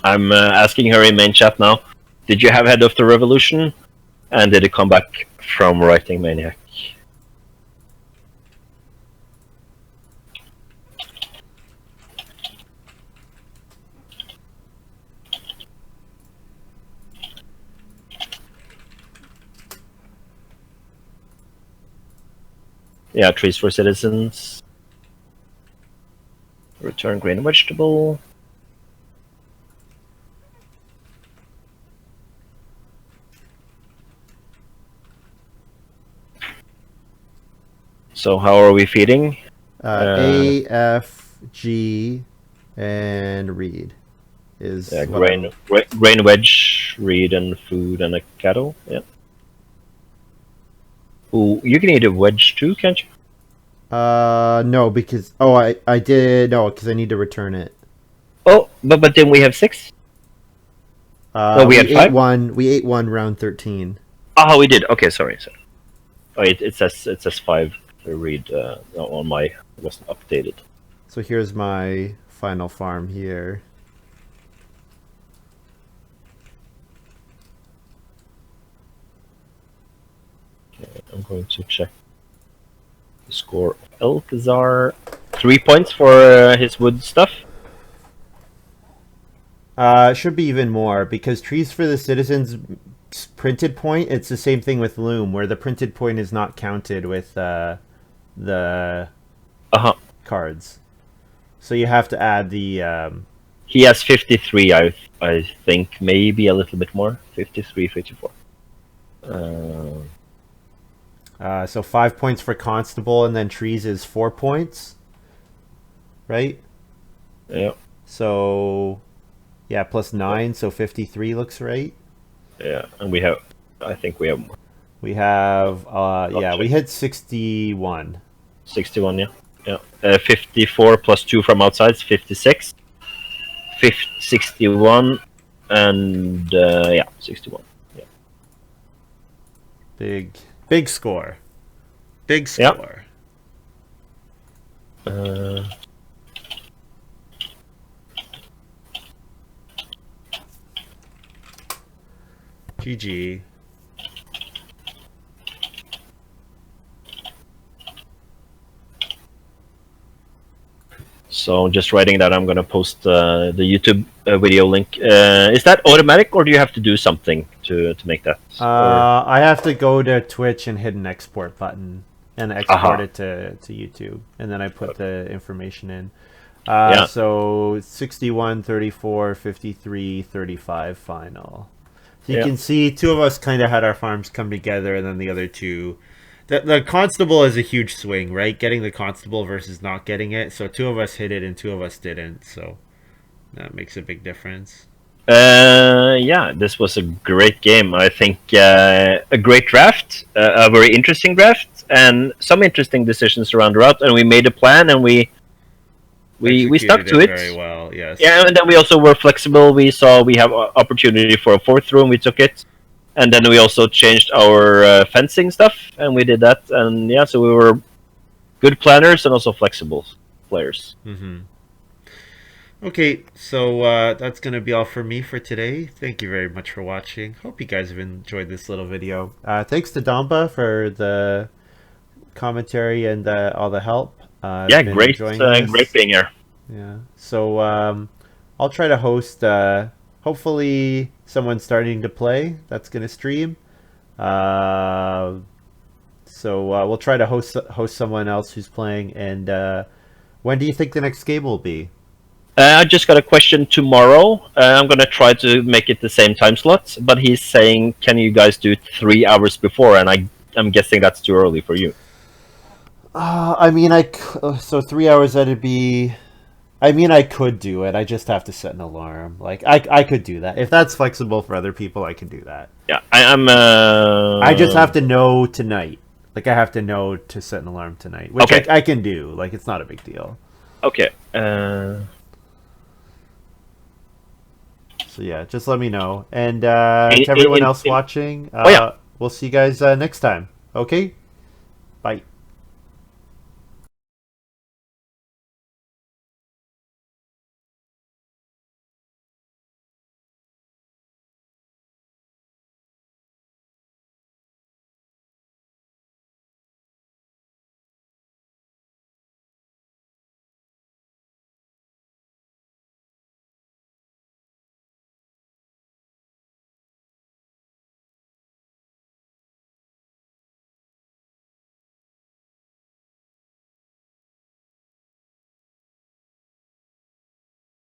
I'm asking her in main chat now. Did you have Head of the Revolution? And did it come back from Writing Maniac? Yeah, Trees for Citizens. Return Grain and Vegetable. So how are we feeding? A, F, G, and Reed is grain, wedge, reed, and food, and a cattle. Yeah. Ooh, you can eat a wedge too, can't you? No, because I did no, because I need to return it. Oh, but then we have 6. We had 5. We ate one round 13. Oh, we did. Okay, sorry. Oh, it says 5. Read on my wasn't updated. So here's my final farm here. Okay, I'm going to check the score of Elkezhar. 3 points for his wood stuff. It should be even more because Trees for the Citizens printed point. It's the same thing with Loom, where the printed point is not counted with the cards. So you have to add the. He has 53, I think, maybe a little bit more. 53, 54. So 5 points for Constable, and then Trees is 4 points, right? Yeah. So, yeah, plus 9, so 53 looks right. Yeah, and we have. I think we have more. We have. We hit 61. 61, yeah. Yeah. 54 plus 2 from outside is 56. 61 and 61. Yeah. Big score. Big score. Yep. GG. So just writing that, I'm going to post the YouTube video link. Is that automatic, or do you have to do something to make that? I have to go to Twitch and hit an export button and export it to YouTube, and then I put the information in. So 61, 34, 53, 35 final. So you can see 2 of us kind of had our farms come together, and then the other 2... The Constable is a huge swing, right? Getting the Constable versus not getting it. So 2 of us hit it and 2 of us didn't. So that makes a big difference. Yeah, this was a great game. I think a great draft, a very interesting draft, and some interesting decisions around the route. And we made a plan, and we stuck to it very well. Yes. Yeah, and then we also were flexible. We saw we have opportunity for a 4th room. We took it. And then we also changed our fencing stuff, and we did that. And yeah, so we were good planners and also flexible players. Mm-hmm. Okay, so that's going to be all for me for today. Thank you very much for watching. Hope you guys have enjoyed this little video. Thanks to Damba for the commentary and all the help. Yeah, great being here. Yeah, so I'll try to host... hopefully someone's starting to play that's going to stream. So we'll try to host someone else who's playing. And when do you think the next game will be? I just got a question tomorrow. I'm going to try to make it the same time slot. But he's saying, can you guys do it 3 hours before? And I'm guessing that's too early for you. I mean, so 3 hours, that'd be... I mean, I could do it. I just have to set an alarm. Like, I could do that. If that's flexible for other people, I can do that. Yeah, I'm... I just have to know tonight. Like, I have to know to set an alarm tonight. Which I can do. Like, it's not a big deal. Okay. So yeah, just let me know. And In- to everyone in- else in- watching, Oh yeah. we'll see you guys next time. Okay? Bye.